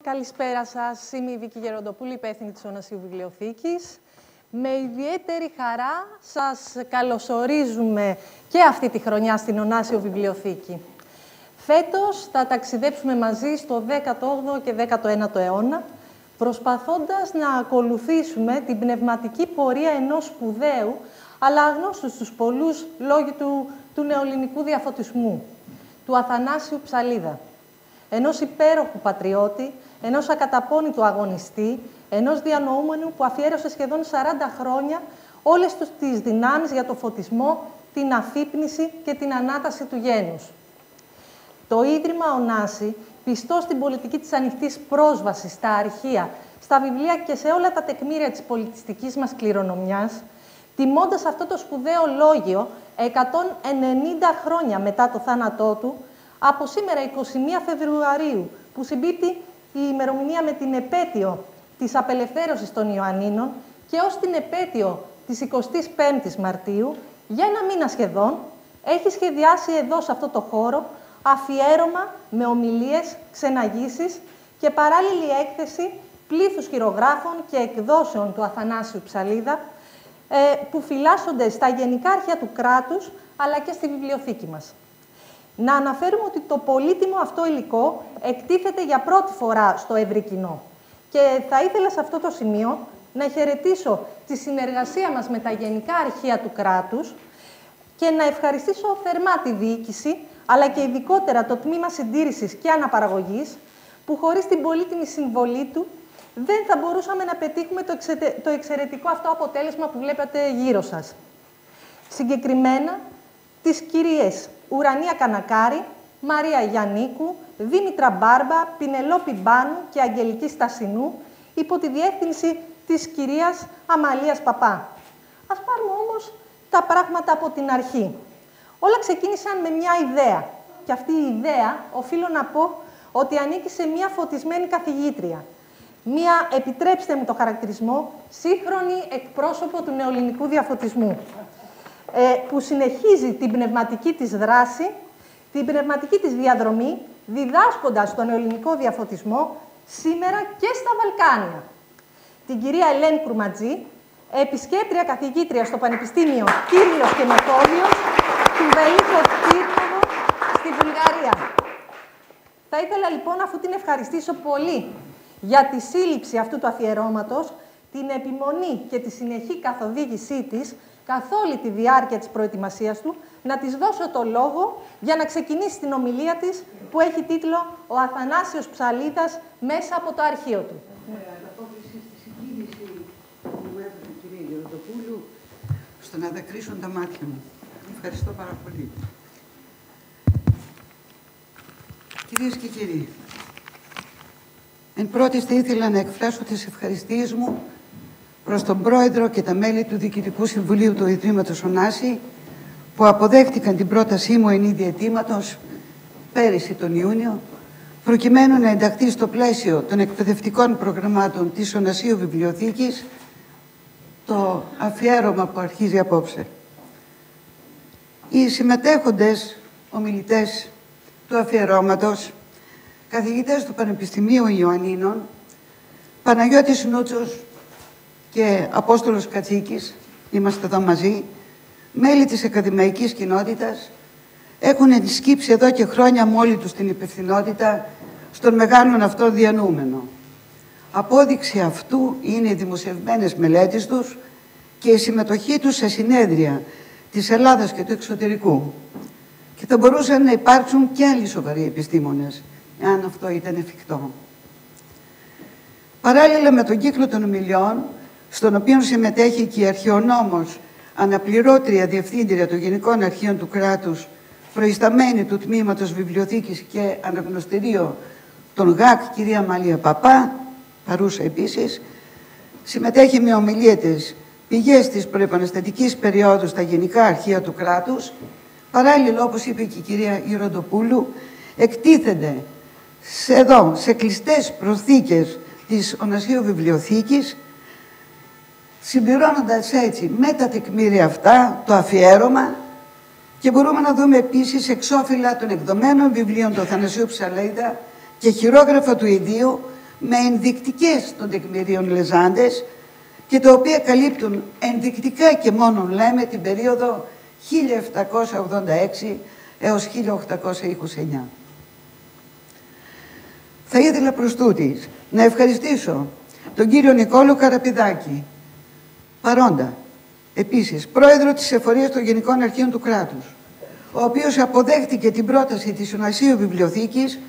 Καλησπέρα σας. Είμαι η Βίκη Γεροντοπούλου, υπεύθυνη της Ωνασίου Βιβλιοθήκης. Με ιδιαίτερη χαρά σας καλωσορίζουμε και αυτή τη χρονιά στην Ωνάσιο Βιβλιοθήκη. Φέτος θα ταξιδέψουμε μαζί στο 18ο και 19ο αιώνα, προσπαθώντας να ακολουθήσουμε την πνευματική πορεία ενός σπουδαίου, αλλά αγνώστου στους πολλούς λόγοι του νεοελληνικού διαφωτισμού, του Αθανάσιου Ψαλίδα. Ενός υπέροχου πατριώτη, ενός ακαταπώνητου αγωνιστή, ενός διανοούμενου που αφιέρωσε σχεδόν 40 χρόνια όλες τις δυνάμεις για το φωτισμό, την αφύπνιση και την ανάταση του γένους. Το Ίδρυμα Ωνάση, πιστό στην πολιτική της ανοιχτής πρόσβασης στα αρχεία, στα βιβλία και σε όλα τα τεκμήρια της πολιτιστικής μας κληρονομιάς, τιμώντας αυτό το σπουδαίο λόγιο 190 χρόνια μετά το θάνατό του, από σήμερα 21 Φεβρουαρίου, που συμπίπτει η ημερομηνία με την επέτειο της απελευθέρωσης των Ιωαννίνων και ως την επέτειο της 25ης Μαρτίου, για ένα μήνα σχεδόν, έχει σχεδιάσει εδώ, σε αυτό το χώρο, αφιέρωμα με ομιλίες, ξεναγήσεις και παράλληλη έκθεση πλήθους χειρογράφων και εκδόσεων του Αθανάσιου Ψαλίδα, που φυλάσσονται στα γενικά αρχεία του κράτους, αλλά και στη βιβλιοθήκη μας. Να αναφέρουμε ότι το πολύτιμο αυτό υλικό εκτίθεται για πρώτη φορά στο ευρύ κοινό. Και θα ήθελα σε αυτό το σημείο να χαιρετήσω τη συνεργασία μας με τα γενικά αρχεία του κράτους και να ευχαριστήσω θερμά τη διοίκηση, αλλά και ειδικότερα το Τμήμα Συντήρησης και Αναπαραγωγής, που χωρίς την πολύτιμη συμβολή του δεν θα μπορούσαμε να πετύχουμε το εξαιρετικό αυτό αποτέλεσμα που βλέπετε γύρω σας. Συγκεκριμένα, τις κυρίες Ουρανία Κανακάρη, Μαρία Γιαννίκου, Δήμητρα Μπάρμπα, Πινελόπη Μπάνου και Αγγελική Στασινού, υπό τη διεύθυνση της κυρίας Αμαλίας Παπά. Ας πάρουμε όμως τα πράγματα από την αρχή. Όλα ξεκίνησαν με μια ιδέα. Και αυτή η ιδέα, οφείλω να πω, ότι ανήκει σε μια φωτισμένη καθηγήτρια. Μια, επιτρέψτε μου το χαρακτηρισμό, σύγχρονη εκπρόσωπο του νεοελληνικού διαφωτισμού, που συνεχίζει την πνευματική της δράση, την πνευματική της διαδρομή, διδάσκοντας τον νεοελληνικό διαφωτισμό σήμερα και στα Βαλκάνια. Την κυρία Ελένη Κουρματζή, επισκέπτρια καθηγήτρια στο Πανεπιστήμιο Κύριλλος και Μεθόδιος του Βελίκο Τύρκοβο στη Βουλγαρία. Θα ήθελα λοιπόν, αφού την ευχαριστήσω πολύ για τη σύλληψη αυτού του αφιερώματος, την επιμονή και τη συνεχή καθοδήγησή της καθ' όλη τη διάρκεια της προετοιμασίας του, να της δώσω το λόγο για να ξεκινήσει την ομιλία της, που έχει τίτλο «Ο Αθανάσιος Ψαλίδας μέσα από το αρχείο του». Ανταπόκριση στη συγκίνηση που μου έβαλε, κυρία Γεροντοπούλου, στο να δακρύσουν τα μάτια μου. Ευχαριστώ πάρα πολύ. Κυρίες και κύριοι, εν πρώτης θα ήθελα να εκφράσω τις ευχαριστίες μου προς τον Πρόεδρο και τα μέλη του Διοικητικού Συμβουλίου του Ιδρύματος Ωνάση, που αποδέχτηκαν την πρότασή μου εν είδη αιτήματος πέρυσι τον Ιούνιο, προκειμένου να ενταχθεί στο πλαίσιο των εκπαιδευτικών προγραμμάτων της Ωνασίου Βιβλιοθήκης το αφιέρωμα που αρχίζει απόψε. Οι συμμετέχοντες ομιλητές του αφιερώματος, καθηγητές του Πανεπιστημίου Ιωαννίνων, Παναγιώτης Νούτσος και Απόστολος Κατσίκης, είμαστε εδώ μαζί, μέλη της ακαδημαϊκής κοινότητας, έχουν ενσκύψει εδώ και χρόνια με όλη τους την υπευθυνότητα στον μεγάλον αυτό διανοούμενο. Απόδειξη αυτού είναι οι δημοσιευμένες μελέτες τους και η συμμετοχή τους σε συνέδρια της Ελλάδας και του εξωτερικού. Και θα μπορούσαν να υπάρξουν και άλλοι σοβαροί επιστήμονες, αν αυτό ήταν εφικτό. Παράλληλα με τον κύκλο των ομιλιών, στον οποίο συμμετέχει και η αρχαιονόμος, αναπληρώτρια διευθύντρια των Γενικών Αρχείων του Κράτους, προϊσταμένη του Τμήματος Βιβλιοθήκης και Αναγνωστηρίο των ΓΑΚ, κυρία Αμαλία Παπά, παρούσα επίσης, συμμετέχει με ομιλία της πηγές της προεπαναστατικής περίοδου στα Γενικά Αρχεία του Κράτους. Παράλληλα, όπως είπε και η κυρία Γεροντοπούλου, εκτίθενται σε κλειστές προθήκες της Ωνασίου Βιβλιοθήκης, συμπληρώνοντας έτσι με τα τεκμήρια αυτά το αφιέρωμα, και μπορούμε να δούμε επίσης εξώφυλλα των εκδομένων βιβλίων του Αθανασίου Ψαλίδα και χειρόγραφα του ιδίου με ενδεικτικές των τεκμηρίων λεζάντες και τα οποία καλύπτουν ενδεικτικά και μόνο, λέμε, την περίοδο 1786 έως 1829. Θα ήθελα προς τούτης να ευχαριστήσω τον κύριο Νικόλο Καραπηδάκη, παρόντα, επίσης πρόεδρο της Εφορίας των Γενικών Αρχείων του Κράτους, ο οποίος αποδέχτηκε την πρόταση της Ονασίου Βιβλιοθήκης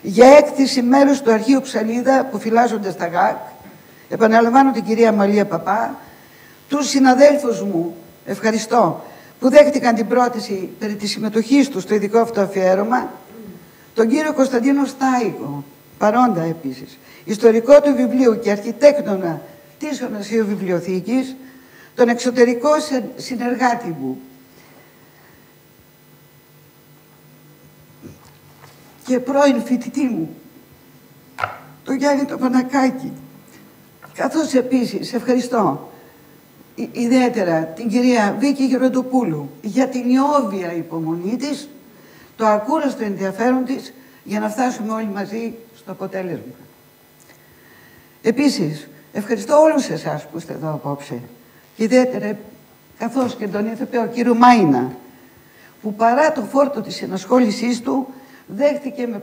για έκθεση μέρους του αρχείου Ψαλίδα που φυλάζονται στα ΓΑΚ. Επαναλαμβάνω την κυρία Μαλία Παπά, τους συναδέλφους μου, ευχαριστώ, που δέχτηκαν την πρόταση περί της συμμετοχής του στο ειδικό αυτό αφιέρωμα, τον κύριο Κωνσταντίνο Στάικο, παρόντα επίσης, ιστορικό του βιβλίου και αρχιτέκτονα της Ονασίου Βιβλιοθήκης, τον εξωτερικό συνεργάτη μου και πρώην φοιτητή μου, τον Γιάννη τον Πανακάκη, καθώς επίσης ευχαριστώ ιδιαίτερα την κυρία Βίκη Γεροντοπούλου για την ιόβια υπομονή της, το ακούραστο ενδιαφέρον της για να φτάσουμε όλοι μαζί στο αποτέλεσμα. Επίσης, ευχαριστώ όλους εσάς που είστε εδώ απόψε και ιδιαίτερα καθώς και τον ηθοποιό κύριο Μάινα, που παρά το φόρτο της ενασχόλησής του δέχτηκε με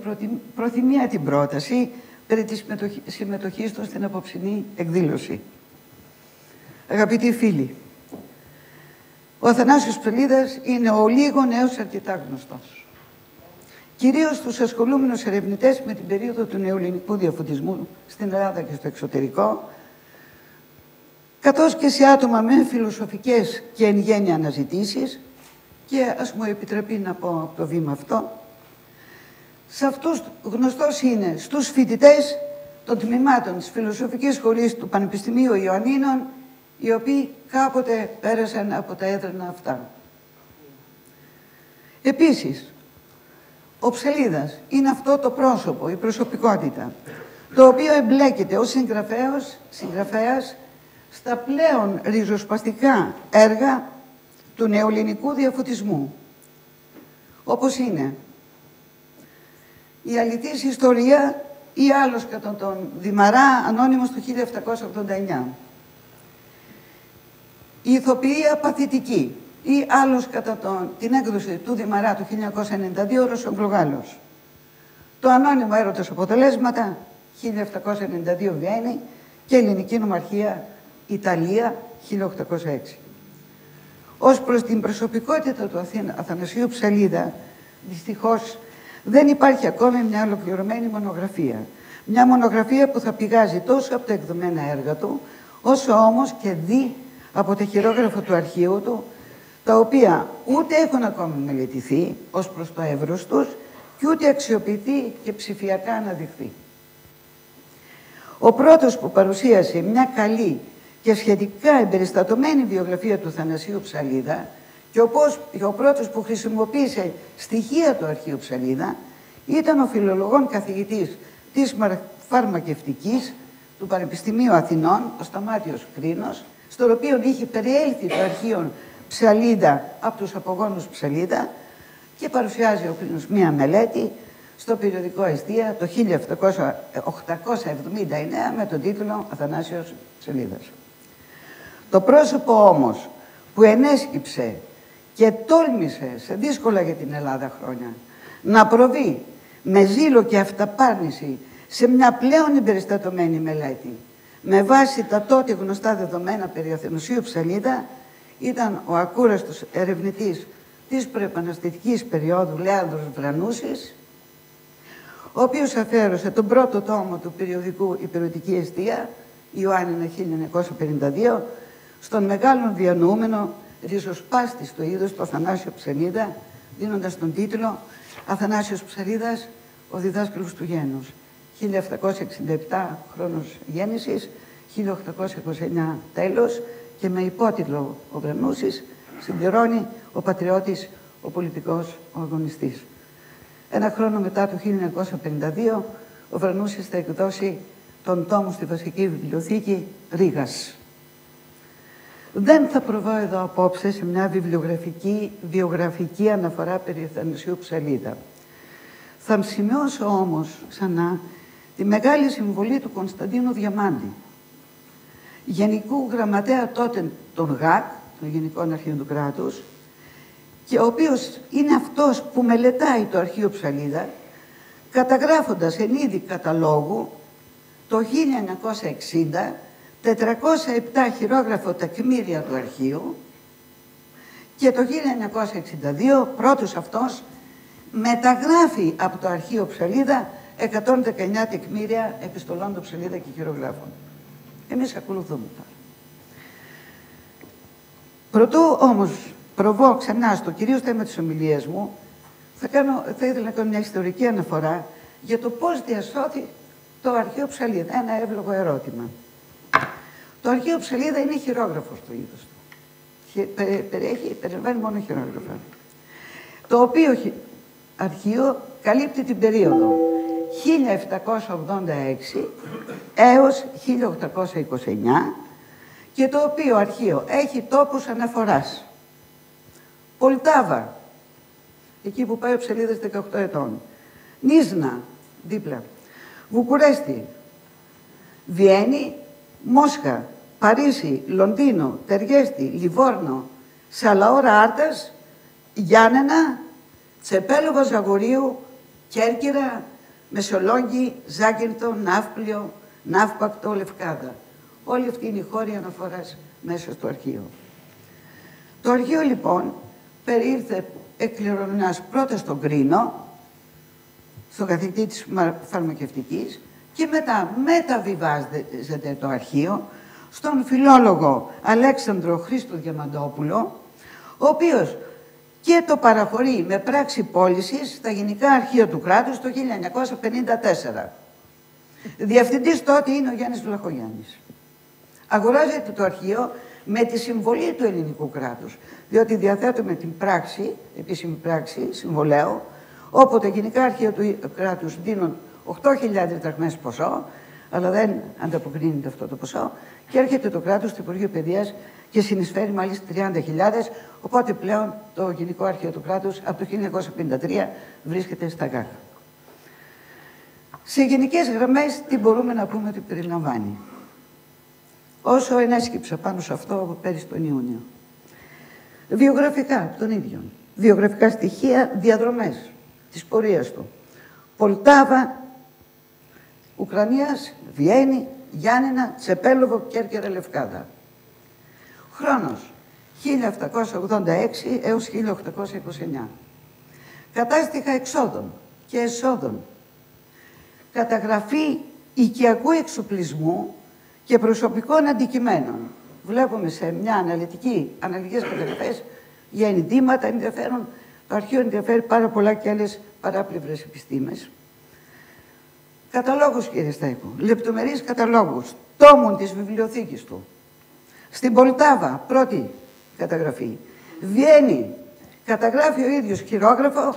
προθυμία την πρόταση περί της συμμετοχής του στην απόψινή εκδήλωση. Αγαπητοί φίλοι, ο Αθανάσιος Ψαλίδας είναι ο λίγον έως αρκετά γνωστός. Κυρίως στους ασχολούμενους ερευνητές με την περίοδο του νεοελληνικού διαφωτισμού στην Ελλάδα και στο εξωτερικό, καθώς και σε άτομα με φιλοσοφικές και εν γέννη αναζητήσεις, και ας μου επιτραπεί να πω από το βήμα αυτό, σε αυτούς γνωστός είναι στους φοιτητές των τμήματων της Φιλοσοφικής Σχολής του Πανεπιστημίου Ιωαννίνων, οι οποίοι κάποτε πέρασαν από τα έδρανα αυτά. Επίσης, ο Ψαλίδας είναι αυτό το πρόσωπο, η προσωπικότητα, το οποίο εμπλέκεται ως συγγραφέας στα πλέον ριζοσπαστικά έργα του νεοελληνικού διαφωτισμού, όπως είναι η αληθής ιστορία ή άλλος κατά τον Δημαρά, ανώνυμος του 1789, η ηθοποιία παθητική ή άλλος κατά την έκδοση του Δημαρά του 1992, ο Ρωσογκλογάλος, το ανώνυμο έρωτας αποτελέσματα 1792 Βιέννη και ελληνική νομαρχία Ιταλία 1806. Ως προς την προσωπικότητα του Αθανασίου Ψαλίδα, δυστυχώς δεν υπάρχει ακόμη μια ολοκληρωμένη μονογραφία. Μια μονογραφία που θα πηγάζει τόσο από τα εκδομένα έργα του, όσο όμως και δει από το χειρόγραφο του αρχείου του, τα οποία ούτε έχουν ακόμη μελετηθεί ως προς το εύρος τους και ούτε αξιοποιηθεί και ψηφιακά αναδειχθεί. Ο πρώτος που παρουσίασε μια καλή και σχετικά εμπεριστατωμένη βιογραφία του Αθανασίου Ψαλίδα και ο πρώτος που χρησιμοποίησε στοιχεία του αρχείου Ψαλίδα ήταν ο φιλολογών καθηγητής της φαρμακευτικής του Πανεπιστημίου Αθηνών, ο Σταμάτιος Κρίνος, στο οποίο είχε περιέλθει το αρχείο Ψαλίδα από τους απογόνους Ψαλίδα και παρουσιάζει ο Κρίνος μία μελέτη στο περιοδικό Εστία το 1879 με τον τίτλο «Αθανάσιος Ψαλίδας». Το πρόσωπο όμως που ενέσκυψε και τόλμησε σε δύσκολα για την Ελλάδα χρόνια να προβεί με ζήλο και αυταπάρνηση σε μια πλέον εμπεριστατωμένη μελέτη με βάση τα τότε γνωστά δεδομένα περί Αθανασίου Ψαλίδα ήταν ο ακούραστος ερευνητής της προεπαναστατικής περίοδου Λέανδρος Βρανούσης, ο οποίος αφιέρωσε τον πρώτο τόμο του περιοδικού «Η Περιοδική Εστία», Ιωάννινα 1952, στον μεγάλον διανοούμενο ριζοσπάστη στο είδος του Αθανάσιο Ψαλίδα, δίνοντας τον τίτλο «Αθανάσιος Ψαλίδας, ο διδάσκαλος του γένους», 1767 χρόνος γέννησης, 1829 τέλος, και με υπότιτλο «Ο Βρανούσης» συμπληρώνει «Ο πατριώτης, ο πολιτικός, ο αγωνιστής». Ένα χρόνο μετά το 1952, ο Βρανούσης θα εκδώσει τον τόμο στη Βασική Βιβλιοθήκη Ρήγας. Δεν θα προβώ εδώ απόψε σε μια βιογραφική αναφορά περί Αθανασίου Ψαλίδα. Θα σημειώσω όμως ξανά τη μεγάλη συμβολή του Κωνσταντίνου Διαμάντη, Γενικού Γραμματέα τότε των ΓΑΚ, των Γενικών Αρχείων του Κράτους, και ο οποίος είναι αυτός που μελετάει το αρχείο Ψαλίδα, καταγράφοντας εν είδη καταλόγου το 1960 407 χειρόγραφο τεκμήρια του αρχείου και το 1962 πρώτος αυτός μεταγράφει από το αρχείο Ψαλίδα 119 τεκμήρια επιστολών του Ψαλίδα και χειρογράφων. Εμείς ακολουθούμε τώρα. Προτού όμως προβώ ξανά στο κυρίως θέμα της ομιλίας μου, θα ήθελα να κάνω μια ιστορική αναφορά για το πώς διασώθη το αρχείο Ψαλίδα. Ένα εύλογο ερώτημα. Το αρχείο Ψαλίδα είναι χειρόγραφος του είδους του. Περιλαμβάνει μόνο χειρόγραφα. Το οποίο αρχείο καλύπτει την περίοδο 1786 έως 1829 και το οποίο αρχείο έχει τόπους αναφοράς. Πολτάβα, εκεί που πάει ο Ψαλίδας 18 ετών. Νίζνα, δίπλα. Βουκουρέστι, Βιέννη, Μόσχα, Παρίσι, Λονδίνο, Τεργέστη, Λιβόρνο, Σαλαώρα Άρτας, Γιάννενα, Τσεπέλοβο Ζαγορίου, Κέρκυρα, Μεσολόγγι, Ζάκυνθο, Ναύπλιο, Ναύπακτο, Λευκάδα. Όλοι αυτοί είναι οι χώροι αναφοράς μέσα στο αρχείο. Το αρχείο λοιπόν περιήρθε εκκληρονομιάς πρώτα στον Κρίνο, στον καθηγητή της φαρμακευτικής, και μετά μεταβιβάζεται το αρχείο στον φιλόλογο Αλέξανδρο Χρήστο Διαμαντόπουλο, ο οποίος και το παραχωρεί με πράξη πώλησης στα Γενικά Αρχεία του Κράτους το 1954. Διευθυντής τότε είναι ο Γιάννης Βλαχογιάννης. Αγοράζεται το αρχείο με τη συμβολή του ελληνικού κράτους, διότι διαθέτουμε την πράξη, επίσημη πράξη, συμβολέου, όπου τα Γενικά Αρχεία του κράτους δίνουν 8.000 δραχμές ποσό, αλλά δεν ανταποκρίνεται αυτό το ποσό, και έρχεται το κράτος στο Υπουργείο Παιδείας και συνεισφέρει μάλιστα 30.000, οπότε πλέον το Γενικό Αρχείο του κράτους από το 1953 βρίσκεται στα ΓΑΚ. Σε γενικές γραμμές τι μπορούμε να πούμε ότι περιλαμβάνει. Όσο ενέσκυψα πάνω σε αυτό από πέρυσι τον Ιούνιο. Βιογραφικά των ίδιων. Βιογραφικά στοιχεία, διαδρομές της πορείας του. Πολτάβα, Ουκρανίας, Βιέννη, Γιάννενα, Τσεπέλοβο, Κέρκυρα, Λευκάδα. Χρόνος 1786 έως 1829. Κατάστοιχα εξόδων και εσόδων. Καταγραφή οικιακού εξοπλισμού και προσωπικών αντικειμένων. Βλέπουμε σε μια αναλυτικές καταγραφές για ενδύματα ενδιαφέρον. Το αρχείο ενδιαφέρει πάρα πολλά και άλλες παράπλευρες επιστήμες. Καταλόγους, κύριε Στέκου, λεπτομερείς καταλόγους τόμων της βιβλιοθήκης του. Στην Πολτάβα, πρώτη καταγραφή. Βιέννη, καταγράφει ο ίδιος χειρόγραφο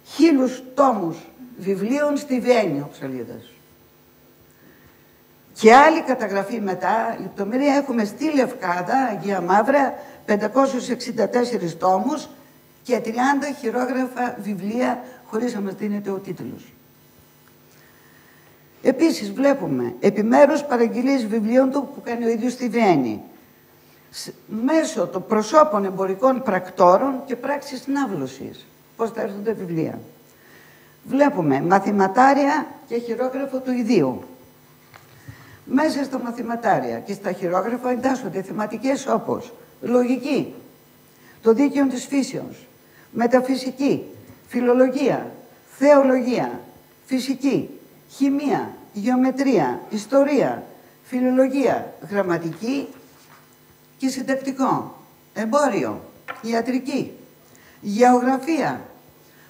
1000 τόμους βιβλίων στη Βιέννη, ο Ψαλίδας. Και άλλη καταγραφή μετά, λεπτομερία, έχουμε στη Λευκάδα, Αγία Μαύρα, 564 τόμους και 30 χειρόγραφα βιβλία, χωρίς να μας δίνεται ο τίτλος. Επίσης βλέπουμε επιμέρους παραγγελίες βιβλίων του που κάνει ο ίδιος στη Βιέννη, μέσω των προσώπων εμπορικών πρακτόρων και πράξης ναύλωσης. Πώς θα έρθουν τα βιβλία. Βλέπουμε μαθηματάρια και χειρόγραφο του ιδίου. Μέσα στα μαθηματάρια και στα χειρόγραφα εντάσσονται θεματικές όπως λογική, το δίκαιο της φύσεως, μεταφυσική, φιλολογία, θεολογία, φυσική, χημεία, γεωμετρία, ιστορία, φιλολογία, γραμματική και συντακτικό, εμπόριο, ιατρική, γεωγραφία,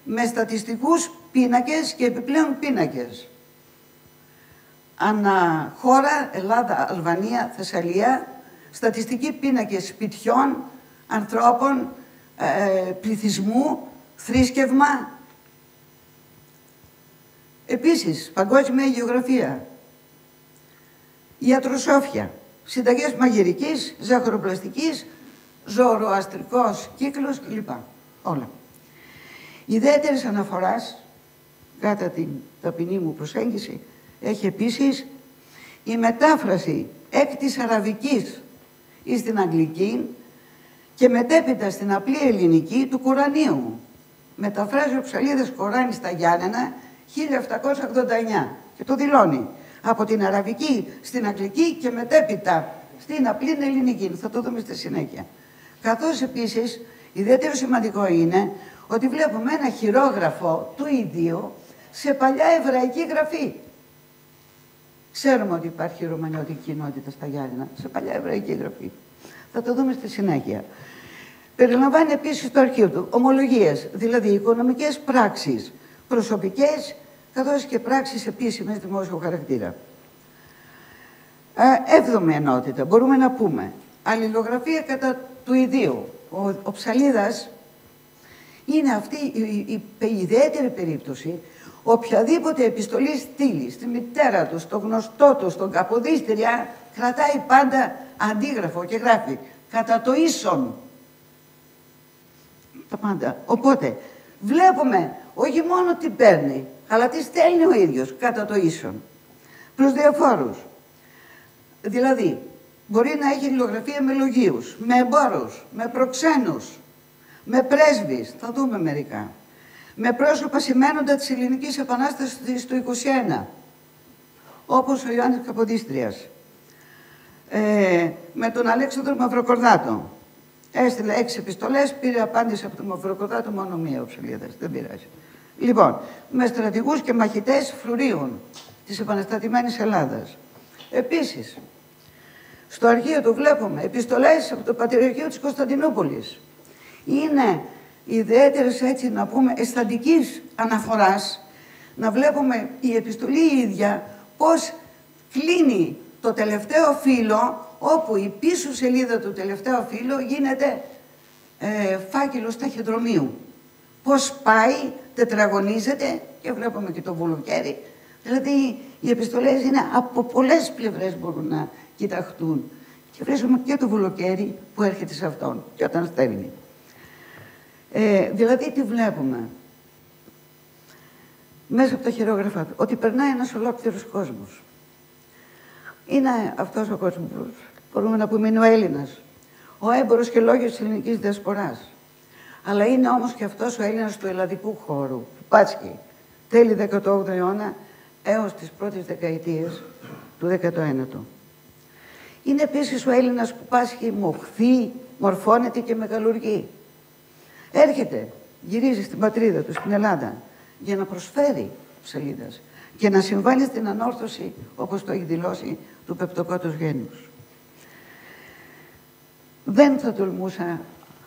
με στατιστικούς πίνακες και επιπλέον πίνακες. Ανά χώρα, Ελλάδα, Αλβανία, Θεσσαλία, στατιστικοί πίνακες σπιτιών, ανθρώπων, πληθυσμού, θρήσκευμα. Επίσης, παγκόσμια γεωγραφία, ιατροσόφια, συνταγές μαγειρικής, ζαχαροπλαστικής, ζωοαστρικός κύκλος κλπ. Όλα. Ιδιαίτερης αναφοράς, κατά την ταπεινή μου προσέγγιση, έχει επίσης η μετάφραση εκ της Αραβικής ή στην Αγγλική και μετέπειτα στην απλή ελληνική του Κουρανίου. Μεταφράζει ο Ψαλίδας Κοράνη στα Γιάννενα 1789 και το δηλώνει. Από την Αραβική στην Αγγλική και μετέπειτα στην απλή ελληνική. Θα το δούμε στη συνέχεια. Καθώς επίσης, ιδιαίτερο σημαντικό είναι ότι βλέπουμε ένα χειρόγραφο του ίδιου σε παλιά εβραϊκή γραφή. Ξέρουμε ότι υπάρχει ρωμανιώτικη κοινότητα στα Γιάννενα, σε παλιά εβραϊκή γραφή. Θα το δούμε στη συνέχεια. Περιλαμβάνει επίσης το αρχείο του ομολογίες, δηλαδή οικονομικές πράξεις, προσωπικές, καθώς και πράξεις επίσημες δημόσιου χαρακτήρα. Έβδομη ενότητα, μπορούμε να πούμε, αλληλογραφία κατά του ιδίου. Ο Ψαλίδας είναι αυτή η ιδιαίτερη περίπτωση, οποιαδήποτε επιστολή στείλει στη μητέρα του, στο γνωστό του, στον Καποδίστρια, κρατάει πάντα αντίγραφο και γράφει κατά το ίσον. Τα πάντα. Οπότε, βλέπουμε όχι μόνο τι παίρνει, αλλά τι στέλνει ο ίδιος κατά το ίσον. Προς διαφόρους. Δηλαδή, μπορεί να έχει αλληλογραφία με λογίους, με εμπόρους, με προξένους, με πρέσβεις, θα δούμε μερικά. Με πρόσωπα σημαίνοντα της Ελληνικής Επανάστασης του 1921, όπως ο Ιωάννης Καποδίστριας. Με τον Αλέξανδρο Μαυροκορδάτο. Έστειλε 6 επιστολές, πήρε απάντηση από τον Μαυροκορδάτο μόνο μία ο Ψαλίδας, δεν πειράζει. Λοιπόν, με στρατηγούς και μαχητές φρουρίων της επαναστατημένης Ελλάδας. Επίσης, στο αρχείο του βλέπουμε επιστολές από το Πατριαρχείο της Κωνσταντινούπολης. Είναι ιδιαίτερες, έτσι να πούμε, αισθαντικής αναφοράς, να βλέπουμε η επιστολή η ίδια πώς κλείνει το τελευταίο φύλλο, όπου η πίσω σελίδα του τελευταίου φύλλου γίνεται φάκελος ταχυδρομείου. Πώς πάει, τετραγωνίζεται και βλέπουμε και το βουλοκαίρι. Δηλαδή οι επιστολές είναι από πολλές πλευρές μπορούν να κοιταχτούν. Και βρίσκουμε και το βουλοκαίρι που έρχεται σε αυτόν και όταν στέλνει. Δηλαδή τι βλέπουμε μέσα από τα χειρόγραφα του, ότι περνάει ένας ολόκληρος κόσμος. Είναι αυτός ο κόσμος, μπορούμε να πούμε, είναι ο Έλληνας, ο έμπορος και λόγιος της ελληνικής διασποράς. Αλλά είναι όμως και αυτός ο Έλληνας του ελλαδικού χώρου, που πάσχει τέλη 18ου αιώνα έως τις πρώτες δεκαετίες του 19ου. Είναι επίσης ο Έλληνας που πάσχει, μοχθεί, μορφώνεται και μεγαλουργεί. Έρχεται, γυρίζει στην πατρίδα του, στην Ελλάδα, για να προσφέρει ο Ψαλίδας και να συμβάλλει στην ανόρθωση, όπως το έχει δηλώσει, του πεπτοκότος γένους. Δεν θα τολμούσα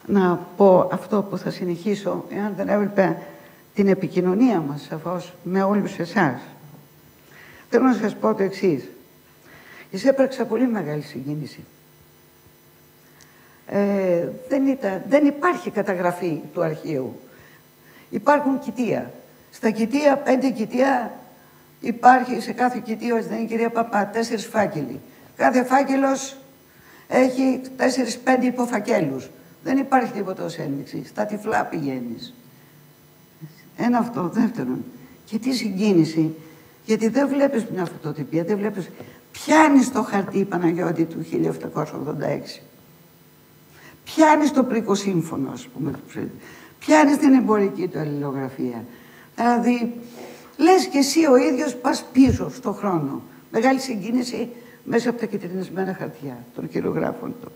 να πω αυτό που θα συνεχίσω, εάν δεν έβλεπα την επικοινωνία μας, σαφώς, με όλους εσάς. Θέλω να σας πω το εξής. Εισέπραξα πολύ μεγάλη συγκίνηση. Δεν υπάρχει καταγραφή του αρχείου. Υπάρχουν κοιτία. Στα κοιτία, 5 κοιτία, υπάρχει σε κάθε κοιτίο, δεν είναι, κυρία Παπά, 4 φάκελοι. Κάθε φάκελος έχει 4-5 υποφακέλους. Δεν υπάρχει τίποτα ως ένδειξη. Στα τυφλά πηγαίνεις. Ένα αυτό. Δεύτερον, και τι συγκίνηση, γιατί δεν βλέπεις μια φωτοτυπία, δεν βλέπεις. Πιάνεις το χαρτί, Παναγιώτη, του 1786. Πιάνεις το πρίκο σύμφωνο, ας πούμε. Πιάνεις την εμπορική του αλληλογραφία. Δηλαδή, λες και εσύ ο ίδιος πας πίσω στον χρόνο. Μεγάλη συγκίνηση μέσα από τα κυτρινισμένα χαρτιά των χειρογράφων του.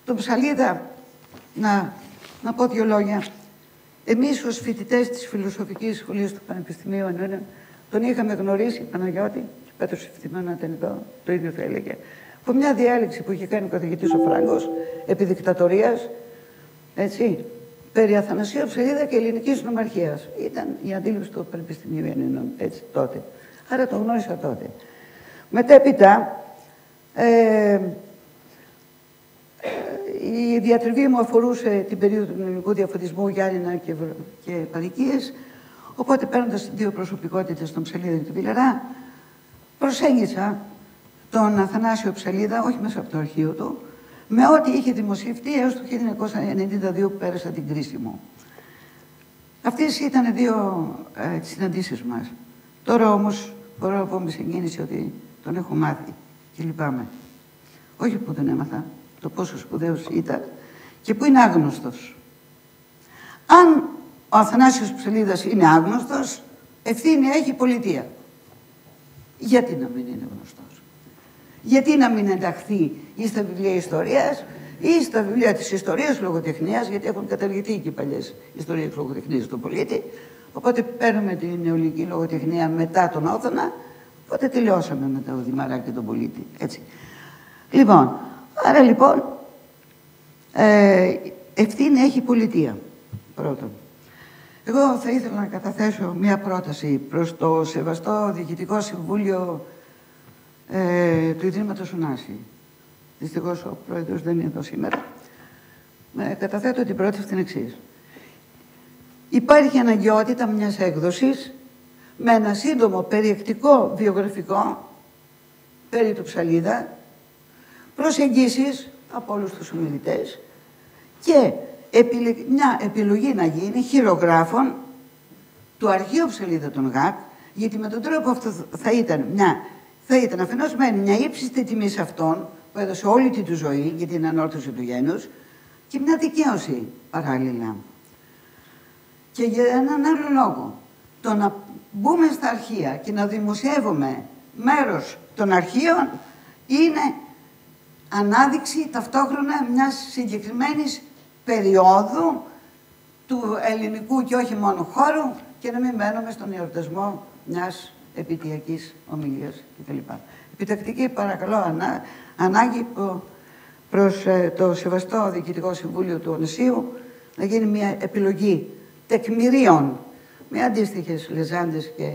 Τον Ψαλίδα, να πω 2 λόγια. Εμείς ως φοιτητές της Φιλοσοφικής Σχολής του Πανεπιστημίου Ενώνων, τον είχαμε γνωρίσει, Παναγιώτη, και Πέτρος Ευθυμένο να ήταν εδώ, το ίδιο θα έλεγε, από μια διάλεξη που είχε κάνει ο καθηγητής ο Φράγκος, επί δικτατορίας, έτσι, περί Αθανασίου Ψαλίδα και ελληνικής νομαρχίας. Ήταν η αντίληψη του Πανεπιστημίου Ενώνων, έτσι, τότε. Άρα το γνώρισα τότε. Μετέπειτα, η διατριβή μου αφορούσε την περίοδο του ελληνικού διαφωτισμού, Γιάννηνα και Παλικίες, οπότε παίρνοντας 2 προσωπικότητες, τον Ψαλίδα και τον Πιλερά, προσέγγισα τον Αθανάσιο Ψαλίδα, όχι μέσα από το αρχείο του, με ό,τι είχε δημοσιευτεί έως το 1992 που πέρασα την κρίση μου. Αυτές ήταν δύο συναντήσεις μας. Τώρα όμως μπορώ να πω με συγκίνηση ότι τον έχω μάθει και λυπάμαι. Όχι που τον έμαθα, το πόσο σπουδαίος ήταν και που είναι άγνωστος. Αν ο Αθανάσιος Ψαλίδας είναι άγνωστος, ευθύνη έχει η πολιτεία. Γιατί να μην είναι γνωστός? Γιατί να μην ενταχθεί ή στα βιβλία ιστορίας ή στα βιβλία της ιστορίας λογοτεχνίας, γιατί έχουν καταργηθεί και οι παλιές ιστορίες λογοτεχνίας του πολίτη. Οπότε παίρνουμε την νεολική λογοτεχνία μετά τον Όθωνα, οπότε τελειώσαμε με το Δημαρά και τον πολίτη. Έτσι. Λοιπόν, άρα λοιπόν, ευθύνη έχει η πολιτεία, πρώτον. Εγώ θα ήθελα να καταθέσω μια πρόταση προς το σεβαστό Διοικητικό Συμβούλιο του Ιδρύματος Ωνάση. Δυστυχώς ο πρόεδρος δεν είναι εδώ σήμερα. Καταθέτω την πρόταση την εξής. Υπάρχει αναγκαιότητα μιας έκδοσης με ένα σύντομο περιεκτικό βιογραφικό περί του Ψαλίδα, προσεγγίσεις από όλους τους ομιλητές και μια επιλογή να γίνει χειρογράφων του αρχείου Ψαλίδα των ΓΑΚ, γιατί με τον τρόπο αυτό θα ήταν αφενός μια ύψιστη τιμή σε αυτόν που έδωσε όλη τη ζωή για την ανόρθωση του γένους και μια δικαίωση παράλληλα. Και για έναν άλλο λόγο, το να μπούμε στα αρχεία και να δημοσιεύουμε μέρος των αρχείων είναι ανάδειξη ταυτόχρονα μιας συγκεκριμένης περίοδου του ελληνικού και όχι μόνο χώρου και να μην μένουμε στον εορτασμό μιας επαιτειακής ομιλίας κτλ. Επιτακτική παρακαλώ ανάγκη προς το σεβαστό Διοικητικό Συμβούλιο του Ωνασίου να γίνει μια επιλογή τεκμηρίων με αντίστοιχες λεζάντες και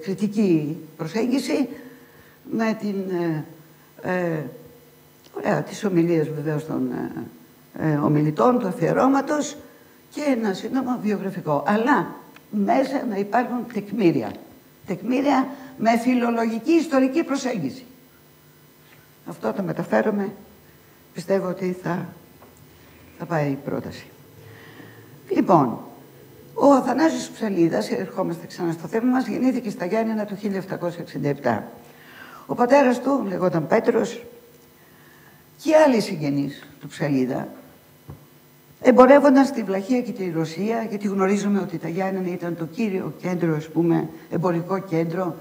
κριτική προσέγγιση με την τις ομιλίες βεβαίως των ομιλητών, του αφιερώματος και ένα σύντομο βιογραφικό. Αλλά μέσα να υπάρχουν τεκμήρια. Τεκμήρια με φιλολογική ιστορική προσέγγιση. Αυτό το μεταφέρομαι. Πιστεύω ότι θα πάει η πρόταση. Λοιπόν, ο Αθανάσιος Ψαλίδας, ερχόμαστε ξανά στο θέμα μας, γεννήθηκε στα Γιάννενα το 1767. Ο πατέρας του λεγόταν Πέτρος και άλλοι συγγενείς του Ψαλίδα εμπορεύονταν στη Βλαχία και τη Ρωσία, γιατί γνωρίζουμε ότι τα Γιάννενα ήταν το κύριο κέντρο, ας πούμε, εμπορικό κέντρο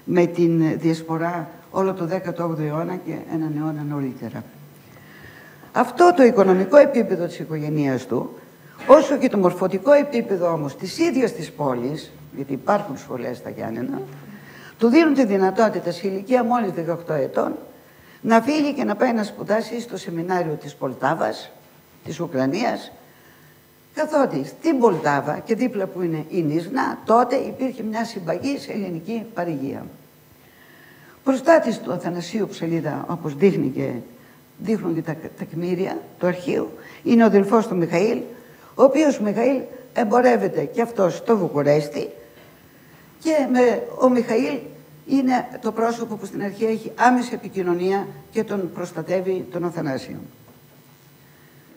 με την διασπορά όλο το 18ο αιώνα και έναν αιώνα νωρίτερα. Αυτό το οικονομικό επίπεδο της οικογένειας του, όσο και το μορφωτικό επίπεδο όμως της ίδιας της πόλης, γιατί υπάρχουν σχολές στα Γιάννενα, του δίνουν τη δυνατότητα σε ηλικία μόλις 18 ετών να φύγει και να πάει να σπουδάσει στο σεμινάριο της Πολτάβας, της Ουκρανίας, καθότι στην Πολτάβα και δίπλα που είναι η Νίσνα, τότε υπήρχε μια συμπαγής ελληνική παροικία. Προστάτης του Αθανασίου Ψαλίδα, όπως δείχνουν και τα τεκμήρια του αρχείου, είναι ο αδελφός του Μιχαήλ, ο οποίος Μιχαήλ εμπορεύεται και αυτός στο Βουκουρέστι και ο Μιχαήλ είναι το πρόσωπο που στην αρχή έχει άμεση επικοινωνία και τον προστατεύει τον Αθανάσιο.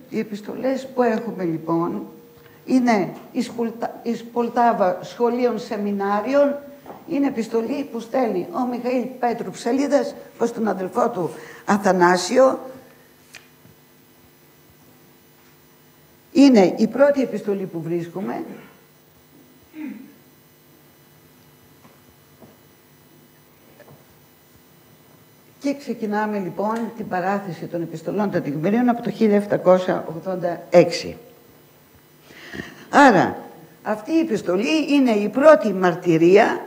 Οι επιστολές που έχουμε λοιπόν είναι εις Πολτάβα σχολείων σεμινάριων, είναι επιστολή που στέλνει ο Μιχαήλ Πέτρου Ψαλίδας προς τον αδελφό του Αθανάσιο. Είναι η πρώτη επιστολή που βρίσκουμε. Και ξεκινάμε λοιπόν την παράθεση των επιστολών των τεκμηρίων από το 1786. Άρα, αυτή η επιστολή είναι η πρώτη μαρτυρία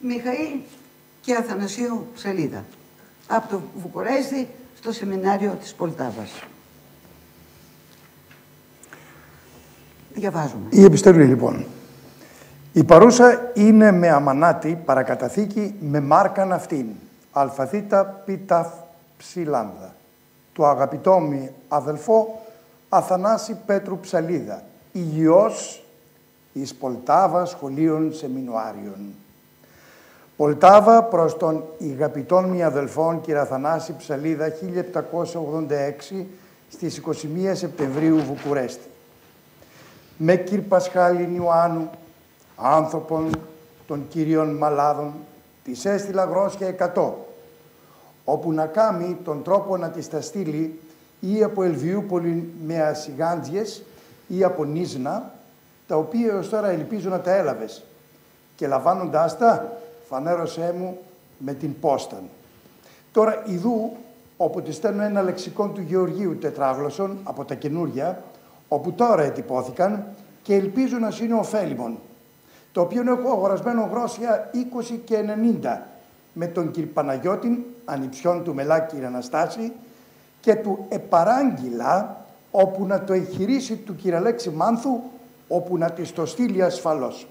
Μιχαήλ και Αθανασίου Ψαλίδα από το Βουκουρέστι στο σεμινάριο της Πολτάβας. Διαβάζουμε. Η επιστολή λοιπόν. Η παρούσα είναι με αμανάτη παρακαταθήκη με μάρκαν αυτήν, αλφαθήτα πίτα ψηλάνδα, του αγαπητόμι αδελφό Αθανάση Πέτρου Ψαλίδα, υγιός εις Πολτάβα σχολείων σεμινουάριων. Πολτάβα προς τον αγαπητόν μη αδελφόν κ. Αθανάση Ψαλίδα 1786 στις 21 Σεπτεμβρίου Βουκουρέστη. με κυρ Πασχάλην Ιωάννου, άνθρωπον των κυρίων Μαλάδων, της έστειλα γρόσια 100, όπου να κάμει τον τρόπο να της τα στείλει ή από Ελβιούπολη με ασιγάντζιες ή από Νίζνα, τα οποία έως τώρα ελπίζω να τα έλαβες. Και λαμβάνοντάς τα, φανέρωσέ μου με την πόσταν. Τώρα ιδού, όπου τη στέλνω ένα λεξικόν του Γεωργίου τετράγλωσσων από τα καινούρια, όπου τώρα ετυπώθηκαν και ελπίζω να είναι ωφέλιμον, το οποίο έχω αγορασμένο γρόσια 20 και 90, με τον κ. Παναγιώτην, ανιψιόν του Μελάκη Αναστάση, και του επαράγγειλα, όπου να το εγχειρήσει του κ. Αλέξη Μάνθου, όπου να της το στείλει ασφαλώς.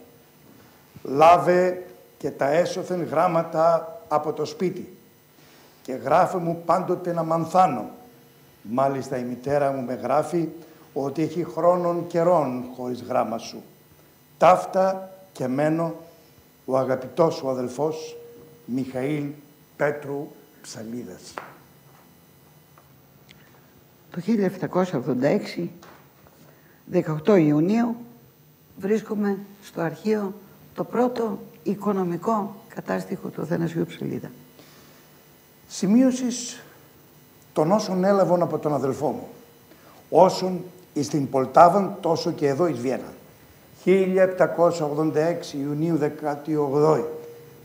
Λάβε και τα έσωθεν γράμματα από το σπίτι και γράφε μου πάντοτε να μανθάνω. Μάλιστα η μητέρα μου με γράφει ότι έχει χρόνων καιρών χωρίς γράμμα σου. Ταύτα και μένω ο αγαπητός σου αδελφός Μιχαήλ Πέτρου Ψαλίδας. Το 1786, 18 Ιουνίου, βρίσκομαι στο αρχείο το πρώτο οικονομικό κατάστοιχο του Αθανασίου Ψαλίδα. Σημείωσης των όσων έλαβαν από τον αδελφό μου, όσων εις την Πολτάβαν τόσο και εδώ εις Βιέννα. 1786 Ιουνίου 18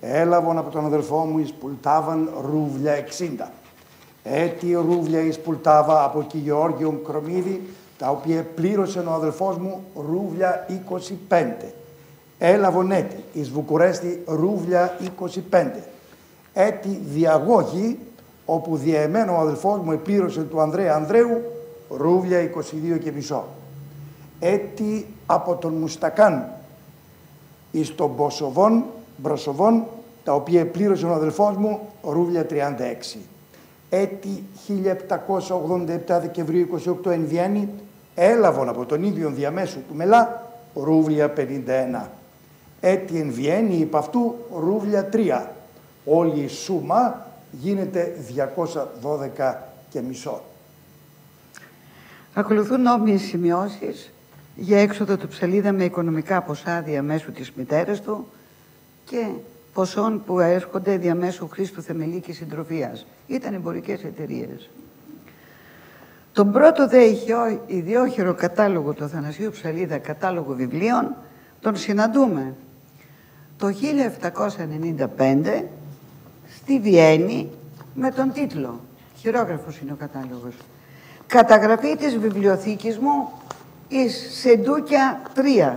έλαβαν από τον αδελφό μου εις Πολτάβαν ρούβλια 60. Έτη ρούβλια εις Πολτάβα από και Γεώργιο Κρομίδη, τα οποία πλήρωσε ο αδελφός μου ρούβλια 25. Έλαβον έτη εις Βουκουρέστη ρούβλια 25. Έτη διαγώγη, όπου διαεμένο ο αδελφός μου επλήρωσε του Ανδρέα Ανδρέου ρούβλια 22 και μισό. Έτη από τον Μουστακάν εις τον Μπροσοβόν, τα οποία επλήρωσε ο αδελφός μου ρούβλια 36. Έτη 1787 Δεκεμβρίου 28 εν Βιέννη έλαβον από τον ίδιο διαμέσου του Μελά ρούβλια 51. Έτη εν Βιέννη υπ' αυτού ρούβλια 3. Όλη η σούμα γίνεται 212 και μισό. Ακολουθούν όμοιες σημειώσεις για έξοδο του Ψαλίδα με οικονομικά ποσά διαμέσου της μητέρας του και ποσών που έρχονται διαμέσου Χρήστου Θεμελή και Συντροφίας. Ήταν εμπορικές εταιρείες. Τον πρώτο δε ιδιόχειρο κατάλογο του Αθανασίου Ψαλίδα, κατάλογο βιβλίων, τον συναντούμε το 1795 στη Βιέννη με τον τίτλο, χειρόγραφος είναι ο κατάλογος, «Καταγραφή της βιβλιοθήκης μου εις Σεντούκια 3»,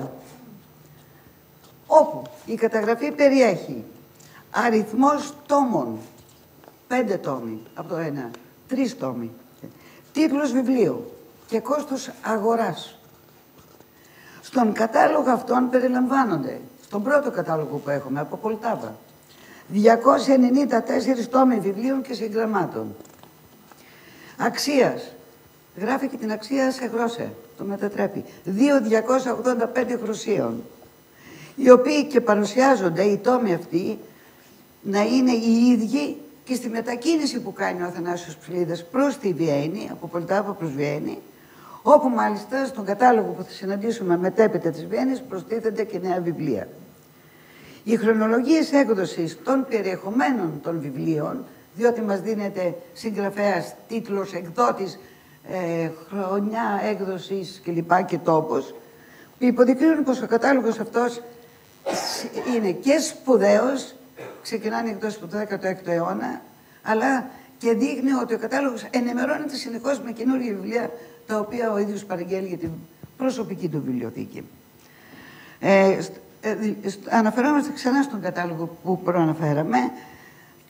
όπου η καταγραφή περιέχει αριθμός τόμων, 5 τόμοι από το 1, 3 τόμοι, τίτλος βιβλίου και κόστος αγοράς. Στον κατάλογο αυτόν περιλαμβάνονται, στον πρώτο κατάλογο που έχουμε από Πολτάβα, 294 τόμοι βιβλίων και συγγραμμάτων. Αξίας, γράφει και την αξία σε γρόσσα, το μετατρέπει, 2.285 γροσίων, οι οποίοι και παρουσιάζονται οι τόμοι αυτοί να είναι οι ίδιοι και στη μετακίνηση που κάνει ο Αθανάσιος Ψαλίδας προς τη Βιέννη, από Πολτάβα προς Βιέννη, όπου μάλιστα στον κατάλογο που θα συναντήσουμε μετέπειτα της Βιέννης προστίθενται και νέα βιβλία. Οι χρονολογίες έκδοσης των περιεχομένων των βιβλίων, διότι μας δίνεται συγγραφέας, τίτλος, εκδότης, χρονιά έκδοσης κλπ. Και τόπος, υποδεικνύουν πως ο κατάλογος αυτός είναι και σπουδαίος, ξεκινάνε εκτός του 16ου αιώνα, αλλά και δείχνει ότι ο κατάλογος ενημερώνεται συνεχώς με καινούργια βιβλία, τα οποία ο ίδιος παραγγέλει για την προσωπική του βιβλιοθήκη. Αναφερόμαστε ξανά στον κατάλογο που προαναφέραμε,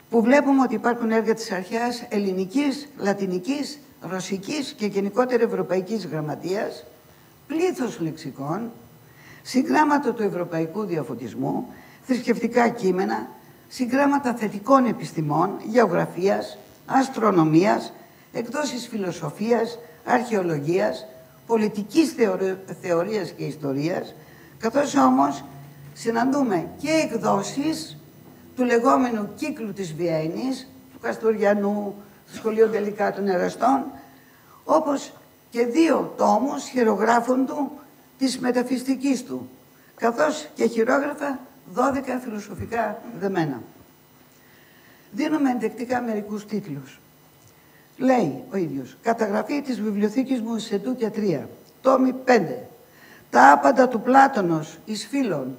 που βλέπουμε ότι υπάρχουν έργα της αρχαίας ελληνικής, λατινικής, ρωσικής και γενικότερα ευρωπαϊκής γραμματείας, πλήθος λεξικών, συγγράμματα του ευρωπαϊκού διαφωτισμού, θρησκευτικά κείμενα, συγγράμματα θετικών επιστημών, γεωγραφίας, αστρονομίας, εκδόσεις φιλοσοφίας, αρχαιολογίας, πολιτικής θεωρίας και ιστορίας, καθώς όμως συναντούμε και εκδόσεις του λεγόμενου κύκλου της Βιέννης, του Καστοριανού, του Σχολείου Τελικά των Εραστών, όπως και 2 τόμους χειρογράφων του της μεταφυστικής του, καθώς και χειρόγραφα 12 φιλοσοφικά δεμένα. Δίνουμε ενδεικτικά μερικούς τίτλους. Λέει ο ίδιος, καταγραφή της βιβλιοθήκης μου σε Ντούκια 3, τόμη 5, τα άπαντα του Πλάτωνος εις φίλων,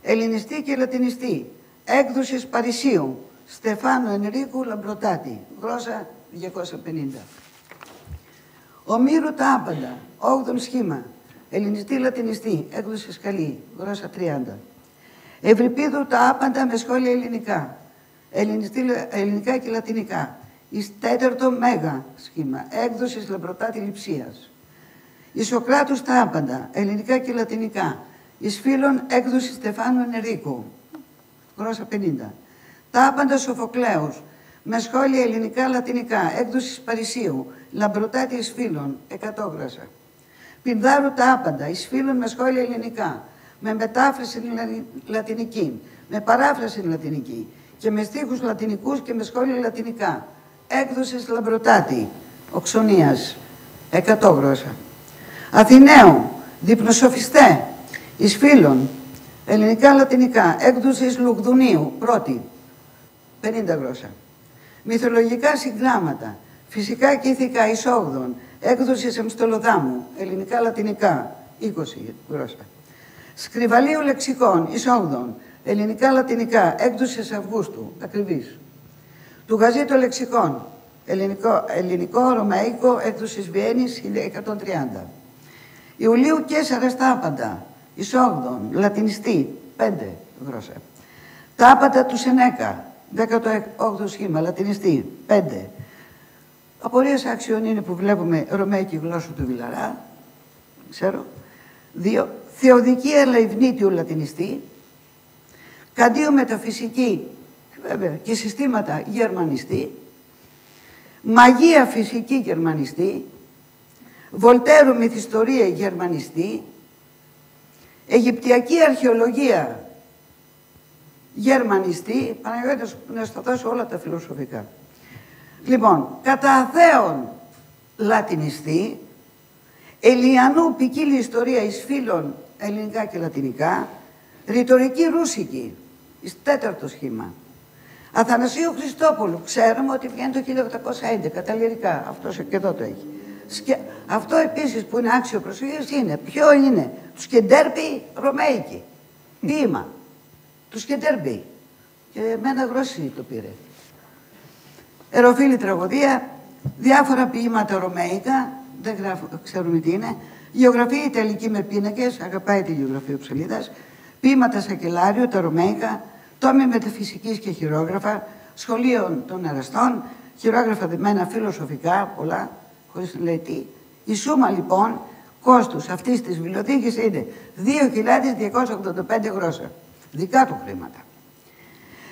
ελληνιστή και λατινιστή, έκδοσης Παρισίου, Στεφάνο Ενρίκου Λαμπροτάτη, γλώσσα 250. Ομήρου τα άπαντα, 8ο σχήμα, ελληνιστή λατινιστή, έκδοση Σκαλή, γλώσσα 30. Ευρυπίδου τα άπαντα με σχόλια ελληνικά, ελληνικά και λατινικά, εις 4ο μέγα σχήμα, έκδοσης Λαμπροτάτη Λειψίας. Ισοκράτους τα άπαντα, ελληνικά και λατινικά, εις φίλων έκδοση Στεφάνου Ενρίκου, γλώσσα 50. Τα άπαντα Σοφοκλέους, με σχόλια ελληνικά-λατινικά, έκδοσης Παρισίου, Λαμπροτάτη εις φίλων, 100 γράσα. Πινδάρου τα άπαντα, εις φίλων με σχόλια ελληνικά, με μετάφραση λατινική, με παράφραση λατινική και με στίχους λατινικούς και με σχόλια λατινικά. Έκδοσης Λαμπροτάτη, Οξονίας, 100 γράσα. Αθηναίου, διπνοσοφιστέ, εις φίλων, ελληνικά-λατινικά, έκδοσης Λουκδουνίου, πρώτη, 50 γράσα. Μυθολογικά συγγράμματα, φυσικά και ηθικά εις 8ον, έκδοσης Αμστολοδάμου, ελληνικά-λατινικά, 20 γράσα. Σκριβαλίου λεξικών εις 8ον, ελληνικά-λατινικά, έκδοσης Αυγούστου, ακριβής. Του Γαζίτο λεξικών, ελληνικό-ρωμαϊκό, έκδοσης Βιέννης, 1130. Ιουλίου Κέσσαρα τα άπαντα, εις 8ον, λατινιστή, 5 γράσα. Τα άπαντα του Σενέκα, 18ο σχήμα, λατινιστή, 5. Απορίες άξιων είναι που βλέπουμε ρωμαϊκή γλώσσα του Βιλαρά, ξέρω. 2. Θεοδική Ελευνήτιου λατινιστή. Καντίου μεταφυσική, βέβαια, και συστήματα γερμανιστή. Μαγεία φυσική γερμανιστή. Βολτέρου μυθιστορία γερμανιστή. Αιγυπτιακή αρχαιολογία γερμανιστή. Παναγιώτη, να στα δώσω όλα τα φιλοσοφικά. Λοιπόν, κατά Αθέων λατινιστή, Ελιανού ποικίλη ιστορία εις φίλων ελληνικά και λατινικά, ρητορική ρούσικη, εις 4ο σχήμα. Αθανασίου Χριστόπουλου, ξέρουμε ότι βγαίνει το 1811, τα λυρικά, αυτός και εδώ το έχει. Αυτό επίσης που είναι άξιο προσοχής είναι, ποιο είναι, του Σκεντέρπη Ρωμαϊκή, ποίημα, του Σκεντέρπη, και με ένα γρόσι το πήρε. Εροφίλη τραγωδία, διάφορα ποίηματα ρωμαϊκά, δεν ξέρουμε τι είναι, γεωγραφία ιταλική με πίνακες, αγαπάει τη γεωγραφία ο Ψαλίδας, ποίηματα Σακελάριου, τα ρωμαϊκά, τόμοι μεταφυσικής και χειρόγραφα, σχολείων των εραστών, χειρόγραφα δεμένα φιλοσοφικά, πολλά, χωρίς να λέει τι. Η σούμα λοιπόν κόστους αυτής της βιβλιοθήκης είναι 2.285 γρόσα, δικά του χρήματα.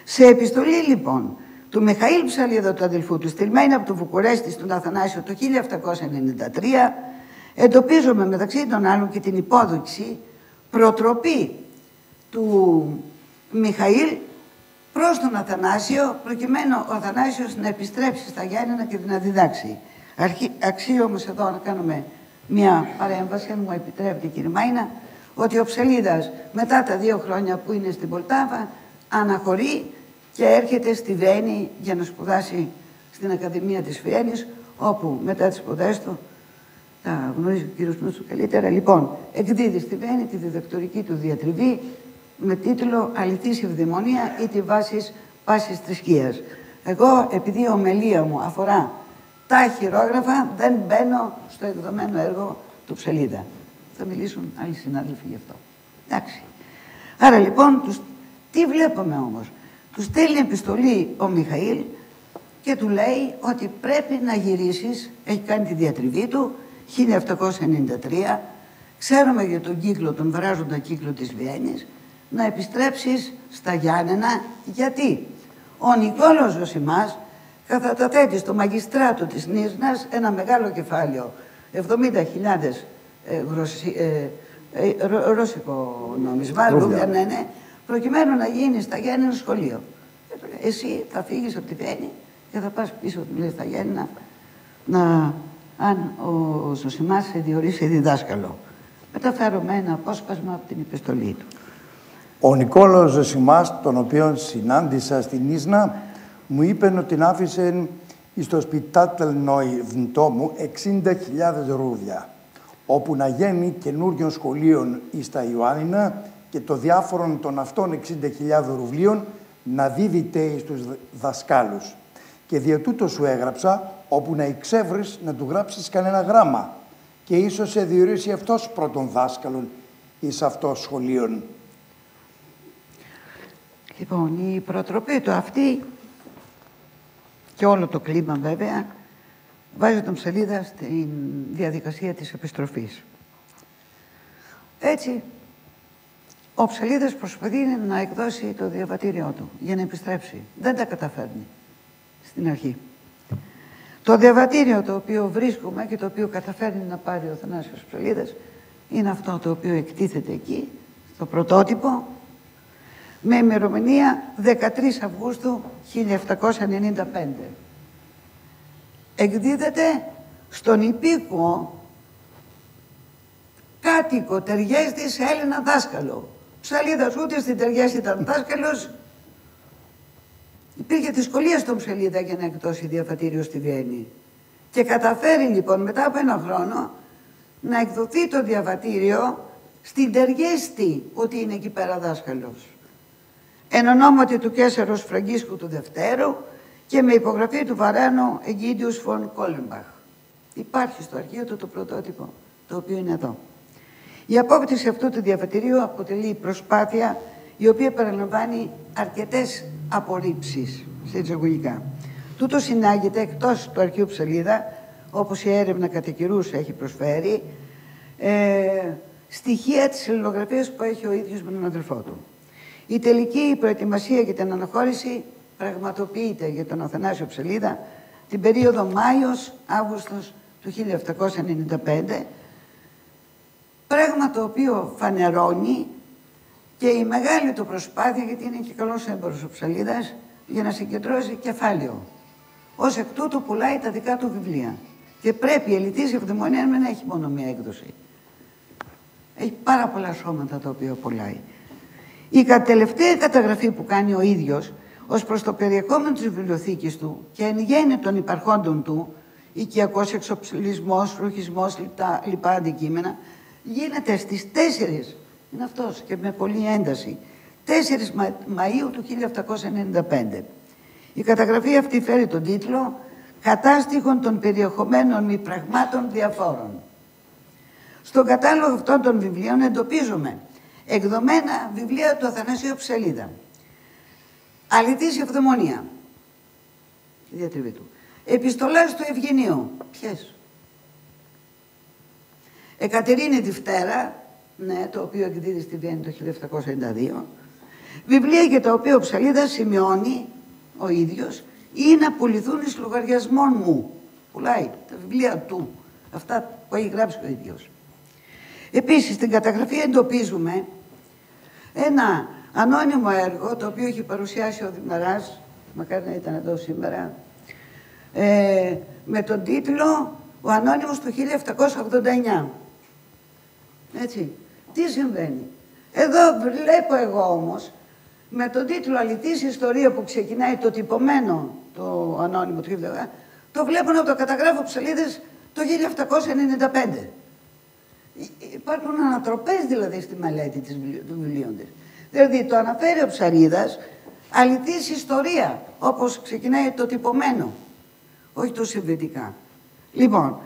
Σε επιστολή λοιπόν του Μιχαήλ Ψαλίδα, του αδελφού του, στειλμένη από το Βουκουρέστι στον Αθανάσιο το 1793, εντοπίζουμε μεταξύ των άλλων και την υπόδειξη προτροπή του Μιχαήλ προς τον Αθανάσιο, προκειμένου ο Αθανάσιος να επιστρέψει στα Γιάννενα και να διδάξει. Αξίζει όμως εδώ να κάνουμε μια παρέμβαση, αν μου επιτρέπετε κύριε Μάινα, ότι ο Ψαλίδας μετά τα 2 χρόνια που είναι στην Πολτάβα αναχωρεί και έρχεται στη Βέννη για να σπουδάσει στην Ακαδημία της Βιέννης, όπου μετά τις σπουδές του, τα γνωρίζει ο κύριος Νούτσου καλύτερα, λοιπόν, εκδίδει στη Βέννη τη διδακτορική του διατριβή με τίτλο «Αληθής ευδαιμονία ή τη βάσης πάσης θρησκείας». Εγώ, επειδή η ομιλία μου αφορά τα χειρόγραφα, δεν μπαίνω στο εκδομένο έργο του Ψαλίδα. Θα μιλήσουν άλλοι συνάδελφοι γι' αυτό. Εντάξει. Άρα λοιπόν, τι βλέπουμε όμως. Του στέλνει επιστολή ο Μιχαήλ και του λέει ότι πρέπει να γυρίσεις, έχει κάνει τη διατριβή του, 1793, ξέρουμε για τον κύκλο, τον βράζοντα κύκλο της Βιέννης, να επιστρέψεις στα Γιάννενα, γιατί ο Νικόλαος Ζωσιμάς καταθέτει στο μαγιστράτο της Νίσνας ένα μεγάλο κεφάλαιο, 70.000 ρώσικο νόμισμα, ρούμπια, ναι, προκειμένου να γίνει στα Γιάννενα σχολείο. Εσύ θα φύγεις από τη Βιέννη και θα πας πίσω στα Γιάννενα αν ο Ζωσιμάς σε διορίσει διδάσκαλο. Μεταφέρω με ένα απόσπασμα από την επιστολή του. Ο Νικόλαος Ζωσιμάς, τον οποίον συνάντησα στην Ίσνα, μου είπε ότι άφησε στο σπιτάτελνοι βντόμου 60.000 ρούδια, όπου να γίνει καινούριων σχολείων εις τα Ιωάννινα και το διάφορων των αυτών 60.000 ρουβλίων να δίδεται εις τους δασκάλους. Και δια τούτο σου έγραψα, όπου να εξεύρεις να του γράψεις κανένα γράμμα και ίσως σε διορίσει αυτός πρώτον δάσκαλον εις αυτό σχολείων. Λοιπόν, η προτροπή του αυτή και όλο το κλίμα βέβαια βάζει τον Ψαλίδα στην διαδικασία της επιστροφής. Έτσι, ο Ψαλίδας προσπαθεί να εκδώσει το διαβατήριό του για να επιστρέψει. Δεν τα καταφέρνει στην αρχή. Το διαβατήριο το οποίο βρίσκουμε και το οποίο καταφέρνει να πάρει ο Θανάσιος Ψαλίδας είναι αυτό το οποίο εκτίθεται εκεί, στο πρωτότυπο, με ημερομηνία 13 Αυγούστου 1795. Εκδίδεται στον υπήκοο κάτοικο Ταιριέστη σε Έλληνα δάσκαλο. Ψαλίδας ούτε στην Ταιριέστη ήταν δάσκαλος. Υπήρχε δυσκολία στον Ψαλίδα για να εκδώσει διαβατήριο στη Βιέννη. Και καταφέρει λοιπόν μετά από ένα χρόνο να εκδοθεί το διαβατήριο στην Ταιριέστη, ότι είναι εκεί πέρα δάσκαλος. Εν ονόματι του Καίσαρος Φραγκίσκου του Δευτέρου και με υπογραφή του Βαράνου Αιγίδιους Φον Κόλεμπαχ. Υπάρχει στο αρχείο του το πρωτότυπο, το οποίο είναι εδώ. Η απόκτηση αυτού του διαβατηρίου αποτελεί προσπάθεια η οποία περιλαμβάνει αρκετές απορρίψεις, σε εισαγωγικά. Τούτο συνάγεται εκτός του αρχείου Ψαλίδα, όπως η έρευνα κατά καιρούς έχει προσφέρει, στοιχεία της αλληλογραφίας που έχει ο ίδιος με τον αδελφό του. Η τελική προετοιμασία για την αναχώρηση πραγματοποιείται για τον Αθανάσιο Ψαλίδα την περίοδο Μάιος-Αύγουστος του 1795, πράγμα το οποίο φανερώνει και η μεγάλη του προσπάθεια, γιατί είναι και καλός έμπορος ο Ψαλίδας, για να συγκεντρώσει κεφάλαιο. Ως εκ τούτου πουλάει τα δικά του βιβλία. Και πρέπει η Ελιτής Ευδαιμονία να έχει μόνο μία έκδοση. Έχει πάρα πολλά σώματα τα οποία πουλάει. Η τελευταία καταγραφή που κάνει ο ίδιος ως προς το περιεχόμενο της βιβλιοθήκης του και εν γέννη των υπαρχόντων του, οικιακός εξοπλισμός, ρουχισμός, λοιπά αντικείμενα, γίνεται στις 4, είναι αυτός και με πολλή ένταση, 4 Μαΐου του 1795. Η καταγραφή αυτή φέρει τον τίτλο «Κατάστοιχον των περιεχομένων μη πραγμάτων διαφόρων». Στον κατάλογο αυτών των βιβλίων εντοπίζουμε εκδομένα βιβλία του Αθανασίου Ψαλίδα, Αληθής Ευδαιμονία, η διατριβή του, επιστολές του Ευγενίου, ποιες, Εκατερίνη Διφτέρα, ναι, το οποίο εκδίδει στη Βιέννη το 1792, βιβλία για τα οποία ο Ψαλίδας σημειώνει ο ίδιος ή να πουληθούν εις λογαριασμών μου. Πουλάει τα βιβλία του, αυτά που έχει γράψει ο ίδιος. Επίσης, στην καταγραφή εντοπίζουμε ένα ανώνυμο έργο, το οποίο έχει παρουσιάσει ο Δημαράς, μακάρι να ήταν εδώ σήμερα, με τον τίτλο «Ο Ανώνυμος του 1789». Έτσι, τι συμβαίνει. Εδώ βλέπω εγώ όμως, με τον τίτλο «Αληθής Ιστορία» που ξεκινάει το τυπωμένο, το ανώνυμο του 1789, το βλέπω να το καταγράφω Ψαλίδες το 1795. Υπάρχουν ανατροπές δηλαδή στη μελέτη του βιβλίου της. Δηλαδή το αναφέρει ο Ψαλίδας αληθής ιστορία, όπως ξεκινάει το τυπωμένο, όχι το συμβετικά. Λοιπόν,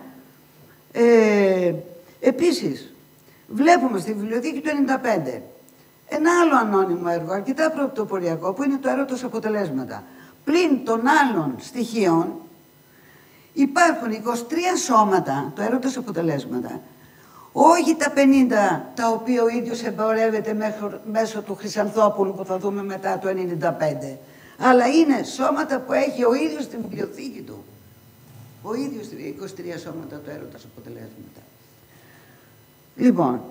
επίσης βλέπουμε στη βιβλιοθήκη του 95 ένα άλλο ανώνυμο έργο, αρκετά πρωτοποριακό, που είναι το έρωτος αποτελέσματα. Πλην των άλλων στοιχείων υπάρχουν 23 σώματα, το έρωτος αποτελέσματα, όχι τα 50 τα οποία ο ίδιος εμπορεύεται μέσω του Χρυσανθόπουλου που θα δούμε μετά το 95, αλλά είναι σώματα που έχει ο ίδιος στη βιβλιοθήκη του. Ο ίδιος 23 σώματα του έρωτος αποτελέσματα. Λοιπόν,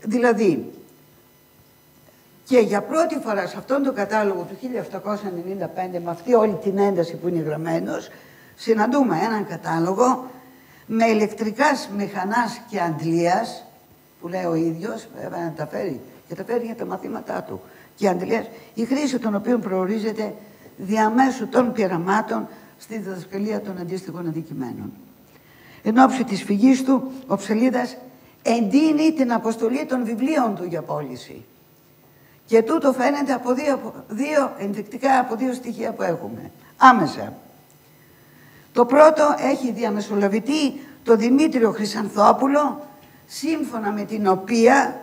δηλαδή, και για πρώτη φορά σε αυτόν τον κατάλογο του 1795, με αυτή όλη την ένταση που είναι γραμμένος, συναντούμε έναν κατάλογο με ηλεκτρικάς μηχανάς και αντλίας, που λέει ο ίδιος, βέβαια τα φέρει και τα φέρει για τα μαθήματά του, και αντλίας, η χρήση των οποίων προορίζεται διαμέσου των πειραμάτων στη διδασκαλία των αντίστοιχων αντικειμένων. Εν ώψη της φυγής του, ο Ψελίδας εντείνει την αποστολή των βιβλίων του για πώληση. Και τούτο φαίνεται από ενδεικτικά από δύο στοιχεία που έχουμε. Άμεσα. Το πρώτο έχει διαμεσολαβητή το Δημήτριο Χρυσανθόπουλο, σύμφωνα με την οποία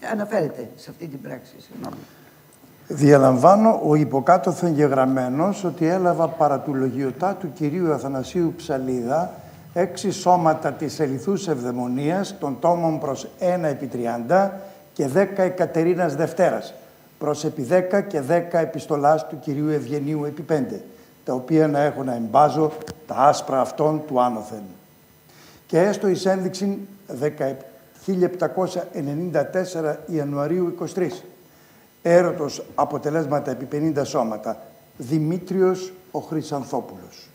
αναφέρεται σε αυτή την πράξη. Συγγνώμη. Διαλαμβάνω ο υποκάτωθεν γεγραμμένος ότι έλαβα παρά του λογιωτά του κυρίου Αθανασίου Ψαλίδα 6 σώματα της Ελιθούς Ευδαιμονίας των τόμων προς 1/30 και 10 Εκατερίνας Δευτέρας προς επί 10 και 10 επιστολάς του κυρίου Ευγενίου επί 5, τα οποία να έχω να εμπάζω τα άσπρα αυτών του άνωθεν. Και έστω εις ένδειξη 1794 Ιανουαρίου 23. Έρωτος αποτελέσματα επί 50 σώματα. Δημήτριος ο Χρυσανθόπουλος.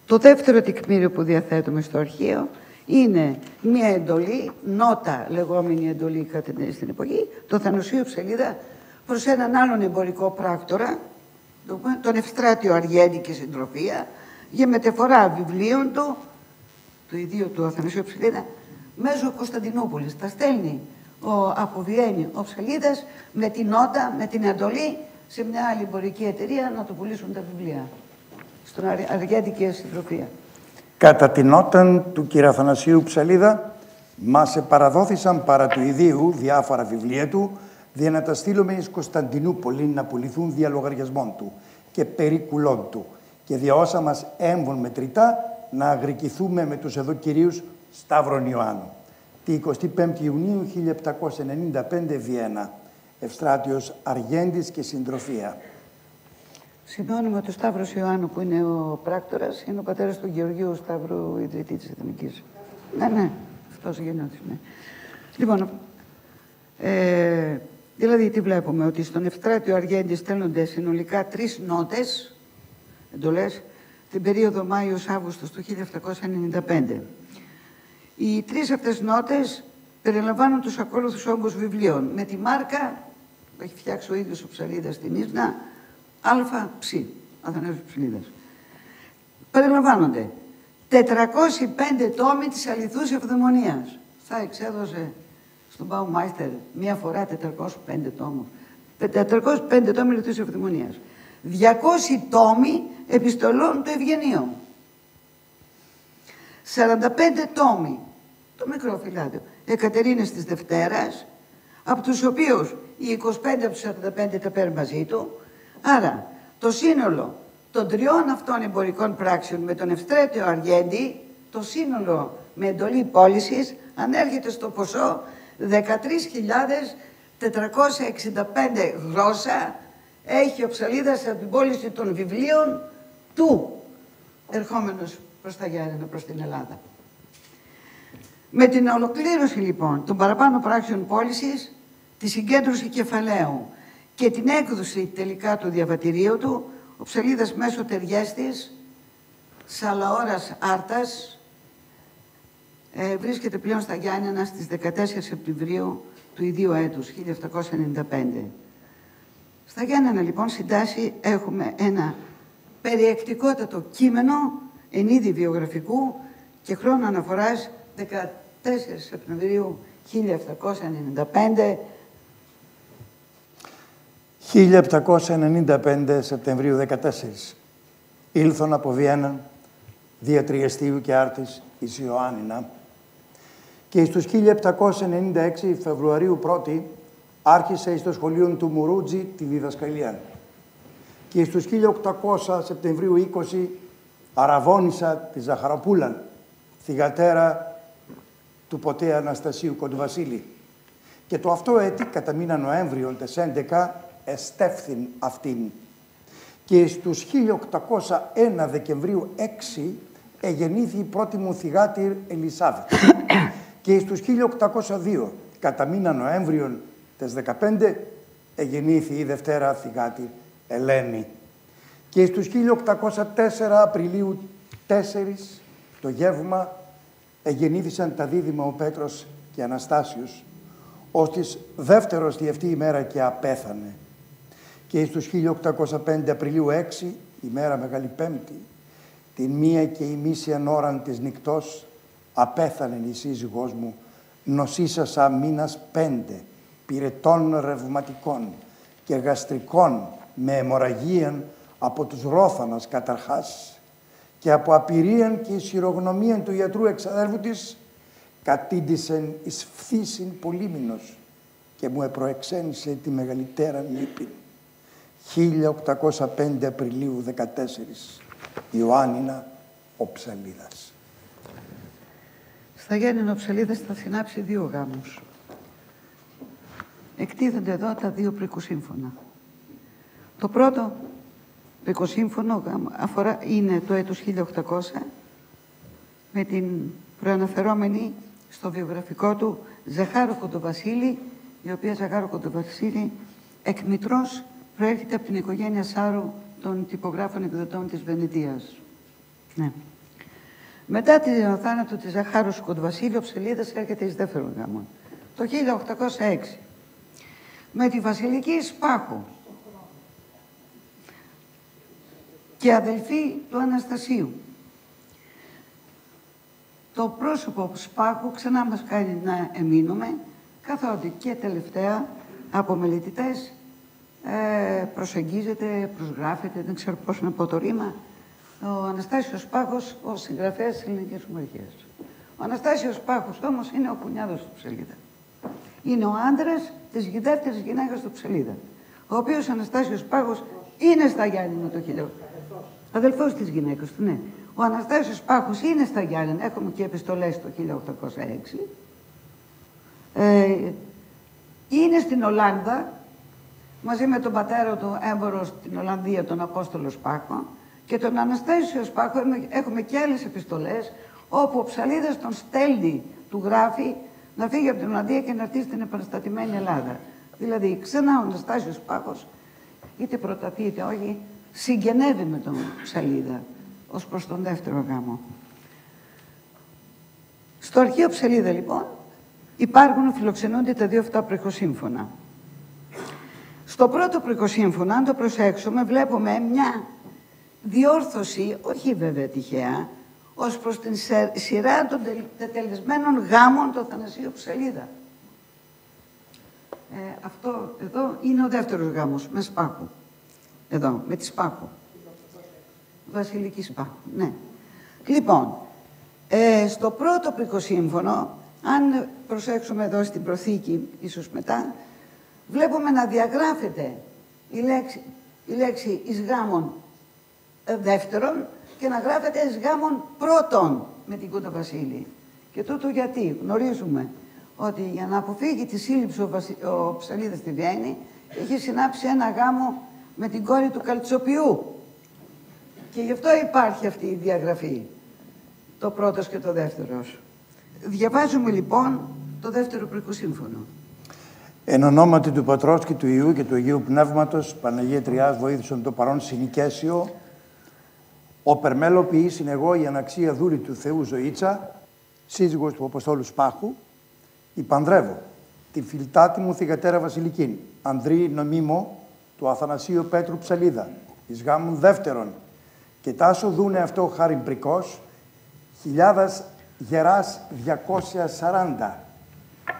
Το δεύτερο τεκμήριο που διαθέτουμε στο αρχείο είναι μια εντολή, νότα λεγόμενη εντολή στην εποχή, το Αθανασίου Ψελίδα προς έναν άλλον εμπορικό πράκτορα, τον Ευστράτιο Αργέντη και Συντροφία, για μεταφορά βιβλίων του ιδίου του Αθανασίου Ψελίδα, μέσω Κωνσταντινούπολης. Τα στέλνει από Βιέννη ο Ψελίδας με την νότα, με την εντολή σε μια άλλη εμπορική εταιρεία να του πουλήσουν τα βιβλία. Στον Αργέντη και Συντροφία. Κατά την νότα του κ. Αθανασίου Ψαλίδα, μας επαραδόθησαν παρά του ιδίου διάφορα βιβλία του, δια να τα στείλουμε εις Κωνσταντινούπολη να πουληθούν δια λογαριασμών του και περικουλών του, και δια όσα μας έμβουν μετρητά να αγρικηθούμε με τους εδώ κυρίους Σταύρον Ιωάννου. Τη 25η Ιουνίου 1795 Βιέννα. Ευστράτιος Αργέντης και Συντροφία. Συνώνυμο του Σταύρος Ιωάννου, που είναι ο πράκτορας, είναι ο πατέρας του Γεωργίου Σταύρου, ιδρυτή της Εθνικής. Ναι, αυτός γεννιώτης, ναι. Λοιπόν, δηλαδή τι βλέπουμε, ότι στον Ευστράτιο Αργέντη στέλνονται συνολικά 3 νότες, εντολές, την περίοδο Μάιος-Αύγουστος του 1795. Οι 3 αυτές νότες περιλαμβάνουν τους ακόλουθους όγκους βιβλίων, με τη μάρκα που έχει φτιάξει ο ίδιος ο Ψαλίδας στην Ίσνα, ΑΨ, Αθανάσιος Ψαλίδας. Περιλαμβάνονται 405 τόμοι της Αληθούς Ευδαιμονίας. Θα εξέδωσε στον Baumeister μία φορά 405 τόμους. 405 τόμοι Αληθούς Ευδαιμονίας. 200 τόμοι επιστολών του Ευγενίου. 45 τόμοι, το μικρό φυλάδιο, Εκατερίνες της Δευτέρας, από τους οποίους οι 25 από τους 45 τα παίρνει μαζί του. Άρα, το σύνολο των 3 αυτών εμπορικών πράξεων με τον Ευστράτιο Αργέντη, το σύνολο με εντολή πώλησης, ανέρχεται στο ποσό 13.465 γρόσα έχει ο Ψαλίδας από την πώληση των βιβλίων του, ερχόμενος προς τα Γιάννενα, προς την Ελλάδα. Με την ολοκλήρωση λοιπόν των παραπάνω πράξεων πώλησης, τη συγκέντρωση κεφαλαίου και την έκδοση τελικά του διαβατηρίου του, ο Ψαλίδας μέσω ταιριέστης Σαλαώρας Άρτας βρίσκεται πλέον στα Γιάννενα στις 14 Σεπτεμβρίου του ιδίου έτους, 1795. Στα Γιάννενα λοιπόν συντάσσει έχουμε ένα περιεκτικότατο κείμενο εν είδη βιογραφικού και χρόνο αναφοράς 14 Σεπτεμβρίου 1795. 1795 Σεπτεμβρίου 14. Ήλθον από Βιέννα, δια Τριεστίου και Άρτης εις Ιωάννινα, και εις τους 1796 Φεβρουαρίου 1 άρχισε εις το σχολείο του Μουρούτζη τη διδασκαλία. Και εις τους 1800 Σεπτεμβρίου 20 αραβώνησα τη Ζαχαροπούλαν, θυγατέρα του ποτέ Αναστασίου Κοντοβασίλη. Και το αυτό έτη, κατά μήνα Νοέμβριο τες 11, εστέφθην αυτήν. Και στους 1801 Δεκεμβρίου 6 εγεννήθη η πρώτη μου θυγάτηρ Ελισάβετ. Και στους 1802, κατά μήνα Νοέμβριον τες 15, εγεννήθη η δευτέρα θυγάτηρ Ελένη. Και στους 1804 Απριλίου 4 4 το γεύμα εγεννήθησαν τα δίδυμα ο Πέτρος και Αναστάσιος, ώστις δεύτερος τη αυτή ημέρα και απέθανε. Και εις τους 1805 Απριλίου 6, ημέρα Μεγάλη Πέμπτη, την 1:30 ώραν της νυκτός, απέθανε η σύζυγός μου, νοσήσασα μήνας 5, πυρετών ρευματικών και γαστρικών, με αιμορραγίαν από τους ρόθανας καταρχάς και από απειρίαν και ισχυρογνωμίαν του ιατρού εξαδέλφου της, κατήντησεν εις φθήσιν πολύμηνος και μου επροεξένησε τη μεγαλυτέρα λύπη. 1805 Απριλίου 14, Ιωάννινα ο Ψαλίδας. Στα Γιάννηνα ο Ψαλίδας θα συνάψει 2 γάμους. Εκτίθενται εδώ τα 2 πρικοσύμφωνα. Το πρώτο πρικοσύμφωνο είναι το έτος 1800, με την προαναφερόμενη στο βιογραφικό του Ζαχάρο Κοντοβασίλη, η οποία Ζαχάρο Κοντοβασίλη εκ μητρός προέρχεται από την οικογένεια Σάρου των τυπογράφων εκδοτών της Βενετίας. Ναι. Μετά τον θάνατο της Ζαχάρου Κοντοβασίλη, ο Ψαλίδας έρχεται εις δεύτερον γάμον, το 1806, με τη Βασιλική Σπάχου και αδελφή του Αναστασίου. Το πρόσωπο Σπάχου ξανά μας κάνει να εμείνουμε, καθότι και τελευταία από μελετητές προσεγγίζεται, προσγράφεται, δεν ξέρω πώς να πω το ρήμα, ο Αναστάσιος Σπάχος, ο συγγραφέας της ελληνικής ομορφιάς. Ο Αναστάσιος Σπάχος όμως είναι ο κουνιάδος του Ψαλίδα. Είναι ο άντρας της δεύτερης γυναίκας του Ψαλίδα, ο οποίος Αναστάσιος Σπάχος είναι στα Γιάννηνα το 1800. Αδελφός της γυναίκας του, ναι. Ο Αναστάσιος Σπάχος είναι στα Γιάννηνα, έχουμε και επιστολές το 1806. Είναι στην Ολλάνδα, μαζί με τον πατέρα του έμπορο στην Ολλανδία, τον Απόστολο Σπάχο, και τον Αναστάσιο Σπάχο έχουμε και άλλες επιστολές, όπου ο Ψαλίδας τον στέλνει, του γράφει, να φύγει από την Ολλανδία και να έρθει στην επαναστατημένη Ελλάδα. Δηλαδή, ξανά ο Αναστάσιος Σπάχος, είτε προταθεί είτε όχι, συγγενεύει με τον Ψαλίδα ως προς τον δεύτερο γάμο. Στο αρχείο Ψαλίδα, λοιπόν, φιλοξενούνται τα 2 αυτά πρικοσύμφωνα. Στο πρώτο πρικοσύμφωνο, αν το προσέξουμε, βλέπουμε μια διόρθωση, όχι βέβαια τυχαία, ως προς την σειρά των τελεσμένων γάμων του Αθανασίου Ψαλίδα. Αυτό εδώ είναι ο δεύτερος γάμος, με Σπάχου. Εδώ, με τη Σπάχου. Βασιλική Σπάχου, ναι. Λοιπόν, στο πρώτο πρικοσύμφωνο, αν προσέξουμε εδώ στην προθήκη, ίσως μετά, βλέπουμε να διαγράφεται η λέξη εις γάμων δεύτερον και να γράφεται εις γάμων πρώτον με την Κοντοβασίλη. Και τούτο γιατί γνωρίζουμε ότι για να αποφύγει τη σύλληψη ο Ψαλίδας στη Βιέννη, έχει συνάψει ένα γάμο με την κόρη του Καλτσοπιού. Και γι' αυτό υπάρχει αυτή η διαγραφή, το πρώτος και το δεύτερος. Διαβάζουμε λοιπόν το δεύτερο πρικοσύμφωνο. Εν ονόματι του Πατρός και του Υιού και του Αγίου Πνεύματος, Παναγία Τριάς βοήθησον το παρόν συνοικέσιο, ο Περμέλο ποιήσιν εγώ η αναξία δούλη του Θεού Ζωήτσα, σύζυγος του Αποστόλου Σπάχου, υπανδρεύω την φιλτάτη μου θυγατέρα Βασιλικήν, ανδρή νομίμω του Αθανασίου Πέτρου Ψαλίδα, εις γάμουν δεύτερον, και τάσο δούνε αυτό χάριν πρικός, 1000 γεράς 240,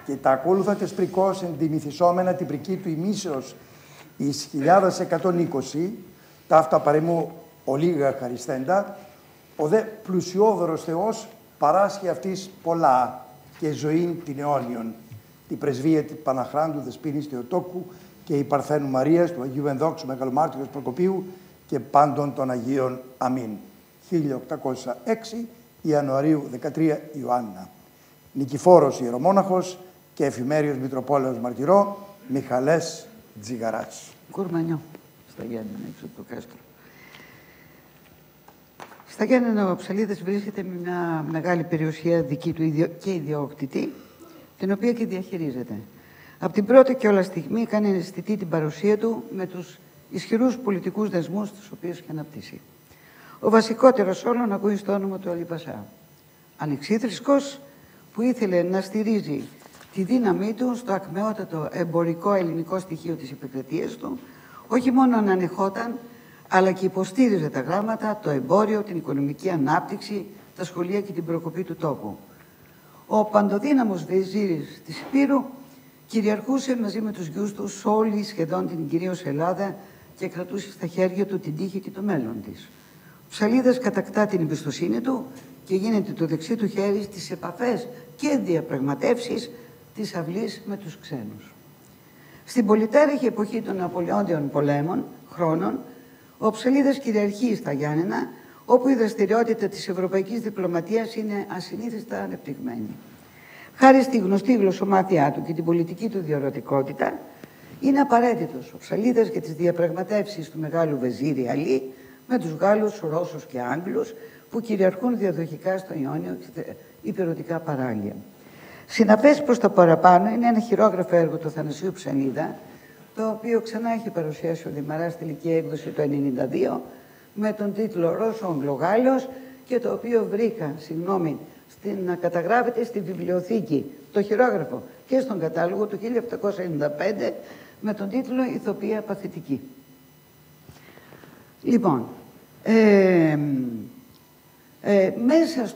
και τα ακόλουθα τες πρικός εν τη μυθισόμενα την πρική του ημίσεως εις 1120, ταύτα παρεμού ολίγα χαρισθέντα, ο δε πλουσιόδωρος Θεός παράσχει αυτής πολλά και ζωήν την αιώνιον, την πρεσβεία του Παναχράντου Δεσποίνης Θεοτόκου και η Παρθένου Μαρίας, του Αγίου Ενδόξου Μεγαλομάρτυρος Προκοπίου και πάντων των Αγίων. Αμήν. 1806 Ιανουαρίου 13 Ιωάννα. Νικηφόρος Ιερομόναχος και Εφημέριος Μητροπόλεως Μαρτυρό, Μιχαλές Τζιγαράς. Κουρμανιό, στα Γιάννηνα, έξω από το κάστρο. Στα Γιάννηνα ο Ψαλίδας βρίσκεται με μια μεγάλη περιουσία δική του και ιδιόκτητη, την οποία και διαχειρίζεται. Από την πρώτη κιόλας στιγμή κάνει αισθητή την παρουσία του με τους ισχυρούς πολιτικούς δεσμούς τους οποίους έχει αναπτύσσει. ο βασικότερος όλων ακούει στο όνομα του Αλή Πασά. Ανεξίθρησκος που ήθελε να στηρίζει τη δύναμή του στο ακμεότατο εμπορικό ελληνικό στοιχείο της επικρατείας του, όχι μόνο να ανεχόταν, αλλά και υποστήριζε τα γράμματα, το εμπόριο, την οικονομική ανάπτυξη, τα σχολεία και την προκοπή του τόπου. Ο παντοδύναμος βεζίρης της Υπήρου κυριαρχούσε μαζί με τους γιους του σε όλη σχεδόν την κυρίως Ελλάδα και κρατούσε στα χέρια του την τύχη και το μέλλον της. Ο Ψαλίδας κατακτά την εμπιστοσύνη του και γίνεται το δεξί του χέρι στις επαφές και διαπραγματεύσεις της αυλής με τους ξένους. Στην πολυτέρεχη εποχή των Ναπολεόντιων πολέμων, χρόνων, ο Ψαλίδας κυριαρχεί στα Γιάννενα, όπου η δραστηριότητα της ευρωπαϊκής διπλωματίας είναι ασυνήθιστα ανεπτυγμένη. Χάρη στη γνωστή γλωσσομάθειά του και την πολιτική του διορατικότητα, είναι απαραίτητος ο Ψαλίδας για τις διαπραγματεύσεις του Μεγάλου Βεζίρη Αλή με τους Γάλλους, Ρώσους και Άγγλους που κυριαρχούν διαδοχικά στο Ιόνιο και υπηρετικά παράλια. Συναφές προς το παραπάνω είναι ένα χειρόγραφο έργο του Θανασίου Ψαλίδα, το οποίο ξανά έχει παρουσιάσει ο Δημαράς στη τελική έκδοση το 1992 με τον τίτλο «Ρώσο Αγγλογάλλος» και το οποίο βρήκα, να καταγράφεται στη βιβλιοθήκη, το χειρόγραφο και στον κατάλογο του 1795 με τον τίτλο «Ηθοποιία παθητική». Λοιπόν, μέσα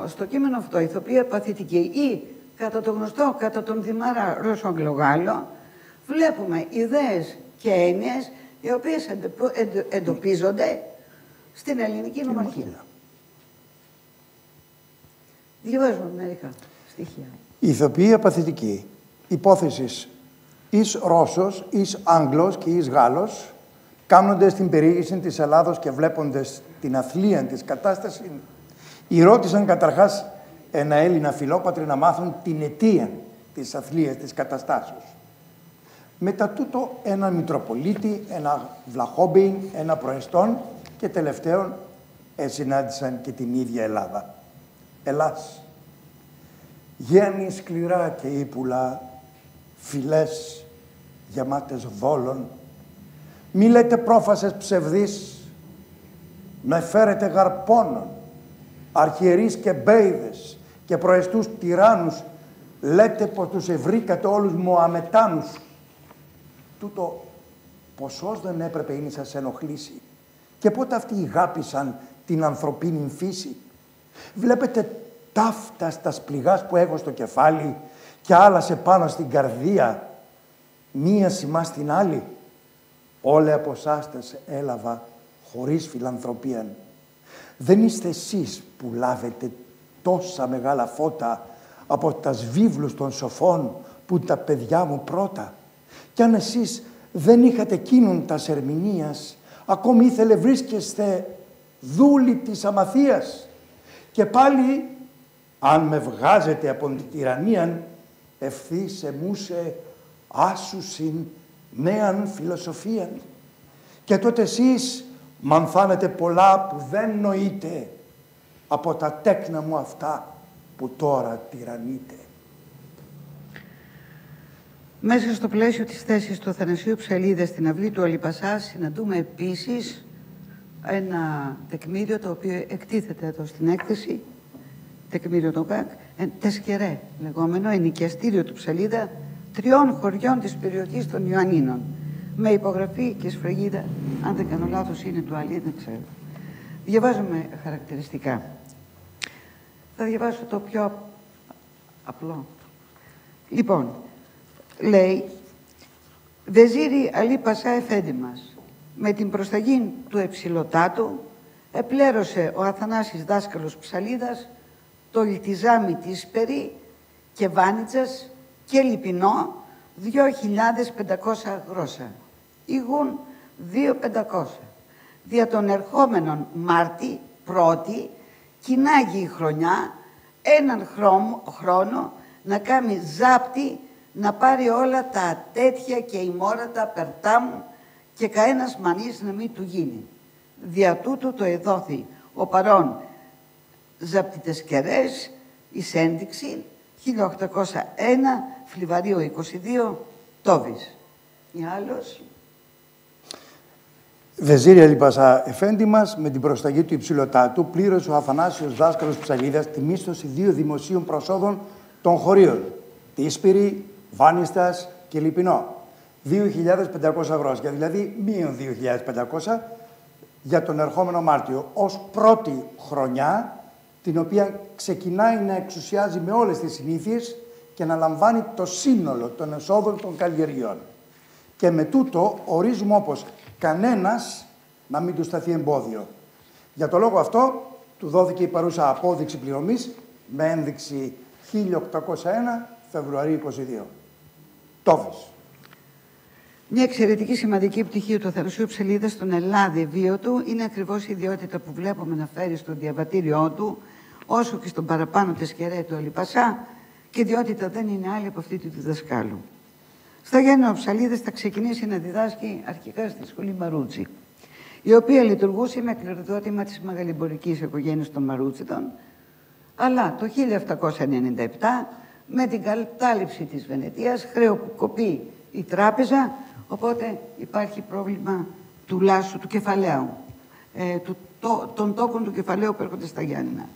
στο κείμενο αυτό, «Ηθοποιία παθητική» ή κατά το γνωστό, κατά τον Δημαρά Ρώσο Αγγλογάλλο, βλέπουμε ιδέες και έννοιες οι οποίες εντοπίζονται στην ελληνική νομαρχία. Διαβάζουμε μερικά στοιχεία. Ηθοποιία παθητική. Υπόθεσης εις Ρώσος, εις Άγγλος και εις Γάλλος, κάνοντες την περιήγηση της Ελλάδος και βλέποντες την αθλία της κατάσταση, ρώτησαν καταρχάς ένα Έλληνα φιλόπατρι να μάθουν την αιτία της αθλίας της καταστάσεως. Μετά τούτο ένα Μητροπολίτη, ένα Βλαχόμπιν, ένα Προεστόν και τελευταίον συνάντησαν και την ίδια Ελλάδα. Ελλάς, γέννη σκληρά και ύπουλα, φυλές γεμάτες δόλων, μη λέτε πρόφασες ψευδείς, με φέρετε γαρπόνων, αρχιερείς και μπέιδες και προεστούς τυράννους, λέτε πως τους ευρήκατε όλους Μωαμετάνους. Τούτο ποσός δεν έπρεπε είναι σας ενοχλήσει. Και πότε αυτοί αγάπησαν την ανθρωπίνη φύση. Βλέπετε ταύτα στα σπληγάς που έχω στο κεφάλι και άλλα σε πάνω στην καρδία, μία σημά στην άλλη. Όλα από εσάς τες έλαβα χωρίς φιλανθρωπία. Δεν είστε εσείς που λάβετε τόσα μεγάλα φώτα από τας βίβλους των σοφών που τα παιδιά μου πρώτα. Κι αν εσείς δεν είχατε εκείνον τας ερμηνείας, ακόμη ήθελε βρίσκεστε δούλοι της αμαθίας. Και πάλι, αν με βγάζετε από την τυραννία, ευθύς εμούσε άσουσιν νέαν φιλοσοφίαν. Και τότε εσείς μανθάνετε πολλά που δεν νοείτε από τα τέκνα μου αυτά που τώρα τυραννείτε. Μέσα στο πλαίσιο της θέσης του Θανασίου Ψαλίδα στην αυλή του Αλή Πασά συναντούμε επίσης ένα τεκμήριο το οποίο εκτίθεται εδώ στην έκθεση, τεκμήριο του ΚΑΚ, τεσκερέ λεγόμενο, ενοικιαστήριο του Ψαλίδα 3 χωριών της περιοχής των Ιωαννίνων, με υπογραφή και σφραγίδα, αν δεν κάνω λάθος είναι του Αλή, δεν ξέρω. Διαβάζουμε χαρακτηριστικά. Θα διαβάσω το πιο απλό. Λοιπόν, λέει, Βεζίρι Αλή Πασά Εφέντη μας, με την προσταγή του εψιλοτάτου, επλέρωσε ο Αθανάσης δάσκαλος Ψαλίδας το λιτιζάμι της Περί και Βάνιτσας και Λιπινό 2.500 γρόσα. Ήγουν 2.500. Δια των ερχόμενων Μάρτη πρώτη κοινάγει η χρονιά έναν χρόνο να κάνει ζάπτη να πάρει όλα τα τέτοια και ημόρατα περτά μου και καένας μανής να μην του γίνει. Δια τούτου το εδόθη ο παρόν ζαπτητες κερές εις ένδειξη 1801 Φλιβαρίου 22 Τόβης. Ή άλλος. Βεζίρη Αλιπασά Εφέντη μας, με την προσταγή του υψηλοτάτου, πλήρωσε ο Αθανάσιος δάσκαλος Ψαλίδας τη μίσθωση 2 δημοσίων προσόδων των χωρίων. Τίσπυρη, Βάνιστας και Λιπινό. 2.500 αγρόσια, δηλαδή μείον 2.500 για τον ερχόμενο Μάρτιο, ως πρώτη χρονιά, την οποία ξεκινάει να εξουσιάζει με όλες τις συνήθειες και να λαμβάνει το σύνολο των εσόδων των καλλιεργειών. Και με τούτο ορίζουμε όπως κανένας να μην του σταθεί εμπόδιο. Για το λόγο αυτό του δόθηκε η παρούσα απόδειξη πληρωμής με ένδειξη 1801 Φεβρουαρίου 22. Τόφης. Μια εξαιρετική σημαντική πτυχή του Αθανασίου Ψαλίδα στον Ελλάδη βίο του είναι ακριβώς η ιδιότητα που βλέπουμε να φέρει στο διαβατήριό του, όσο και στον παραπάνω τεσκερέ του Αλιπασά, και η ιδιότητα δεν είναι άλλη από αυτή του διδασκάλου. Στα Γιάννενα ο Ψαλίδας θα ξεκινήσει να διδάσκει αρχικά στη σχολή Μαρούτσι, η οποία λειτουργούσε με κληροδότημα της μεγαλυμπορικής οικογένειας των Μαρούτσιτων, αλλά το 1797, με την κατάληψη της Βενετίας, χρεοκοπεί η τράπεζα, οπότε υπάρχει πρόβλημα του λάσου, του κεφαλαίου, των τόκων του κεφαλαίου που έρχονται στα Γιάννενα.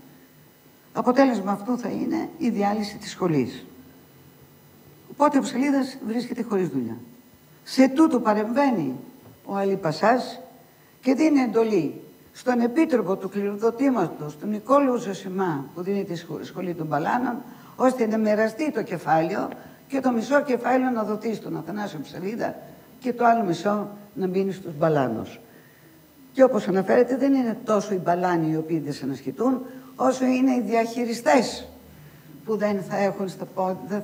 Αποτέλεσμα αυτού θα είναι η διάλυση της σχολής. Οπότε ο Ψαλίδας βρίσκεται χωρίς δουλειά. Σε τούτο παρεμβαίνει ο Αλιπασάς και δίνει εντολή στον επίτροπο του κληροδοτήματος, τον Νικόλαο Ζωσιμά, που δίνει τη σχολή των Μπαλάνων, ώστε να μοιραστεί το κεφάλαιο και το μισό κεφάλαιο να δοθεί στον Αθανάσιο Ψαλίδα και το άλλο μισό να μείνει στους Μπαλάνους. Και όπως αναφέρεται, δεν είναι τόσο οι Μπαλάνοι οι οποίοι δυσανασχετούν, όσο είναι οι διαχειριστές που δεν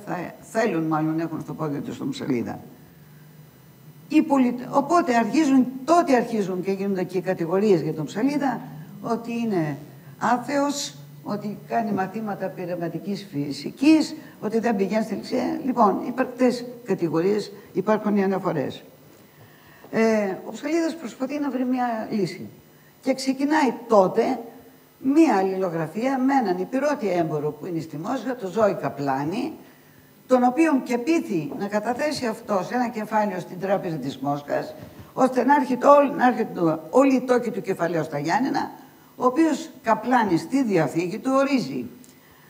θα θέλουν μάλλον να έχουν στο πόδι τους τον Ψαλίδα. Οπότε τότε αρχίζουν και γίνονται και οι κατηγορίες για τον Ψαλίδα, ότι είναι άθεος, ότι κάνει μαθήματα πειραματικής φυσικής, ότι δεν πηγαίνει στη ληξία. Λοιπόν, υπαρκτές κατηγορίες, υπάρχουν οι αναφορές. Ο Ψαλίδας προσπαθεί να βρει μια λύση και ξεκινάει τότε μία αλληλογραφία με έναν υπηρώτη έμπορο που είναι στη Μόσχα, τον Ζόη Καπλάνη, τον οποίον και πείθει να καταθέσει αυτό σε ένα κεφάλαιο στην τράπεζα της Μόσχας, ώστε να έρχεται όλη η τόκη του κεφαλαίου στα Γιάννενα, ο οποίος Καπλάνη στη διαθήκη του ορίζει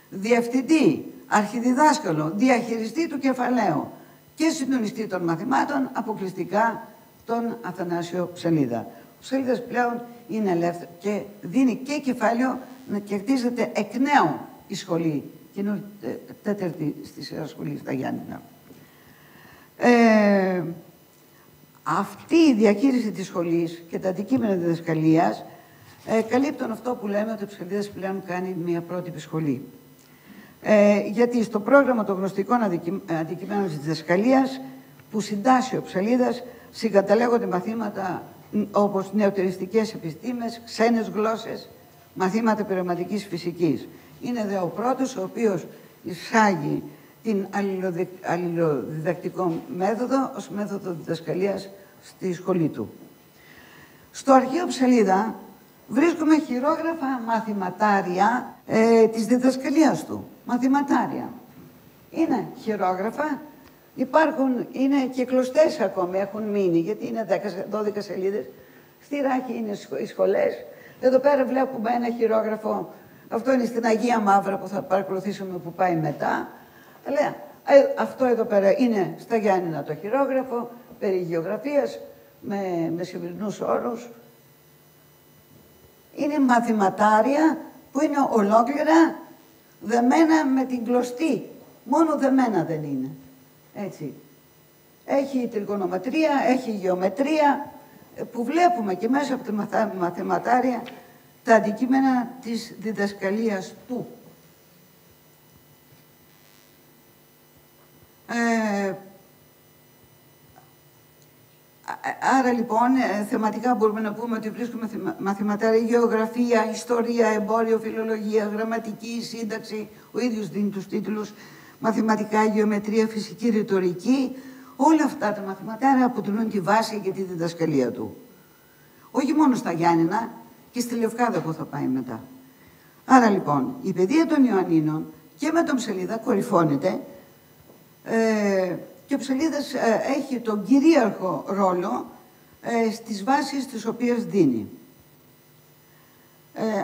διευθυντή, αρχιδιδάσκαλο, διαχειριστή του κεφαλαίου και συντονιστή των μαθημάτων, αποκλειστικά τον Αθανάσιο Ψαλίδα. Ο Ψαλίδας πλέον είναι ελεύθερο και δίνει και κεφάλαιο να κερδίζεται εκ νέου η σχολή, τέταρτη στη σειρά σχολή στα Γιάννενα. Αυτή η διαχείριση της σχολής και τα αντικείμενα διδασκαλίας καλύπτουν αυτό που λέμε ότι ο Ψαλίδας πλέον κάνει μια πρότυπη σχολή. Γιατί στο πρόγραμμα των γνωστικών αντικειμένων της διδασκαλίας που συντάσσει ο Ψαλίδας συγκαταλέγονται μαθήματα όπως νεωτεριστικές επιστήμες, ξένες γλώσσες, μαθήματα πειραματικής φυσικής. Είναι δε ο πρώτος ο οποίος εισάγει την αλληλοδιδακτικό μέθοδο ως μέθοδο διδασκαλίας στη σχολή του. Στο αρχείο Ψαλίδα βρίσκουμε χειρόγραφα μαθηματάρια της διδασκαλίας του. Μαθηματάρια. Είναι χειρόγραφα, είναι και κλωστές ακόμη, έχουν μείνει, γιατί είναι 10-12 σελίδες. Στη Ράχη είναι οι σχολές. Εδώ πέρα βλέπουμε ένα χειρόγραφο, αυτό είναι στην Αγία Μαύρα που θα παρακολουθήσουμε που πάει μετά. Αλλά αυτό εδώ πέρα είναι στα Γιάννενα το χειρόγραφο, περί γεωγραφίας, με σημερινούς όρους. Είναι μαθηματάρια που είναι ολόκληρα δεμένα με την κλωστή. Μόνο δεμένα δεν είναι. Έτσι. Έχει τριγωνομετρία, έχει γεωμετρία, που βλέπουμε και μέσα από τα μαθηματάρια τα αντικείμενα της διδασκαλίας του. Άρα λοιπόν, θεματικά μπορούμε να πούμε ότι βρίσκουμε μαθηματάρια, γεωγραφία, ιστορία, εμπόριο, φιλολογία, γραμματική, σύνταξη, ο ίδιος δίνει τους τίτλους, μαθηματικά, γεωμετρία, φυσική, ρητορική. Όλα αυτά τα μαθηματάρια αποτελούν τη βάση για τη διδασκαλία του. Όχι μόνο στα Γιάννενα και στη Λευκάδα που θα πάει μετά. Άρα λοιπόν, η παιδεία των Ιωαννίνων και με τον Ψαλίδα κορυφώνεται και ο Ψαλίδας έχει τον κυρίαρχο ρόλο στις βάσεις τις οποίες δίνει.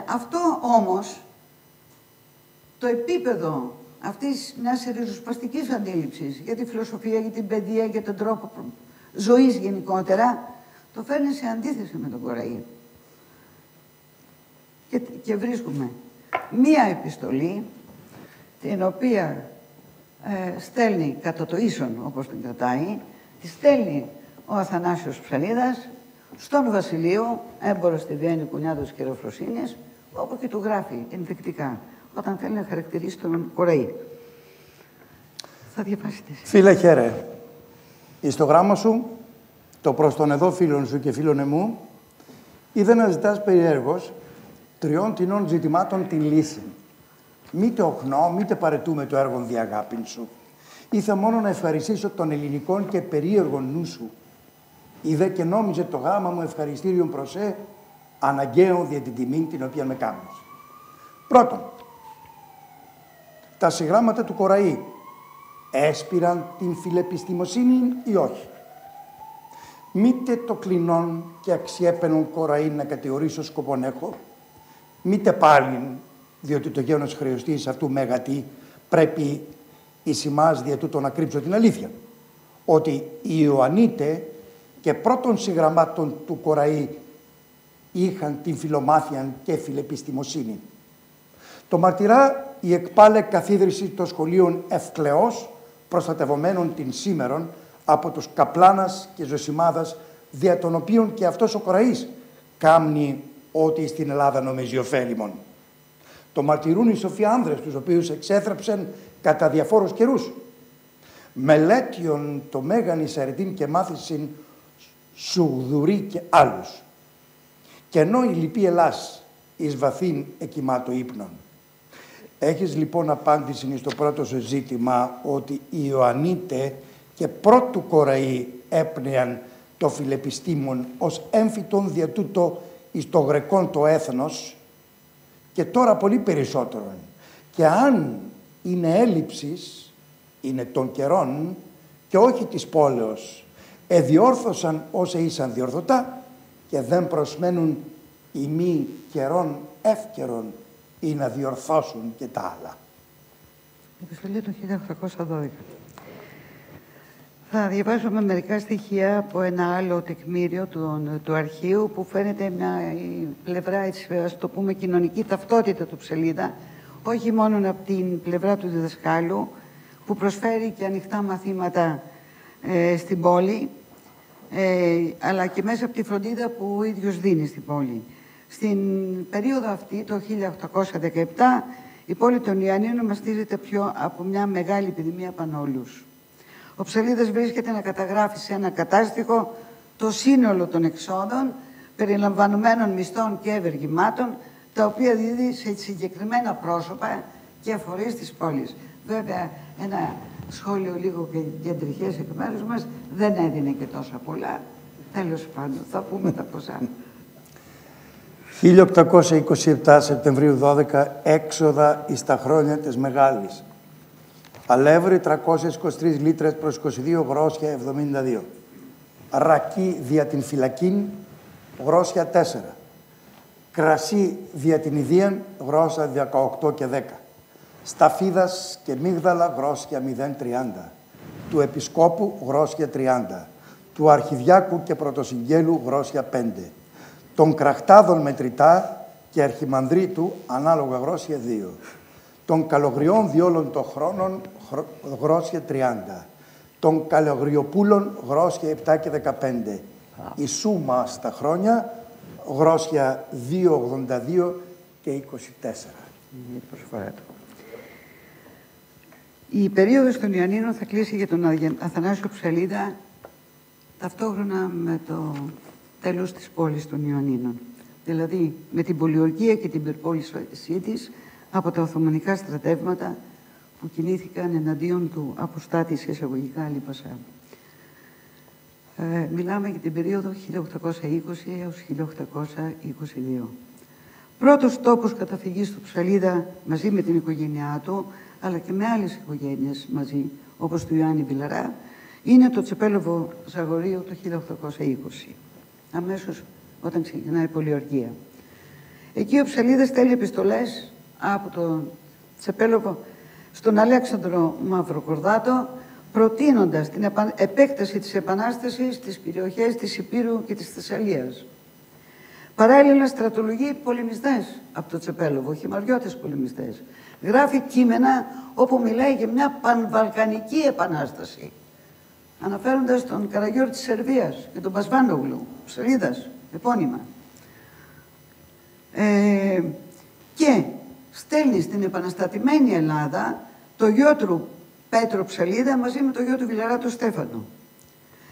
Αυτό όμως, το επίπεδο αυτής μιας ριζοσπαστικής αντίληψης για τη φιλοσοφία, για την παιδεία, για τον τρόπο ζωής γενικότερα, το φέρνει σε αντίθεση με τον Κοραή. Και βρίσκουμε μία επιστολή, την οποία στέλνει κατά το ίσον, όπως την κρατάει, τη στέλνει ο Αθανάσιος Ψαλίδας στον Βασιλείο, έμπορο στη Βιέννη, κουνιάδος και Ροφροσύνης, όπου και του γράφει ενδεικτικά, όταν θέλει να χαρακτηρίσει τον Κοραή. Θα διαβάσετε. Φίλε χαίρε, εις το γράμμα σου, το προς τον εδώ φίλων σου και φίλων εμού, είδε να ζητάς περιέργως 3 τινών ζητημάτων την λύση. Μήτε οχνώ, μήτε παρετούμε το έργο διαγάπην σου. Ήθε μόνο να ευχαριστήσω τον ελληνικών και περίεργων νου σου. Είδε και νόμιζε το γράμμα μου ευχαριστήριον προσέ, αναγκαίο δια την τιμή την οποία με κάνεις. Πρώτον, τα συγγράμματα του Κοραή έσπηραν την φιλεπιστημοσύνη ή όχι. Μήτε το κλινόν και αξιέπαινον Κοραή να κατηγορήσω σκοπόν έχω, μήτε πάλιν, διότι το γένος χρεωστής αυτού μεγατή πρέπει εις ημάς δια τούτο να κρύψω την αλήθεια, ότι οι Ιωαννίτε και πρώτων συγγραμμάτων του Κοραή είχαν την φιλομάθεια και φιλεπιστημοσύνη. Το μαρτυρά η εκπάλε καθίδρυση των σχολείων Ευκλεός, προστατευομένων την σήμερον από τους Καπλάνας και Ζωσιμάδας, δια των οποίων και αυτός ο Κοραής κάμνει ότι στην Ελλάδα νομίζει ωφέλιμον. Το μαρτυρούν οι σοφοί άνδρες, τους οποίους εξέθρεψεν κατά διαφόρους καιρούς. Μελέτιον το μέγαν εις αρετήν και μάθησιν Σουγδουρί και άλλους. Και ενώ η λυπή Ελλάς εις βαθύν εκοιμάτω ύπνον. Έχεις λοιπόν απάντηση στο πρώτο σου ζήτημα ότι οι Ιωαννίτε και πρώτου Κοραή έπνεαν το φιλεπιστήμον ως έμφυτον δια τούτο εις το γρεκόν το έθνος και τώρα πολύ περισσότερον. Και αν είναι έλλειψης, είναι των καιρών και όχι της πόλεως, εδιόρθωσαν όσα ήσαν διορθωτά και δεν προσμένουν οι μη καιρών εύκαιρον ή να διορθώσουν και τα άλλα. Επιστολή του 1812. Θα διαβάσουμε μερικά στοιχεία από ένα άλλο τεκμήριο του αρχείου που φαίνεται η πλευρά, έτσι, ας το πούμε, κοινωνική ταυτότητα του Ψαλίδα, όχι μόνο από την πλευρά του διδασκάλου που προσφέρει και ανοιχτά μαθήματα στην πόλη, αλλά και μέσα από τη φροντίδα που ο ίδιος δίνει στην πόλη. Στην περίοδο αυτή, το 1817, η πόλη των Ιωαννίνων μαστίζεται από μια μεγάλη επιδημία πανόλους. Ο Ψαλίδας βρίσκεται να καταγράφει σε ένα κατάστοιχο το σύνολο των εξόδων, περιλαμβανομένων μισθών και ευεργημάτων, τα οποία δίδει σε συγκεκριμένα πρόσωπα και φορείς της πόλης. Βέβαια, ένα σχόλιο λίγο και εντριχές εκ μέρους μας δεν έδινε και τόσα πολλά. Τέλος πάντων, θα πούμε τα ποσά. 1827 Σεπτεμβρίου 12, έξοδα εις τα χρόνια της Μεγάλης. Αλεύρι 323 λίτρες προς 22 γρόσια 72. Ρακί δια την φυλακήν γρόσια 4. Κρασί δια την Ιδίαν γρόσια 18 και 10. Σταφίδας και μίγδαλα γρόσια 0,30. Του Επισκόπου γρόσια 30. Του Αρχιδιάκου και Πρωτοσυγγέλου γρόσια 5. Των Κραχτάδων μετρητά και Αρχιμανδρίτου ανάλογα γρόσια 2. Των Καλογριών διόλων των χρόνων γρόσια 30. Των Καλογριοπούλων γρόσια 7 και 15. Η σούμα στα χρόνια γρόσια 2,82 και 24. Η προσφορά του. Η περίοδος των Ιωαννίνων θα κλείσει για τον Αθανάσιο Ψαλίδα ταυτόχρονα με το τέλος της πόλης των Ιωαννίνων. Δηλαδή με την πολιορκία και την υπερπόλησή της από τα Οθωμανικά στρατεύματα που κινήθηκαν εναντίον του αποστάτη σε εισαγωγικά Άλλη Πασά. Μιλάμε για την περίοδο 1820 έως 1822. Πρώτος τόπος καταφυγής του Ψαλίδα μαζί με την οικογένειά του, αλλά και με άλλες οικογένειες μαζί, όπως του Ιωάννη Βιλαρά, είναι το Τσεπέλοβο Ζαγορείο το 1820. αμέσως όταν ξεκινάει η πολιορκία. Εκεί ο Ψαλίδας στέλνει επιστολές από τον Τσεπέλοβο στον Αλέξανδρο Μαυροκορδάτο, προτείνοντας την επέκταση της Επανάστασης στις περιοχές της Υπήρου και της Θεσσαλίας. Παράλληλα στρατολογεί πολεμιστές από το Τσεπέλοβο, χιμαριώτες πολεμιστές. Γράφει κείμενα όπου μιλάει για μια πανβαλκανική επανάσταση, αναφέροντας τον Καραγιόρ της Σερβίας και τον Πασβάνογλου, Ψαλίδας, επώνυμα. Και στέλνει στην επαναστατημένη Ελλάδα το γιο του Πέτρο Ψαλίδα μαζί με το γιο του Βιλαρά του Στέφανο.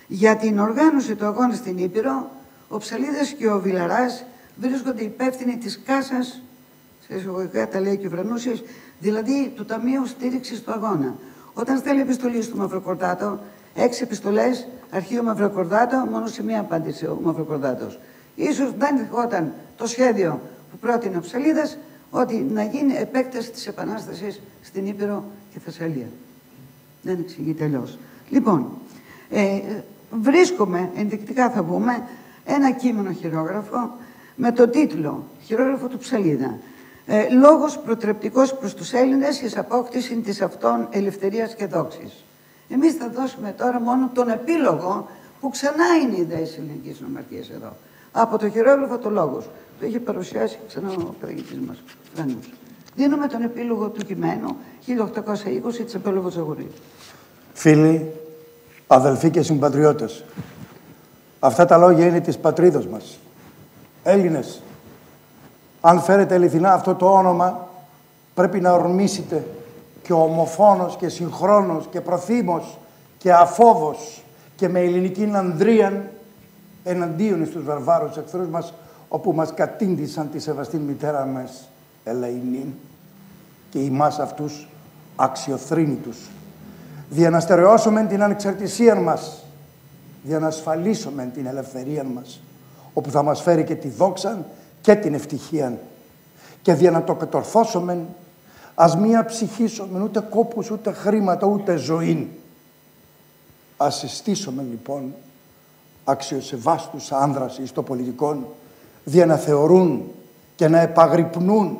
Για την οργάνωση του αγώνα στην Ήπειρο, ο Ψαλίδας και ο Βιλαράς βρίσκονται υπεύθυνοι της κάσας, σε εισαγωγικά τα λέει και ο Βρανούσιος, δηλαδή του Ταμείου Στήριξης του Αγώνα. Όταν στέλνει επιστολή στο Μαυροκορδάτο, 6 επιστολές, αρχείο Μαυροκορδάτο, μόνο σε μία απάντησε ο Μαυροκορδάτος. Ίσως δεν δεχόταν το σχέδιο που πρότεινε ο Ψαλίδας, ότι να γίνει επέκταση της Επανάστασης στην Ήπειρο και Θεσσαλία. Δεν εξηγείται αλλιώς. Λοιπόν, βρίσκουμε, ενδεικτικά θα πούμε, ένα κείμενο χειρόγραφο με το τίτλο «Χειρόγραφο του Ψαλίδα». Λόγος προτρεπτικός προς τους Έλληνες εις απόκτηση της αυτών ελευθερίας και δόξης. Εμείς θα δώσουμε τώρα μόνο τον επίλογο που ξανά είναι η ιδέα της ελληνικής νομαρχίας εδώ. Από το χειρόγραφο το λόγος. Το είχε παρουσιάσει ξανά ο καθηγητής μας, Φρανούς. Δίνουμε τον επίλογο του κειμένου 1820 Τσεπέλοβο Τζαγουρίου. Φίλοι, αδελφοί και συμπατριώτες, αυτά τα λόγια είναι της πατρίδος μας. Έλληνες, αν φέρετε αληθινά αυτό το όνομα, πρέπει να ορμήσετε και ομοφόνος και συγχρόνος και προθύμος και αφόβος και με ελληνική ανδρίαν εναντίον στους βαρβάρους εχθρούς μας, όπου μας κατήντησαν τη σεβαστή μητέρα μας Ελεηνήν και ημάς αυτούς αξιοθρήνητους. Δια να στερεώσουμε την ανεξαρτησία μας, δια να ασφαλίσουμε την ελευθερία μας, όπου θα μας φέρει και τη δόξα και την ευτυχία. Και δια να το κατορθώσουμε, ας μία ψυχίσουμε ούτε κόπους, ούτε χρήματα, ούτε ζωή. Ας συστήσουμε λοιπόν αξιοσεβάστους άνδρας εις το πολιτικόν, δια να θεωρούν και να επαγρυπνούν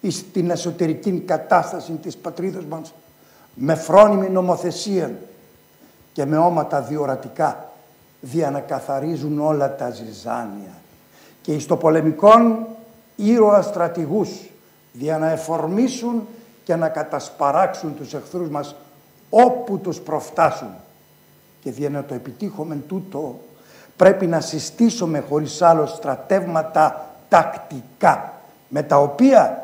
εις την εσωτερική κατάσταση της πατρίδος μας με φρόνιμη νομοθεσία και με όματα διορατικά, δια να καθαρίζουν όλα τα ζυζάνια και εις το πολεμικόν ήρωα στρατηγούς, δια να εφορμήσουν και να κατασπαράξουν τους εχθρούς μας όπου τους προφτάσουν. Και δια να το επιτύχουμε τούτο, πρέπει να συστήσουμε χωρίς άλλο στρατεύματα τακτικά, με τα οποία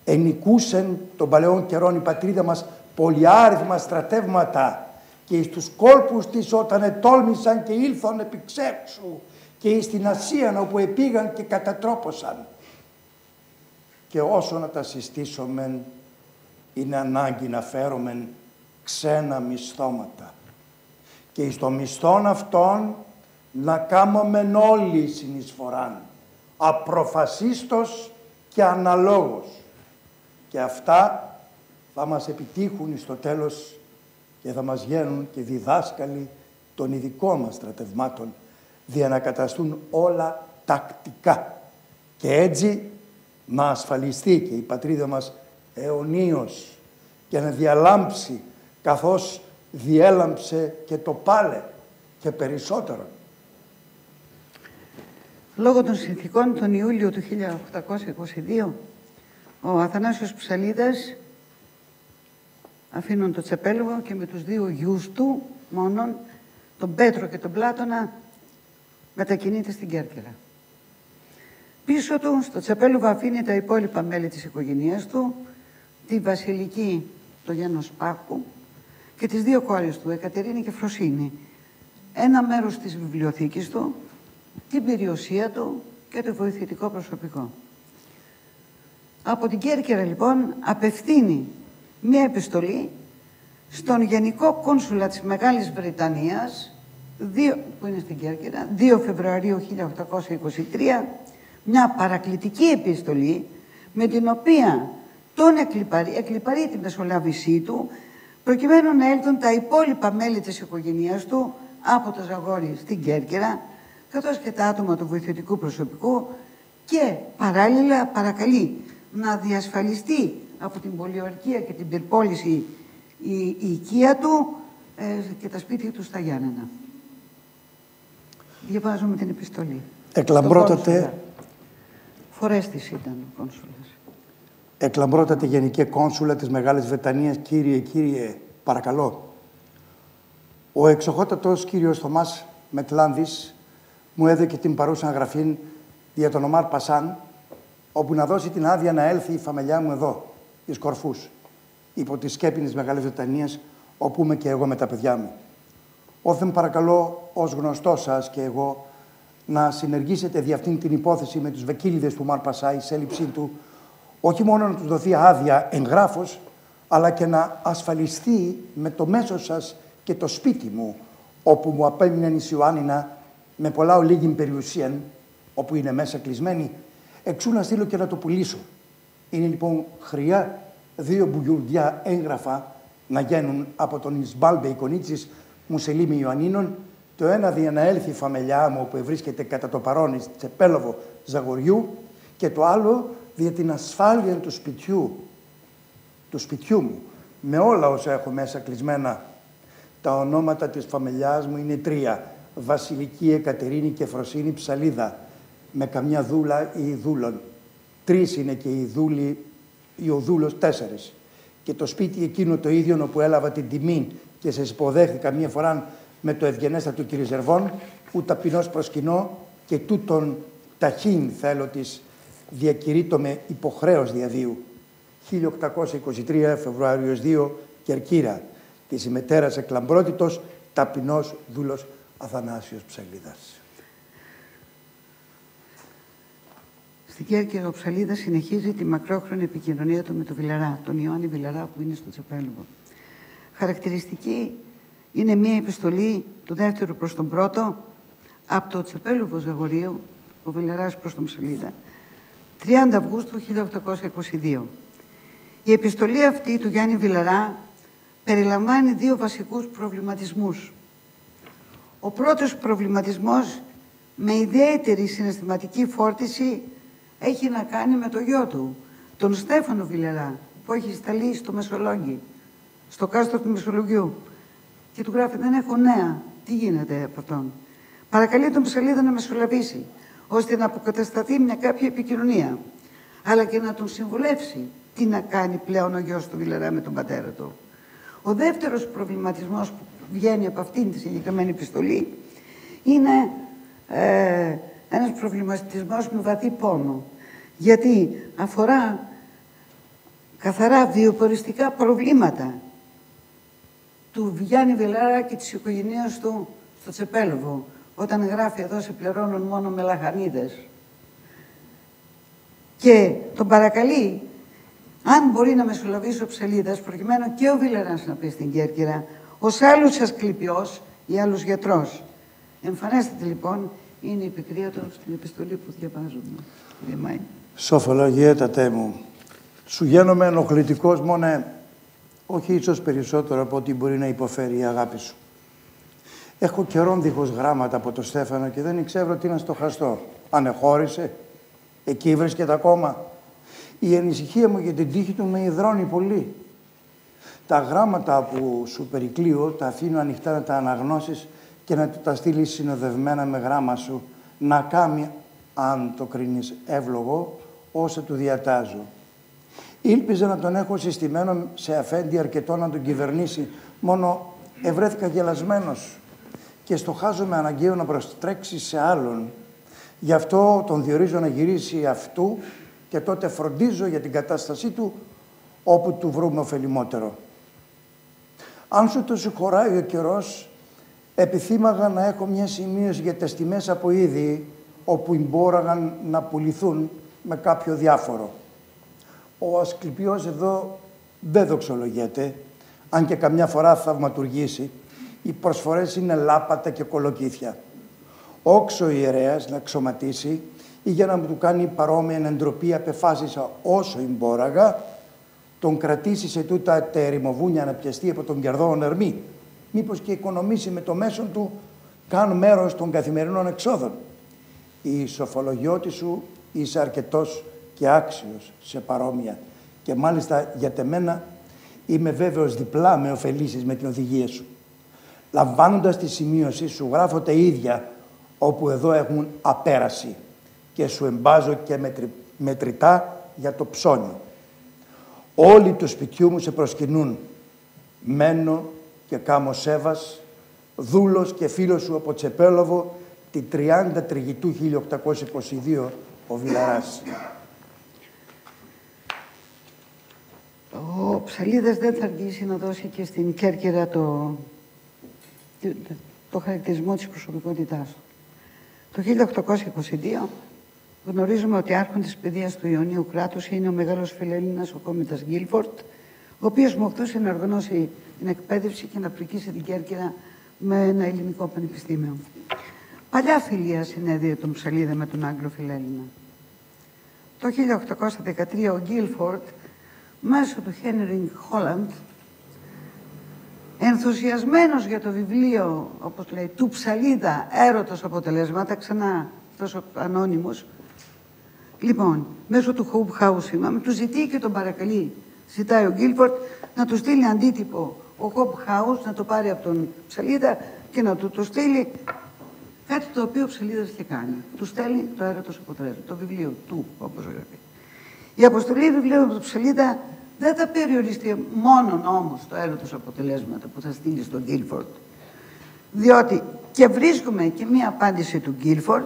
ενικούσεν των παλαιών καιρών η πατρίδα μας πολυάριθμα στρατεύματα και εις τους κόλπους της όταν ετόλμησαν και ήλθον επιξέξου και εις την Ασία όπου επήγαν και κατατρόπωσαν. Και όσο να τα συστήσουμε, είναι ανάγκη να φέρουμε ξένα μισθώματα. Και εις το μισθόν αυτόν να κάμουμε όλοι συνεισφοράν, απροφασίστως και αναλόγως. Και αυτά θα μας επιτύχουν στο τέλος και θα μας γίνουν και διδάσκαλοι των ειδικών μας στρατευμάτων, δια να καταστούν όλα τακτικά. Και έτσι να ασφαλιστεί και η πατρίδα μας αιωνίως και να διαλάμψει καθώς διέλαμψε και το πάλε και περισσότερο. Λόγω των συνθηκών τον Ιούλιο του 1822, ο Αθανάσιος Ψαλίδας, αφήνουν το Τσεπέλοβο και με τους 2 γιους του μόνον, τον Πέτρο και τον Πλάτωνα, μετακινείται στην Κέρκυρα. Πίσω του, στο Τσεπέλοβο, αφήνει τα υπόλοιπα μέλη της οικογένειας του, τη Βασιλική, το Γιάννο Σπάχου, και τις 2 κόρες του, Εκατερίνη και Φροσίνη, ένα μέρος της βιβλιοθήκης του, την περιουσία του και το βοηθητικό προσωπικό. Από την Κέρκυρα, λοιπόν, απευθύνει μία επιστολή στον Γενικό Κόνσουλα της Μεγάλης Βρετανίας, που είναι στην Κέρκυρα, 2 Φεβρουαρίου 1823, μια παρακλητική επιστολή με την οποία τον εκλιπαρεί τη μεσολάβησή του, προκειμένου να έλθουν τα υπόλοιπα μέλη της οικογένειας του από το Ζαγόρι στην Κέρκυρα, καθώς και τα άτομα του βοηθητικού προσωπικού και παράλληλα παρακαλεί να διασφαλιστεί από την πολιορκία και την πυρπόληση η οικία του και τα σπίτια του στα Γιάννενα. Διαβάζουμε την επιστολή. Εκλαμπρότατε. Φορέστης ήταν ο κόνσουλας. Εκλαμπρότατε Γενικέ Κόνσουλα της Μεγάλης Βρετανίας, κύριε, παρακαλώ. Ο εξοχότατος κύριος Θωμάς Μετλάνδης μου έδωκε την παρούσα γραφήν δια τον Ομάρ Πασάν, όπου να δώσει την άδεια να έλθει η φαμελιά μου εδώ, εις Κορφούς, υπό τη σκέπη της Μεγάλης Βρετανίας, όπου είμαι και εγώ με τα παιδιά μου. Όθεν παρακαλώ, ως γνωστός σας και εγώ, να συνεργήσετε δι' αυτήν την υπόθεση με τους βεκίλιδες του Ομάρ Πασά, εις έλλειψή του, όχι μόνο να τους δοθεί άδεια εγγράφος, αλλά και να ασφαλιστεί με το μέσο σας και το σπίτι μου, όπου μου απέμειναν εις Ιωάννινα με πολλά ολίγην περιουσίαν, όπου είναι μέσα κλεισμένη, εξού να στείλω και να το πουλήσω. Είναι λοιπόν χρειά 2 μπουγιουρδιά έγγραφα να γίνουν από τον Ισμάλμπε Εικονίτσης Μουσελίμι Ιωαννίνων, το ένα δια να έλθει η φαμελιά μου που βρίσκεται κατά το παρόν εις Τσεπέλοβο Ζαγοριού και το άλλο δια την ασφάλεια του σπιτιού μου, με όλα όσα έχω μέσα κλεισμένα. Τα ονόματα της φαμελιάς μου είναι 3. Βασιλική Εκατερίνη και Φροσίνη Ψαλίδα, με καμιά δούλα ή δούλων. 3 είναι και οι δούλοι ή ο δούλος 4. Και το σπίτι εκείνο το ίδιο όπου έλαβα την τιμή και σε υποδέχθηκα μία φορά με το ευγενέστατο κύριο Ζερβών, που ταπεινώς προσκυνώ και τούτον ταχύν θέλω της διακηρύττω με υποχρέως διαδίου. 1823 Φεβρουάριος 2 Κερκύρα, της ημετέρας εκλαμπρότητος, ταπεινός δούλος Αθανάσιος Ψαλίδας. Στην Κέρκυρα ο Ψαλίδας συνεχίζει τη μακρόχρονη επικοινωνία του με τον Βιλαρά, τον Ιωάννη Βιλαρά που είναι στο Τσεπέλοβο. Χαρακτηριστική είναι μία επιστολή του δεύτερου προς τον πρώτο από το Τσεπέλοβο Ζαγορίου, ο Βιλαράς προς τον Ψαλίδα, 30 Αυγούστου 1822. Η επιστολή αυτή του Γιάννη Βιλαρά περιλαμβάνει 2 βασικούς προβληματισμούς. Ο πρώτος προβληματισμός, με ιδιαίτερη συναισθηματική φόρτιση, έχει να κάνει με το γιο του, τον Στέφανο Βιλαρά, που έχει σταλεί στο Μεσολόγγι, στο κάστρο του Μεσολογγιού. Και του γράφει: «Δεν έχω νέα. Τι γίνεται από αυτόν?» Παρακαλεί τον Ψαλίδα να μεσολαβήσει, ώστε να αποκατασταθεί μια κάποια επικοινωνία, αλλά και να τον συμβουλεύσει τι να κάνει πλέον ο γιος του Βιλαρά με τον πατέρα του. Ο δεύτερος προβληματισμός που βγαίνει από αυτήν τη συγκεκριμένη επιστολή είναι ένας προβληματισμός με βαθύ πόνο, γιατί αφορά καθαρά βιοποριστικά προβλήματα του Γιάννη Βιλαρά και της οικογένειας του στο Τσεπέλοβο, όταν γράφει εδώ σε πληρώνουν μόνο με λαχανίδες. Και τον παρακαλεί αν μπορεί να μεσολαβήσει ο Ψαλίδας, προκειμένου και ο Βιλαράς να πει στην Κέρκυρα, ως άλλος ασκληπιός ή άλλος γιατρός. Εμφανέσταται λοιπόν είναι η πικρία του στην επιστολή που διαβάζουμε. Σοφολογιέτατέ μου, σου γίνομαι ενοχλητικός μόνε, όχι ίσως περισσότερο από ό,τι μπορεί να υποφέρει η αγάπη σου. Έχω καιρόν δίχως γράμματα από τον Στέφανο και δεν ξέρω τι να στοχαστώ. Ανεχώρησε, εκεί βρίσκεται ακόμα. Η ανησυχία μου για την τύχη του με υδρώνει πολύ. Τα γράμματα που σου περικλείω τα αφήνω ανοιχτά να τα αναγνώσεις και να του τα στείλεις συνοδευμένα με γράμμα σου, να κάνει, αν το κρίνεις εύλογο, όσα του διατάζω. Ήλπιζα να τον έχω συστημένο σε αφέντη αρκετό να τον κυβερνήσει, μόνο ευρέθηκα γελασμένος και στοχάζομαι αναγκαίο να προστρέξει σε άλλον. Γι' αυτό τον διορίζω να γυρίσει αυτού και τότε φροντίζω για την κατάστασή του όπου του βρούμε ωφελημότερο. Αν σου το συγχωράει ο καιρός, επιθύμαγα να έχω μια σημείωση για τις τιμές από είδη όπου μπόραγαν να πουληθούν με κάποιο διάφορο. Ο Ασκληπιός εδώ δεν δοξολογείται, αν και καμιά φορά θαυματουργήσει. Οι προσφορές είναι λάπατα και κολοκύθια. Όξο ο ιερέας να ξωματίσει ή για να μου του κάνει παρόμοια εντροπή απεφάσισα όσο εμπόραγα, τον κρατήσει σε τούτα τε ερημοβούνια να πιαστεί από τον κερδόν ερμή. Μήπως και οικονομήσει με το μέσον του καν μέρος των καθημερινών εξόδων. Η σοφολογιώτη σου είσαι αρκετός και άξιος σε παρόμοια και μάλιστα για τεμένα είμαι βέβαιος διπλά με ωφελήσεις με την οδηγία σου. Λαμβάνοντας τη σημείωση σου γράφω τα ίδια όπου εδώ έχουν απέραση και σου εμπάζω και μετρητά για το ψώνιο. Όλοι του σπιτιού μου σε προσκυνούν. Μένω και κάμω σέβας, δούλος και φίλος σου από Τσεπέλοβο, τη 30 Τριγητού 1822, ο Βιλαράς. Ο Ψαλίδας δεν θα αργήσει να δώσει και στην Κέρκυρα το χαρακτηρισμό της προσωπικότητάς του. Το 1822 γνωρίζουμε ότι άρχον της παιδείας του Ιωνίου κράτους είναι ο μεγάλος φιλέλληνας ο κόμιτας Γκίλφορντ, ο οποίος μοχθούσε να οργανώσει την εκπαίδευση και να πρικήσει την Κέρκυρα με ένα ελληνικό πανεπιστήμιο. Παλιά φιλία συνέδεε τον Ψαλίδα με τον Άγγλο φιλέλληνα. Το 1813 ο Γκίλφορντ μέσω του Χένρινγκ Χόλαντ, ενθουσιασμένος για το βιβλίο, όπως λέει, του Ψαλίδα, έρωτος αποτελέσματα, ξανά τόσο ανώνυμος, λοιπόν, μέσω του Hope House, είπαμε, του ζητεί και τον παρακαλεί, ζητάει ο Γκίλφορντ να του στείλει αντίτυπο ο Hope House, να το πάρει από τον Ψαλίδα και να του το στείλει, κάτι το οποίο ο Ψαλίδας είχε κάνει. Του στέλνει το έρωτος αποτελέσματα, το βιβλίο του, όπως γράφει. Η αποστολή βιβλίου του Ψαλίδα δεν θα περιοριστεί μόνον όμως το έρωτος αποτελέσματα που θα στείλει στον Γκίλφορντ. Διότι και βρίσκουμε και μία απάντηση του Γκίλφορντ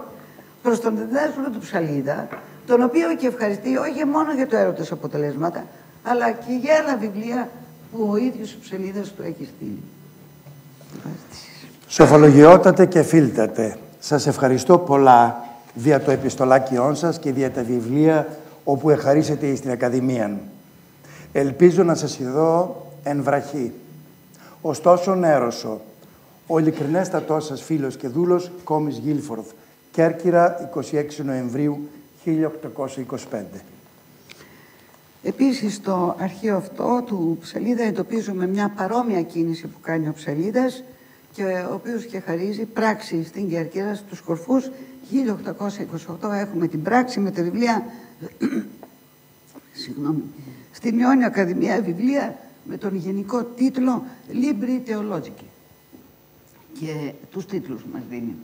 προς τον διδάσκαλο του Ψαλίδα, τον οποίο και ευχαριστεί όχι μόνο για το έρωτος αποτελέσματα, αλλά και για άλλα βιβλία που ο ίδιος ο Ψαλίδας του έχει στείλει. Σοφολογιότατε και φίλτατε, σας ευχαριστώ πολλά δια το επιστολάκιόν σας και δια τα βιβλία όπου εχαρίσετε στην Ακαδημία. Ελπίζω να σας ειδώ εν βραχή. Ωστόσο νέρωσο, ο ειλικρινέστατός σας φίλος και δούλος Κόμις Γκίλφορντ, Κέρκυρα, 26 Νοεμβρίου 1825. Επίσης, στο αρχείο αυτό του Ψαλίδα εντοπίζουμε μια παρόμοια κίνηση που κάνει ο Ψαλίδας και ο οποίος και χαρίζει πράξη στην Κέρκυρα στους Κορφούς. 1828 έχουμε την πράξη με τα βιβλία στην Ιόνια Ακαδημία, βιβλία με τον γενικό τίτλο Libri Theologici. Και τους τίτλους μας δίνει.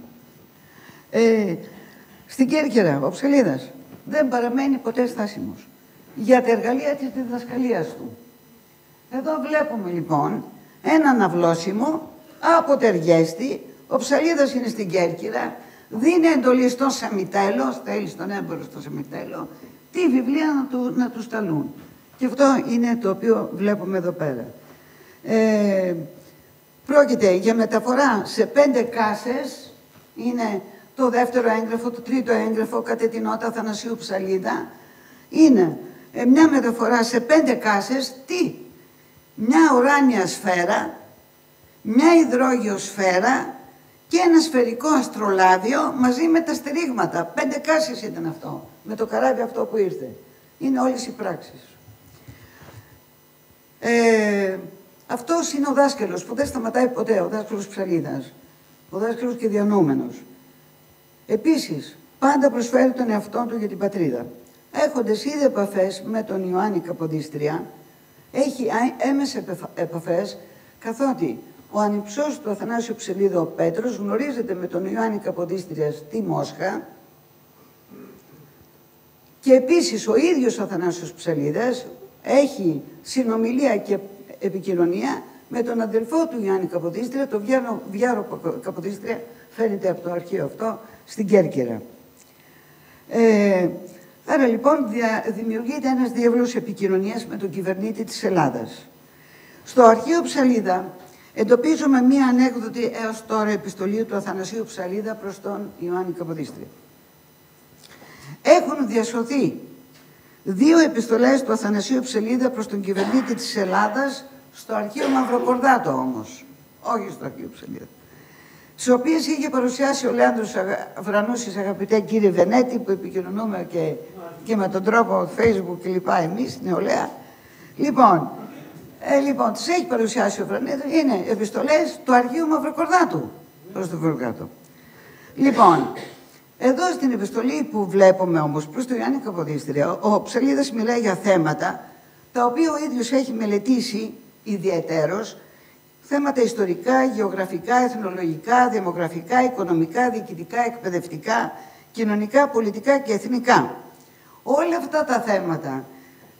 Στην Κέρκυρα ο Ψαλίδας δεν παραμένει ποτέ στάσιμος για τα εργαλεία της διδασκαλίας του. Εδώ βλέπουμε λοιπόν έναν αυλώσιμο από Τεργέστη. Ο Ψαλίδας είναι στην Κέρκυρα, δίνει εντολή στον Σαμιτέλο, στέλνει στον έμπορο στο Σαμιτέλο, τι βιβλία να του σταλούν. Και αυτό είναι το οποίο βλέπουμε εδώ πέρα. Πρόκειται για μεταφορά σε 5 κάσες, είναι το δεύτερο έγγραφο, το τρίτο έγγραφο κατά την νότα Αθανασίου Ψαλίδα. Είναι μια μεταφορά σε 5 κάσες, τι, μια ουράνια σφαίρα, μια υδρόγειο σφαίρα και ένα σφαιρικό αστρολάβιο μαζί με τα στηρίγματα. 5 κάσες ήταν αυτό, με το καράβι αυτό που ήρθε. Είναι όλες οι πράξεις. Αυτός είναι ο δάσκαλος που δεν σταματάει ποτέ, ο δάσκαλος Ψαλίδας, ο δάσκαλος και διανοούμενος. Επίσης, πάντα προσφέρει τον εαυτό του για την πατρίδα. Έχοντας ήδη επαφές με τον Ιωάννη Καποδίστρια, έχει έμεσες επαφές, καθότι ο ανιψός του Αθανάσιου Ψαλίδα, ο Πέτρος, γνωρίζεται με τον Ιωάννη Καποδίστρια στη Μόσχα και επίσης ο ίδιος ο Αθανάσιος Ψαλίδας έχει συνομιλία και επικοινωνία με τον αδελφό του Ιωάννη Καποδίστρια, τον Βιάρο Καποδίστρια, φαίνεται από το αρχείο αυτό, στην Κέρκυρα. Άρα λοιπόν δημιουργείται ένας διάβλος επικοινωνίας με τον κυβερνήτη της Ελλάδας. Στο αρχείο Ψαλίδα εντοπίζουμε μία ανέκδοτη έως τώρα επιστολή του Αθανασίου Ψαλίδα προς τον Ιωάννη Καποδίστρια. Έχουν διασωθεί 2 επιστολές του Αθανασίου Ψαλίδα προς τον κυβερνήτη της Ελλάδας, στο αρχείο Μαυροκορδάτο όμως, όχι στο αρχείο Ψαλίδα, τις οποίες είχε παρουσιάσει ο Λέανδρος Βρανούσης, αγαπητέ κύριε Βενέτη, που επικοινωνούμε και με τον τρόπο Facebook κλπ. Εμείς, νεολαία. Λοιπόν, τις έχει παρουσιάσει ο Βρανέτος, είναι επιστολές του αρχείου Μαυροκορδάτου. προς το Βορκάτο. Λοιπόν, εδώ στην επιστολή που βλέπουμε όμως προς τον Ιωάννη Καποδίστρια, ο Ψαλίδας μιλάει για θέματα τα οποία ο ίδιος έχει μελετήσει ιδιαιτέρως, θέματα ιστορικά, γεωγραφικά, εθνολογικά, δημογραφικά, οικονομικά, διοικητικά, εκπαιδευτικά, κοινωνικά, πολιτικά και εθνικά. Όλα αυτά τα θέματα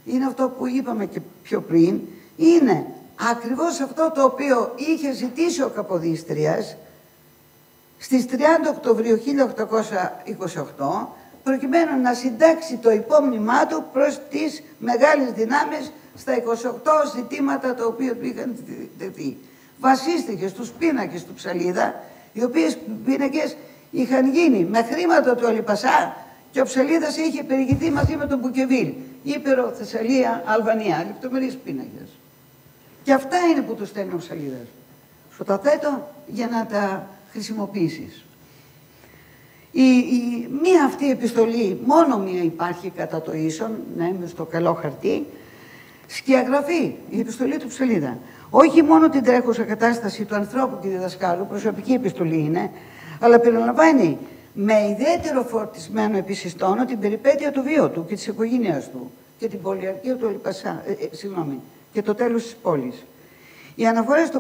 είναι αυτό που είπαμε και πιο πριν, είναι ακριβώς αυτό το οποίο είχε ζητήσει ο Καποδίστριας στις 30 Οκτωβρίου 1828, προκειμένου να συντάξει το υπόμνημά του προς τις μεγάλες δυνάμεις στα 28 ζητήματα τα οποία του είχαν τεθεί. Βασίστηκε στους πίνακες του Ψαλίδα, οι οποίες πίνακες είχαν γίνει με χρήματα του Αλιπασά και ο Ψαλίδας είχε περιηγηθεί μαζί με τον Μπουκεβίλ. Ήπειρο, Θεσσαλία, Αλβανία, λεπτομερείς πίνακες. Και αυτά είναι που του στέλνει ο Ψαλίδας. Σου τα θέτω για να τα χρησιμοποιήσεις. Μία αυτή επιστολή, μόνο μία υπάρχει κατά το ίσον, να είμαι στο καλό χαρτί, σκιαγραφεί η επιστολή του Ψαλίδα. Όχι μόνο την τρέχουσα κατάσταση του ανθρώπου και διδασκάλου, προσωπική επιστολή είναι, αλλά περιλαμβάνει με ιδιαίτερο φορτισμένο επισυστόνο την περιπέτεια του βίου του και της οικογένειας του και την πολιαρχία του Αλιπασά, και το τέλος της πόλης. Οι αναφορές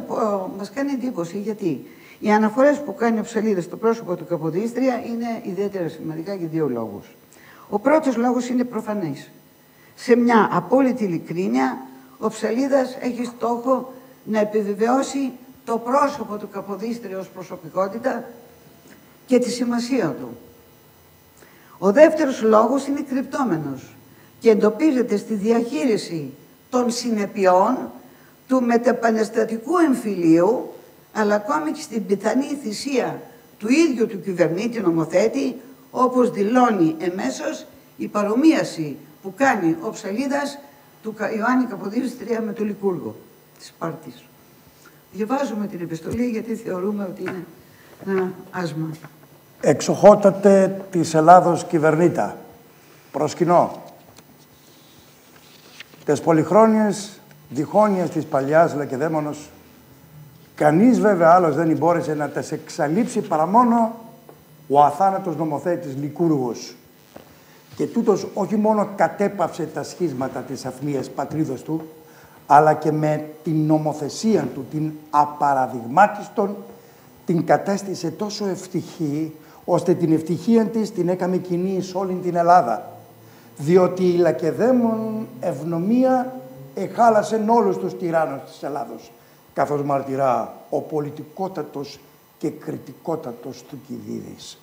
μας κάνει εντύπωση γιατί οι αναφορές που κάνει ο Ψαλίδας στο πρόσωπο του Καποδίστρια είναι ιδιαίτερα σημαντικά για δύο λόγους. Ο πρώτος λόγος είναι προφανής. Σε μια απόλυτη ειλικρίνεια, ο Ψαλίδας έχει στόχο να επιβεβαιώσει το πρόσωπο του Καποδίστρια ως προσωπικότητα και τη σημασία του. Ο δεύτερος λόγος είναι κρυπτόμενος και εντοπίζεται στη διαχείριση των συνεπειών του μεταπανεστατικού εμφυλίου, αλλά ακόμη και στην πιθανή θυσία του ίδιου του κυβερνήτη νομοθέτη, όπως δηλώνει εμέσως η παρομοίαση που κάνει ο Ψαλίδας του Ιωάννη Καποδίστρια με το Λικούργο της Σπάρτης. Διαβάζουμε την επιστολή γιατί θεωρούμε ότι είναι ένα άσμα. Εξοχότατε της Ελλάδος κυβερνήτα, προσκυνώ. Τες πολυχρόνιες διχόνιες της παλιάς Λακεδαίμονος, κανείς βέβαια άλλος δεν μπόρεσε να τες εξαλείψει παρά μόνο ο αθάνατος νομοθέτης Λικούργος. Και τούτος όχι μόνο κατέπαυσε τα σχίσματα της αθμίας πατρίδος του, αλλά και με την νομοθεσία του, την απαραδειγμάτιστον, την κατέστησε τόσο ευτυχή, ώστε την ευτυχία της την έκαμε κοινή σε όλη την Ελλάδα. Διότι η Λακεδαίμον ευνομία εχάλασε όλους τους τυράννους της Ελλάδος, καθώς μαρτυρά ο πολιτικότατος και κριτικότατος του Κηδίδης.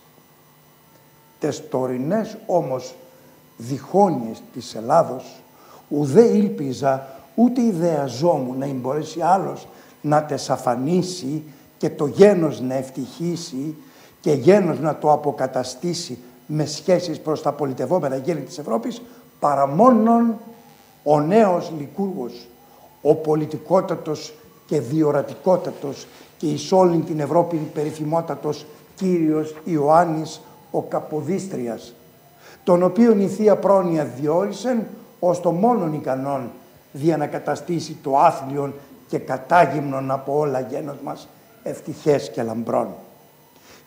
Τες τωρινές όμως διχόνιες της Ελλάδος, ουδέ ήλπιζα ούτε ιδεαζόμουν να μπορέσει άλλος να τες αφανίσει και το γένος να ευτυχήσει και γένος να το αποκαταστήσει με σχέσεις προς τα πολιτευόμενα γέννη της Ευρώπης, παρά μόνον ο νέος Λικούργος, ο πολιτικότατος και διορατικότατος και εις όλη την Ευρώπη περιφημότατος Κύριος Ιωάννης ο Καποδίστριας, τον οποίον η Θεία Πρόνοια διόρισεν ως το μόνον ικανόν δια να καταστήσει το άθλιον και κατάγυμνον από όλα γένος μας ευτυχές και λαμπρών.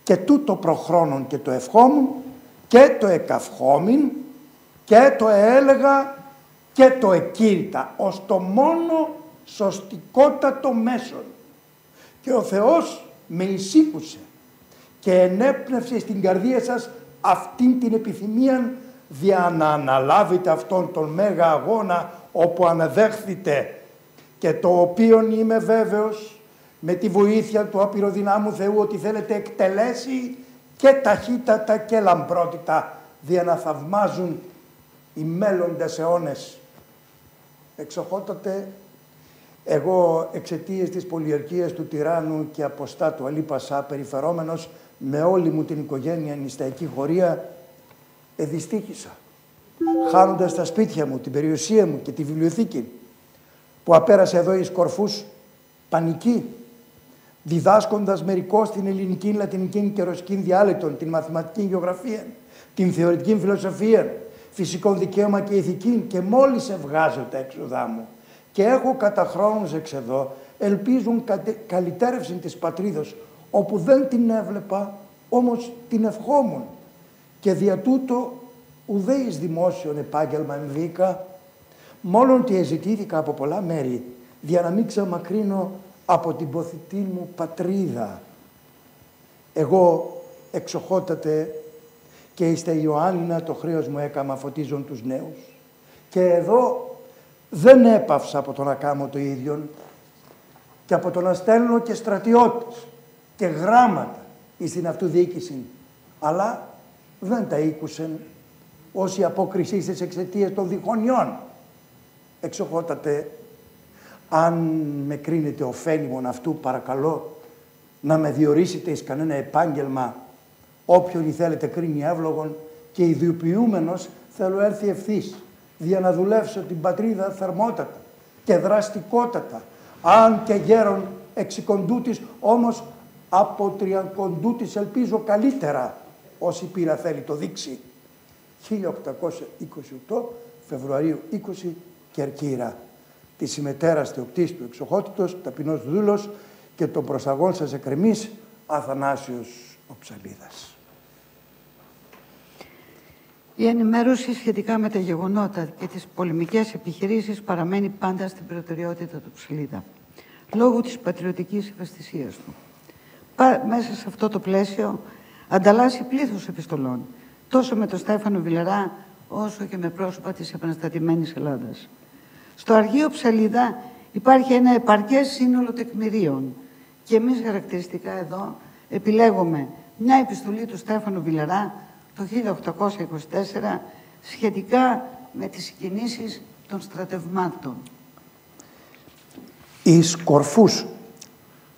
Και τούτο προχρόνων και το ευχόμουν και το εκαυχόμην και το έλεγα και το εκήρυτα ως το μόνο σωστικότατο μέσον. Και ο Θεός με εισήκουσε και ενέπνευσε στην καρδία σας αυτήν την επιθυμία δια να αναλάβετε αυτόν τον μέγα αγώνα όπου αναδέχθητε και το οποίον είμαι βέβαιος με τη βοήθεια του απειροδυνάμου Θεού ότι θέλετε εκτελέσει και ταχύτατα και λαμπρότητα δια να θαυμάζουν οι μέλλοντες αιώνες. Εξοχότατε, εγώ εξαιτίας της πολιορκίας του τυράννου και αποστάτου Αλίπασα περιφερόμενος με όλη μου την οικογένεια νησταϊκή χωρία εδυστύχησα, χάνοντας τα σπίτια μου, την περιουσία μου και τη βιβλιοθήκη που απέρασε εδώ εις κορφούς πανική, διδάσκοντας μερικώς την ελληνική, λατινική και ρωσική διάλεκτον, την μαθηματική γεωγραφία, την θεωρητική φιλοσοφία, φυσικό δικαίωμα και ηθική, και μόλις ευγάζω τα έξοδά μου και έχω κατά χρόνους εξ εδώ, ελπίζουν καλυτέρευση της πατρίδος όπου δεν την έβλεπα, όμως την ευχόμουν. Και δια τούτο ουδέ εις δημόσιον επάγγελμα εμβήκα, μόνον ότι εζητήθηκα από πολλά μέρη, για να μην ξαμακρύνω από την ποθητή μου πατρίδα. Εγώ εξοχότατε και εις τα Ιωάννινα το χρέος μου έκαμα φωτίζον τους νέους. Και εδώ δεν έπαυσα από το να κάνω το ίδιο και από το να στέλνω και στρατιώτες και γράμματα εις την αυτού διοίκηση. Αλλά δεν τα ήκουσεν όσοι απόκρισή στις εξαιτίας των διχονιών. Εξοχότατε, αν με κρίνετε ωφέλιμον αυτού, παρακαλώ να με διορίσετε εις κανένα επάγγελμα, όποιον θέλετε κρίνει εύλογον, και ιδιοποιούμενος θέλω έρθει ευθύς, για να δουλεύσω την πατρίδα θερμότατα και δραστικότατα, αν και γέρον εξικοντούτης, όμως από τριακοντούτης ελπίζω καλύτερα, όσοι πείρα θέλει το δείξει. 1828 Φεβρουαρίου 20, Κερκύρα. Τη συμμετέρας θεοκτής του εξοχότητος, ταπεινός δούλος και των προσταγών σας εκκρεμής, Αθανάσιος ο Ψαλίδας. Η ενημέρωση σχετικά με τα γεγονότα και τις πολεμικές επιχειρήσεις παραμένει πάντα στην προτεραιότητα του Ψαλίδα, λόγω της πατριωτικής ευαισθησίας του. Μέσα σε αυτό το πλαίσιο ανταλλάσσει πλήθος επιστολών, τόσο με τον Στέφανο Βιλερά, όσο και με πρόσωπα της επαναστατημένης Ελλάδας. Στο Αρχείο Ψαλίδα υπάρχει ένα επαρκές σύνολο τεκμηρίων και εμείς χαρακτηριστικά εδώ επιλέγουμε μια επιστολή του Στέφανου Βιλερά το 1824 σχετικά με τις κινήσεις των στρατευμάτων. Εις Κορφούς,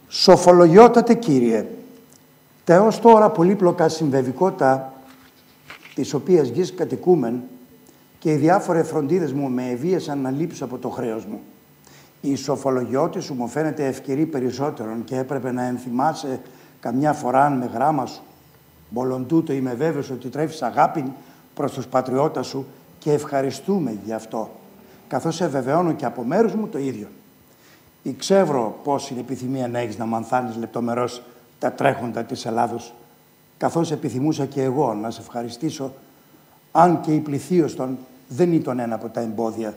σοφολογιότατε Κύριε, τα έως τώρα πολύπλοκα συμβεβικότα τις οποίες γης κατοικούμεν και οι διάφορες φροντίδες μου με ευίασαν να λείψω από το χρέος μου. Η σοφολογιώτη σου μου φαίνεται ευκαιρή περισσότερον και έπρεπε να ενθυμάσαι καμιά φορά με γράμμα σου. Μόλον τούτο είμαι βέβαιος ότι τρέφεις αγάπη προς τους πατριώτας σου και ευχαριστούμε γι' αυτό, καθώς σε βεβαιώνω και από μέρους μου το ίδιο. Ξέρω πώς είναι επιθυμία να έχεις να μανθάνεις λεπτομερώς τα τρέχοντα της Ελλάδος, καθώς επιθυμούσα και εγώ να σε ευχαριστήσω, αν και η πληθείως των δεν ήταν ένα από τα εμπόδια.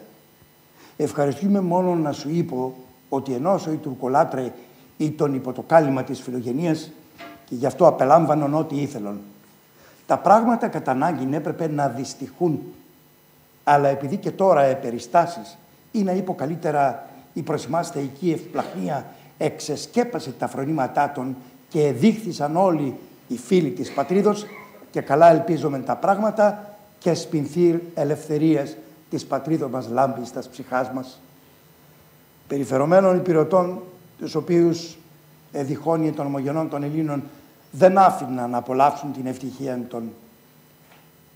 Ευχαριστούμε μόνο να σου είπω ότι ενώ οι τουρκολάτρε ήταν υπό το κάλυμα της φιλογενείας και γι' αυτό απελάμβανον ό,τι ήθελον. Τα πράγματα κατά ανάγκη έπρεπε να δυστυχούν, αλλά επειδή και τώρα περιστάσεις ή να είπω καλύτερα η προς εμάς θεϊκή ευπλαχνία εξεσκέπασε τα φρονήματά των και εδείχθησαν όλοι οι φίλοι της πατρίδος και καλά ελπίζομαι τα πράγματα και σπινθήρ ελευθερίας της πατρίδος μας λάμπει στα ψυχάς μας. Περιφερομένων υπηρετών, τους οποίους διχόνια των ομογενών των Ελλήνων δεν άφηναν να απολαύσουν την ευτυχία των.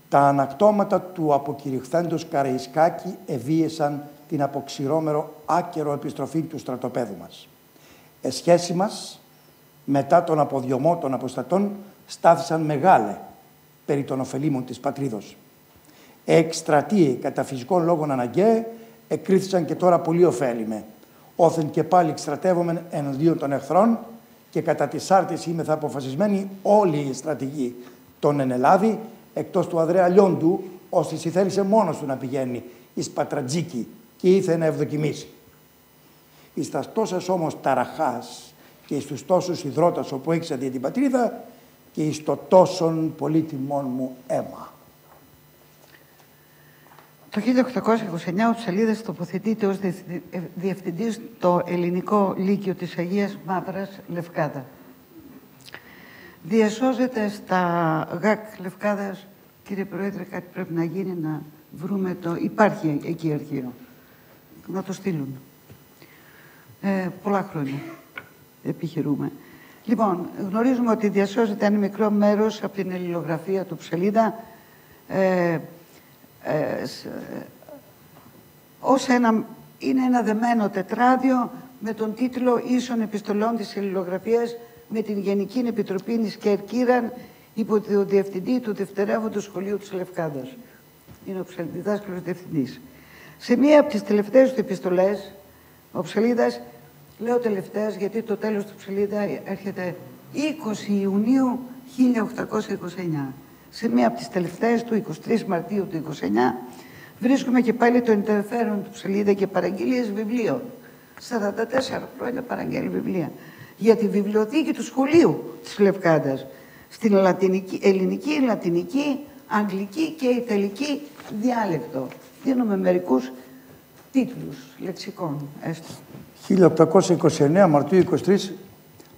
Τα ανακτώματα του αποκηρυχθέντος Καραϊσκάκη ευίεσαν την αποξηρώμερο άκερο επιστροφή του στρατοπέδου μας. Εσχέση μας, μετά τον αποδιωμό των αποστατών, στάθησαν μεγάλε περί των ωφελήμων της πατρίδος. Εκστρατείε κατά φυσικών λόγων αναγκαίε εκρίθησαν και τώρα πολύ ωφέλιμε. Όθεν και πάλι εκστρατεύομεν εναντίον των εχθρών και κατά τη σάρτηση είμεθα αποφασισμένοι όλοι οι στρατηγοί των εν Ελλάδη, εκτός του Ανδρέα Λιόντου, ώστε θέλησε μόνος του να πηγαίνει εις Πατρατζίκη και ήθε να ευδοκιμήσει. Εις τα τόσες όμως ταραχάς και εις τους τόσους υδρότας όπου έξα δια την πατρίδα και εις το τόσον πολύτιμόν μου αίμα. Το 1829 ο Ψαλίδας τοποθετείται ως διευθυντής στο Ελληνικό Λύκειο της Αγίας Μαύρας Λευκάδα. Διασώζεται στα ΓΑΚ Λευκάδας, κύριε Πρόεδρε, κάτι πρέπει να γίνει να βρούμε το... Υπάρχει εκεί αρχείο. Να το στείλουν. Πολλά χρόνια επιχειρούμε. Λοιπόν, γνωρίζουμε ότι διασώζεται ένα μικρό μέρος από την αλληλογραφία του Ψαλίδα είναι ένα δεμένο τετράδιο με τον τίτλο «Ίσων επιστολών της αλληλογραφίας με την Γενική Επιτροπή της Κερκύραν υπό το διευθυντή του Δευτερεύοντο Σχολείου της Λευκάδας». Είναι ο διδάσκαλος διευθυντής. Σε μία από τις τελευταίες του επιστολές, ο Ψαλίδας, λέω τελευταίες γιατί το τέλος του Ψαλίδα έρχεται 20 Ιουνίου 1829. Σε μία από τις τελευταίες του, 23 Μαρτίου του 1929, βρίσκουμε και πάλι το ενδιαφέρον του Ψαλίδα και παραγγελίες βιβλίων. 44 χρόνια παραγγέλει βιβλία για τη βιβλιοθήκη του σχολείου της Λευκάντας, στην ελληνική, λατινική, αγγλική και ιταλική διάλεκτο. Δίνουμε μερικούς τίτλους λεξικών, έστω. 1829 Μαρτίου 23,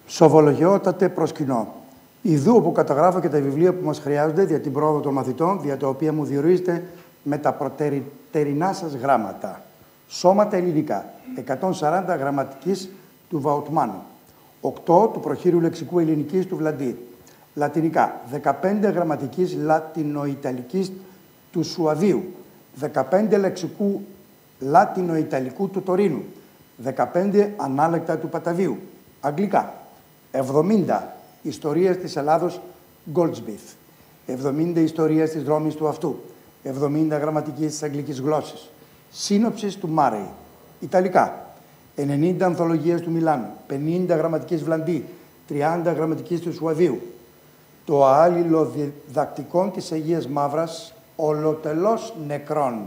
Σοβολογιότατε προσκυνώ. Ιδού όπου καταγράφω και τα βιβλία που μας χρειάζονται για την πρόοδο των μαθητών, δια τα οποία μου διορίζετε με τα προτερινά σας γράμματα. Σώματα ελληνικά, 140 γραμματικής του Βαουτμάνου, 8 του προχείριου λεξικού ελληνικής του Βλαντή. Λατινικά, 15 γραμματικής λατινοϊταλικής του Σουαδίου, 15 λεξικού λατινοϊταλικού του Τωρίνου, 15 ανάλεκτα του Παταβίου. Αγγλικά, 70 ιστορίες της Ελλάδος Goldsmith, 70 ιστορίες της Ρώμης του Αυτού, 70 γραμματικής της αγγλικής γλώσσης, σύνοψης του Μάρεϊ. Ιταλικά, 90 ανθολογίες του Μιλάνου, 50 γραμματικής Βλαντή, 30 γραμματικής του Σουαδίου. Το άειλο διδακτικών της Αγίας Μαύρας ολοτελώς νεκρών,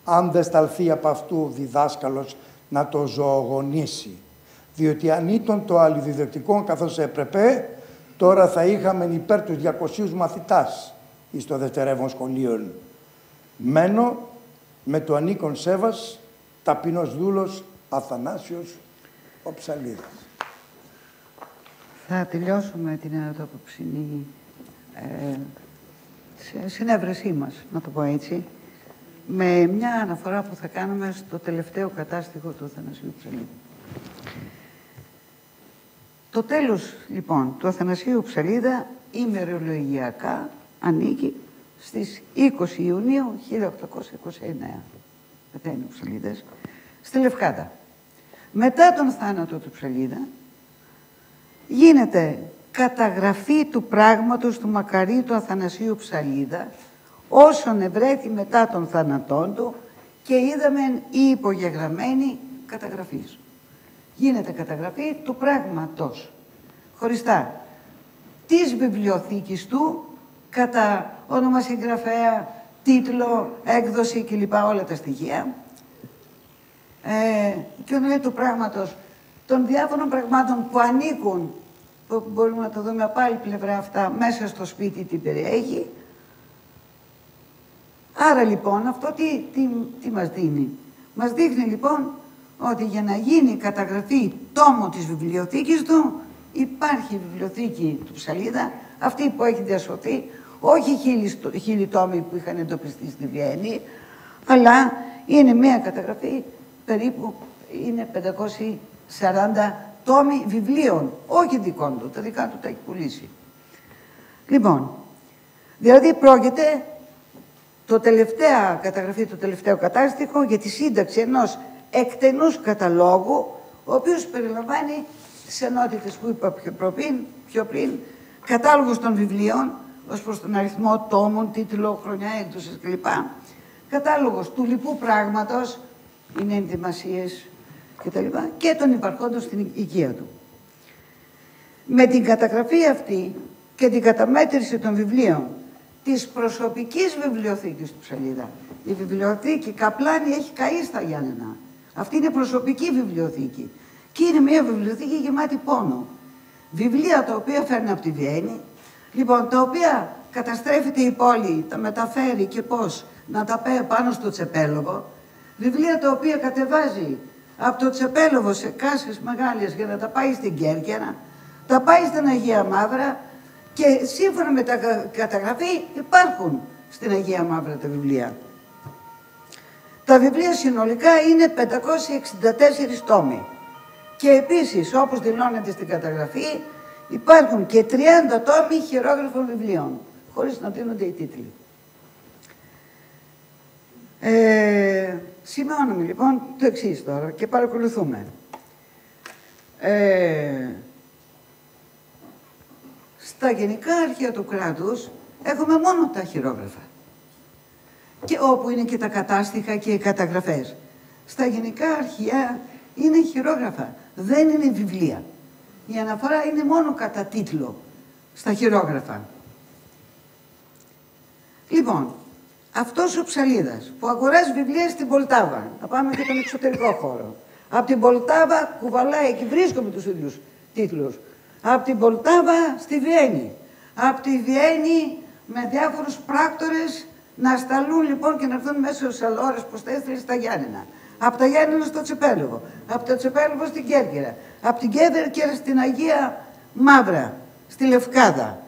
αν δεν σταλθεί από αυτού διδάσκαλος να το ζωογονήσει. Διότι αν ήταν το άλλο διδακτικό καθώς έπρεπε, τώρα θα είχαμε υπέρ τους 200 μαθητάς εις το δευτερεύον σχολείων. Μένω με το ανήκον σέβας, ταπεινός δούλος Αθανάσιος ο Ψαλίδας. Θα τελειώσουμε την απόψινή συνέβρεσή μας, να το πω έτσι, με μια αναφορά που θα κάνουμε στο τελευταίο κατάστοιχο του Αθανασίου Ψαλίδη. Το τέλος, λοιπόν, του Αθανασίου Ψαλίδα ημερολογιακά ανήκει στις 20 Ιουνίου 1829. Πεθαίνει ο Ψαλίδας στη Λευκάδα. Μετά τον θάνατο του Ψαλίδα γίνεται καταγραφή του πράγματος του μακαρίτου Αθανασίου Ψαλίδα όσον ευρέθη μετά τον θάνατόν του και είδαμε η υπογεγραμμένη καταγραφή. Γίνεται καταγραφή του πράγματος χωριστά της βιβλιοθήκης του κατά όνομα συγγραφέα, τίτλο, έκδοση κλπ. Όλα τα στοιχεία. Και όταν λέει του πράγματος των διάφορων πραγμάτων που ανήκουν, που μπορούμε να το δούμε από άλλη πλευρά αυτά, μέσα στο σπίτι τι περιέχει. Άρα λοιπόν αυτό τι μας δίνει. Μας δείχνει λοιπόν ότι για να γίνει καταγραφή τόμου της βιβλιοθήκης του, υπάρχει η βιβλιοθήκη του Ψαλίδα, αυτή που έχει διασωθεί, όχι χίλιοι τόμοι που είχαν εντοπιστεί στη Βιέννη, αλλά είναι μια καταγραφή περίπου, είναι 540 τόμοι βιβλίων, όχι δικών του, τα δικά του τα έχει πουλήσει. Λοιπόν, δηλαδή πρόκειται το τελευταία καταγραφή, το τελευταίο κατάστοιχο για τη σύνταξη ενός εκτενούς καταλόγου, ο οποίος περιλαμβάνει τις ενότητες που είπα πιο πριν, κατάλογος των βιβλίων, ως προς τον αριθμό τόμων, τίτλο, χρονιά έκδοσης κλπ. Κατάλογος του λοιπού πράγματος, είναι ενδυμασίες κτλ. Και των υπαρχόντων στην οικία του. Με την καταγραφή αυτή και την καταμέτρηση των βιβλίων της προσωπικής βιβλιοθήκης του Ψαλίδα, η βιβλιοθήκη Καπλάνη έχει καεί στα Γιάννενα. Αυτή είναι προσωπική βιβλιοθήκη. Και είναι μια βιβλιοθήκη γεμάτη πόνο. Βιβλία τα οποία φέρνει από τη Βιέννη, λοιπόν, τα οποία καταστρέφεται η πόλη, τα μεταφέρει και πώς να τα πάει πάνω στο Τσεπέλοβο. Βιβλία τα οποία κατεβάζει από το Τσεπέλοβο σε κάσες μεγάλες για να τα πάει στην Κέρκυρα, τα πάει στην Αγία Μαύρα και σύμφωνα με τα καταγραφή υπάρχουν στην Αγία Μαύρα τα βιβλία. Τα βιβλία συνολικά είναι 564 τόμοι. Και επίσης, όπως δηλώνεται στην καταγραφή, υπάρχουν και 30 τόμοι χειρόγραφων βιβλίων, χωρίς να δίνονται οι τίτλοι. Σημειώνουμε λοιπόν το εξής τώρα και παρακολουθούμε. Στα γενικά αρχεία του κράτους έχουμε μόνο τα χειρόγραφα. Και όπου είναι και τα κατάστοιχα και οι καταγραφές. Στα γενικά αρχεία είναι χειρόγραφα, δεν είναι βιβλία. Η αναφορά είναι μόνο κατά τίτλο, στα χειρόγραφα. Λοιπόν, αυτός ο Ψαλίδας που αγοράζει βιβλία στην Πολτάβα, να πάμε και τον εξωτερικό χώρο. Από την Πολτάβα κουβαλάει, εκεί βρίσκομαι τους ίδιους τίτλους. Από την Πολτάβα στη Βιέννη. Από τη Βιέννη με διάφορους πράκτορες να σταλούν λοιπόν και να έρθουν μέσα στους αλώρες που τα έστειλε στα Γιάννενα. Από τα Γιάννενα στο Τσεπέλεβο. Από το Τσεπέλεβο στην Κέρκυρα. Από την Κέρκυρα στην Αγία Μαύρα, στη Λευκάδα.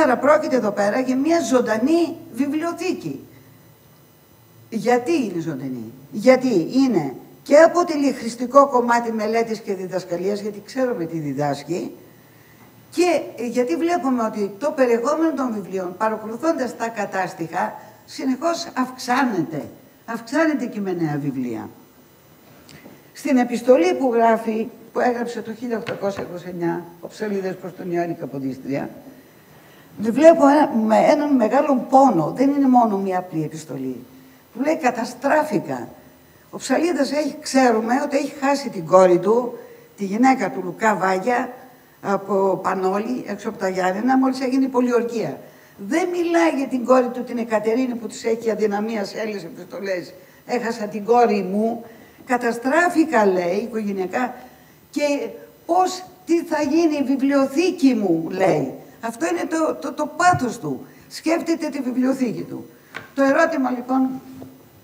Άρα πρόκειται εδώ πέρα για μια ζωντανή βιβλιοθήκη. Γιατί είναι ζωντανή? Γιατί είναι και αποτελεί χρηστικό κομμάτι μελέτης και διδασκαλίας, γιατί ξέρουμε τι διδάσκει, και γιατί βλέπουμε ότι το περιεχόμενο των βιβλίων, παρακολουθώντας τα κατάστοιχα, συνεχώς αυξάνεται. Αυξάνεται και με νέα βιβλία. Στην επιστολή που γράφει, που έγραψε το 1829, ο Ψαλίδας προς τον Ιωάννη Καποδίστρια, βλέπω με έναν μεγάλο πόνο, δεν είναι μόνο μια απλή επιστολή. Του λέει καταστράφηκα. Ο Ψαλίδας ξέρουμε ότι έχει χάσει την κόρη του, τη γυναίκα του Λουκά Βάγια, από Πανόλη, έξω από τα Γιάννενα, μόλις έγινε η πολιορκία. Δεν μιλάει για την κόρη του, την Εκατερίνη, που της έχει αδυναμία σε άλλες επιστολές. Έχασα την κόρη μου, καταστράφηκα, λέει, οικογενειακά, και πώς, τι θα γίνει η βιβλιοθήκη μου, λέει. Αυτό είναι το πάθος του. Σκέφτεται τη βιβλιοθήκη του. Το ερώτημα λοιπόν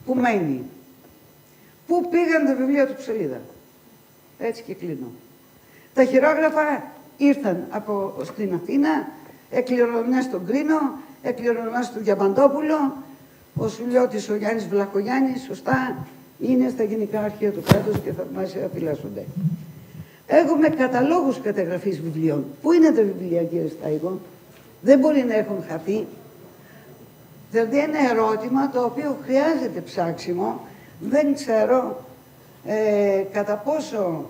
που μένει. Πού πήγαν τα βιβλία του Ψαλίδα? Έτσι και κλείνω. Τα χειρόγραφα ήρθαν στην Αθήνα, εκκληρονομιάς στον Κρίνο, εκκληρονομιάς στον Διαμαντόπουλο, ο Σουλιώτης ο Γιάννης Βλαχογιάννης, σωστά, είναι στα Γενικά Αρχεία του κράτους και θαυμάσια φυλάσσονται. Έχουμε καταλόγους καταγραφής βιβλίων. Πού είναι τα βιβλία, κύριε Στάικο? Δεν μπορεί να έχουν χαθεί. Δηλαδή ένα ερώτημα το οποίο χρειάζεται ψάξιμο. Δεν ξέρω κατά πόσο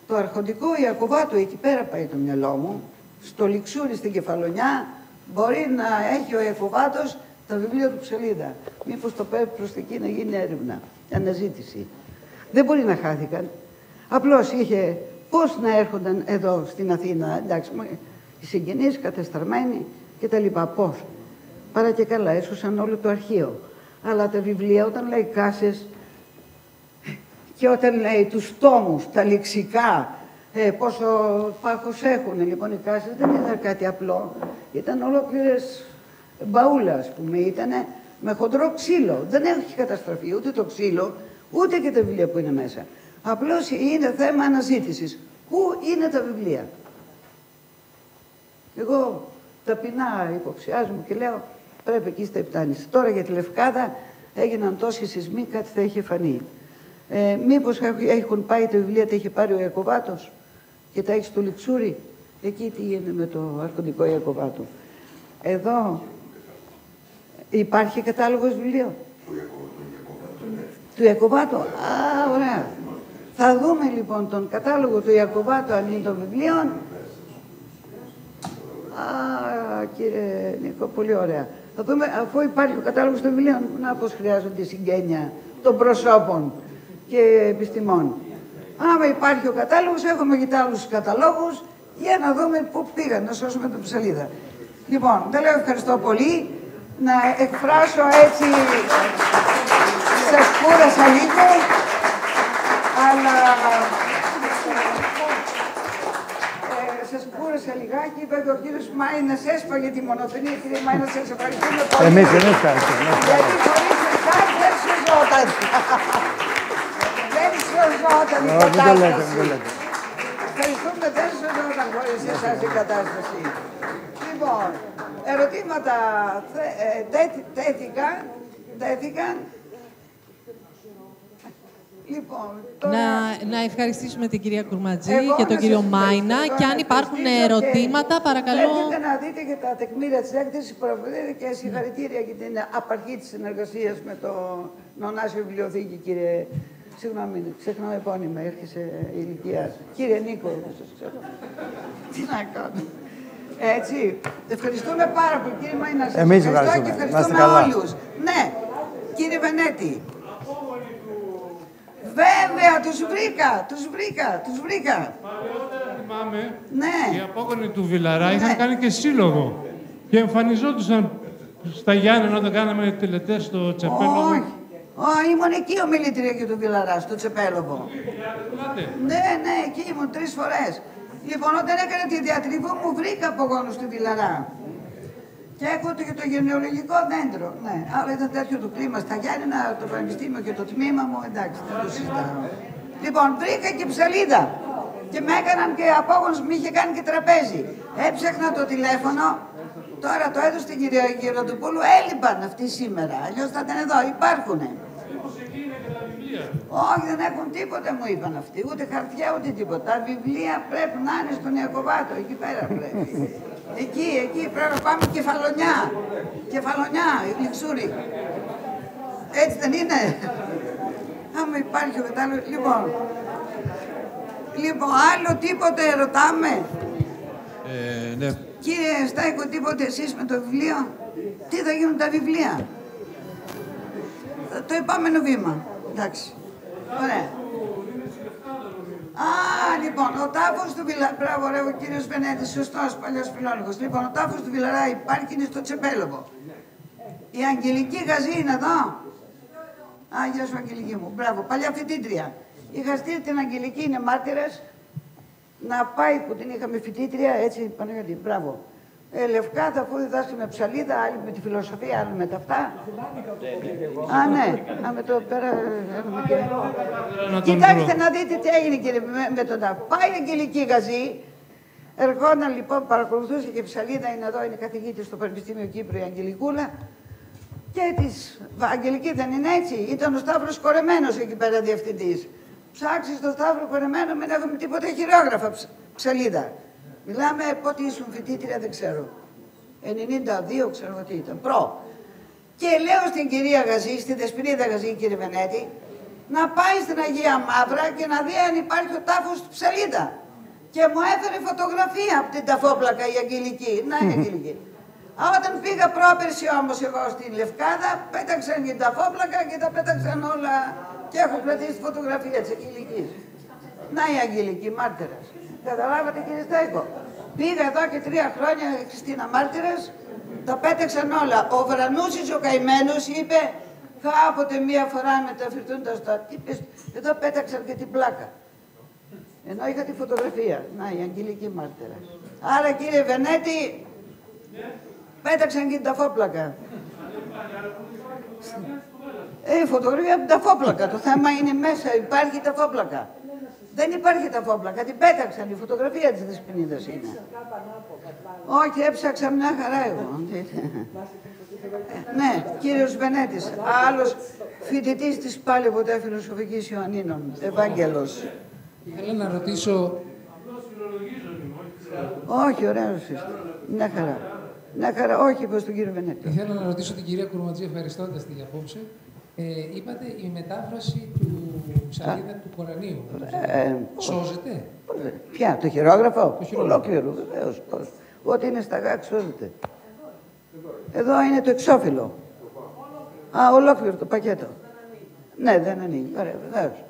το αρχοντικό Ιακωβάτου, εκεί πέρα πάει το μυαλό μου, στο Λιξούρι στην Κεφαλονιά, μπορεί να έχει ο Ιακωβάτος τα βιβλία του Ψαλίδα. Μήπως το πρέπει προς εκεί να γίνει έρευνα, αναζήτηση. Δεν μπορεί να χάθηκαν. Απλώς είχε πώς να έρχονταν εδώ στην Αθήνα, εντάξει, οι συγγενείς κατεστραμμένοι και τα λοιπά. Πώς? Παρά και καλά, έσωσαν όλο το αρχείο. Αλλά τα βιβλία, όταν λέει κάσες και όταν λέει τους τόμους, τα λεξικά, πόσο πάχος έχουν λοιπόν οι κάσες, δεν ήταν κάτι απλό. Ήταν ολόκληρες μπαούλα, ας πούμε, ήταν με χοντρό ξύλο. Δεν έχει καταστραφεί ούτε το ξύλο, ούτε και τα βιβλία που είναι μέσα. Απλώς είναι θέμα αναζήτησης. Πού είναι τα βιβλία? Εγώ ταπεινά υποψιάζομαι και λέω πρέπει εκεί στα Επτάνης. Τώρα για τη Λευκάδα έγιναν τόσοι σεισμοί, κάτι θα είχε φανεί. Μήπως έχουν πάει τα βιβλία, τα είχε πάρει ο Ιακωβάτος και τα έχει στο Λιξούρι? Εκεί τι είναι με το αρχοντικό Ιακωβάτο? Εδώ υπάρχει κατάλογος βιβλίων του Ιακωβάτου. Α, ωραία. Θα δούμε λοιπόν τον κατάλογο του Ιακωβάτου, αν είναι των βιβλίων. Α, κύριε Νίκο, πολύ ωραία. Θα δούμε, αφού υπάρχει ο κατάλογος των βιβλίων, να πώς χρειάζονται η συγγένεια των προσώπων και επιστημών. Άμα υπάρχει ο κατάλογος, έχουμε και άλλους καταλόγους για να δούμε πού πήγαν, να σώσουμε τον Ψαλίδα. Λοιπόν, δεν λέω ευχαριστώ πολύ. Να εκφράσω έτσι, σας κούρασα λίγο, αλλά σας κούρασα λιγάκι. Βέβαια ο κύριος Μάινας έσπαγε τη μονοτονία. Κύριε Μάινα, σας ευχαριστούμε πολύ. Εμείς ευχαριστούμε. Γιατί χωρίς εσάς δεν σωζόταν. Δεν σωζόταν η κατάσταση. Ευχαριστούμε, δεν σωζόταν χωρίς εσάς η κατάσταση. Λοιπόν, ερωτήματα τέθηκαν. Λοιπόν, τώρα... Να ευχαριστήσουμε την κυρία Κουρματζή και τον κύριο Μάινα. Και αν υπάρχουν ερωτήματα, παρακαλώ. Θέλετε να δείτε και τα τεκμήρια της έκθεσης που προβάλλεται και συγχαρητήρια για την απαρχή της συνεργασίας με το Νονάσιο Βιβλιοθήκη, κύριε. Συγγνώμη, ξεχνάω επώνυμα, έρχεσαι ηλικία. Κύριε Νίκο, σας ξέρω. Τι να κάνω. Έτσι. Ευχαριστούμε πάρα πολύ, κύριε Μάινα. Εμείς ευχαριστούμε. Και ευχαριστούμε όλους. Ναι, κύριε Βενέτη. Βέβαια τους βρήκα. Παλαιότερα θυμάμαι, Ναι. οι απόγονοι του Βιλαρά είχαν κάνει και σύλλογο και εμφανιζόντουσαν στα Γιάννενα όταν κάναμε τελετές στο Τσεπέλοβο. Όχι, ήμουν εκεί ομιλήτρια και του Βιλαρά, στο Τσεπέλοβο. Ναι, εκεί ήμουν 3 φορές. Λοιπόν, όταν έκανε τη διατριβή μου, βρήκα απογόνους του Βιλαρά. Και έχω και το γενεολογικό δέντρο. Ναι, αλλά ήταν τέτοιο το κλίμα στα Γιάννενα, το πανεπιστήμιο και το τμήμα μου, εντάξει, δεν το συζητάω. Λοιπόν, βρήκα και ψαλίδα. Και με έκαναν και απόγονος μου, είχε κάνει και τραπέζι. Έψαχνα το τηλέφωνο. Τώρα το έδωσε στην κυρία Γεροντοπούλου, έλειπαν αυτοί σήμερα. Αλλιώς θα ήταν εδώ, υπάρχουνε. Όχι, δεν έχουν τίποτα, μου είπαν αυτοί. Ούτε χαρτιά, ούτε τίποτα. Τα βιβλία πρέπει να είναι στον Ιακωβάτο, εκεί πέρα πρέπει. Εκεί πρέπει να πάμε Κεφαλονιά. Κεφαλονιά, Λιξούρι. Έτσι δεν είναι? Άμα υπάρχει ο κατάλληλος. Λοιπόν, άλλο τίποτε ρωτάμε? Ναι. Κύριε Στάικο, τίποτε εσείς με το βιβλίο? Τι θα γίνουν τα βιβλία? Το επόμενο βήμα. Εντάξει. Ωραία. Λοιπόν, ο τάφος του Βιλαρά. Μπράβο, ωραίο, ο κύριος Βενέτης, σωστός, παλιός φιλόλογος. Λοιπόν, ο τάφος του Βιλαρά υπάρχει, είναι στο Τσεπέλοβο. Η Αγγελική Γαζή είναι εδώ. Γεια σου, Αγγελική μου. Μπράβο, παλιά φοιτήτρια. Είχα στείλει την Αγγελική, είναι μάρτυρας, να πάει που την είχαμε φοιτήτρια, έτσι, Παναγιώτη, μπράβο. Λευκάδα, αφού διδάσκει με ψαλίδα, άλλη με τη φιλοσοφία, άλλη με τα αυτά. Ναι, με το πέρα. Κοιτάξτε να δείτε τι έγινε, κύριε, με τον τάφο. Πάει η Αγγελική Γαζή, ερχόταν λοιπόν, παρακολουθούσε και η ψαλίδα, είναι εδώ, είναι καθηγήτης στο Πανεπιστήμιο Κύπρου, η Αγγελικούλα. Και της Αγγελική δεν είναι έτσι, ήταν ο Σταύρος Κορεμένος εκεί πέρα διευθυντής. Ψάξει στο Σταύρο Κορεμένο, μην έχουμε τίποτα χειρόγραφα ψαλίδα. Μιλάμε πότε ήσουν φοιτήτρια, δεν ξέρω. 92, ξέρω τι ήταν, προ. Και λέω στην κυρία Γαζή, στην Δεσποινίδα Γαζή, κύριε Βενέτη, να πάει στην Αγία Μαύρα και να δει αν υπάρχει ο τάφος του ψαλίδα. Και μου έφερε φωτογραφία από την ταφόπλακα η Αγγελική. Να η Αγγελική. Όταν πήγα πρόπερση όμως εγώ στην Λευκάδα, πέταξαν και την ταφόπλακα και τα πέταξαν όλα. Και έχω κρατήσει φωτογραφία της Αγγελικής. Να η Αγγελική, μάρτυρας. Καταλάβατε, κύριε Στάικο? Πήγα εδώ και 3 χρόνια στην αμάρτυρας, τα πέταξαν όλα. Ο Βρανούσης ο καημένος είπε, κάποτε μία φορά μεταφερθούντας τα τύπες, εδώ πέταξαν και την πλάκα. Ενώ είχα τη φωτογραφία. Να η Αγγελική μάρτυρα. Άρα, κύριε Βενέτη, πέταξαν και την ταφόπλακα. Η φωτογραφία από την ταφόπλακα. Το θέμα είναι μέσα, υπάρχει ταφόπλακα. Δεν υπάρχει ταφόπλακα, την πέταξαν, η φωτογραφία της Δεσποινίδας είναι. Όχι, έψαξα μια χαρά εγώ. Ναι, κύριος Βενέτης, άλλος φοιτητής της πάλι ποτέ Φιλοσοφικής Ιωαννίνων, Ευάγγελος. Θέλω να ρωτήσω... Όχι, ωραίος είστε. Μια χαρά. Μια χαρά, όχι προς τον κύριο Βενέτη. Θέλω να ρωτήσω την κυρία Κουρματζή, ευχαριστώντας την απόψε. Είπατε η μετάφραση του ψαλίδα του Κορανίου. Σώζεται. Ποια, το χειρόγραφο? Ολόκληρο, βεβαίως. Ό,τι είναι στα γάκ σώζεται. Εδώ είναι το εξώφυλλο. Ολόκληρο το πακέτο. Ναι, δεν ανοίγει. Ωραία, βεβαίως.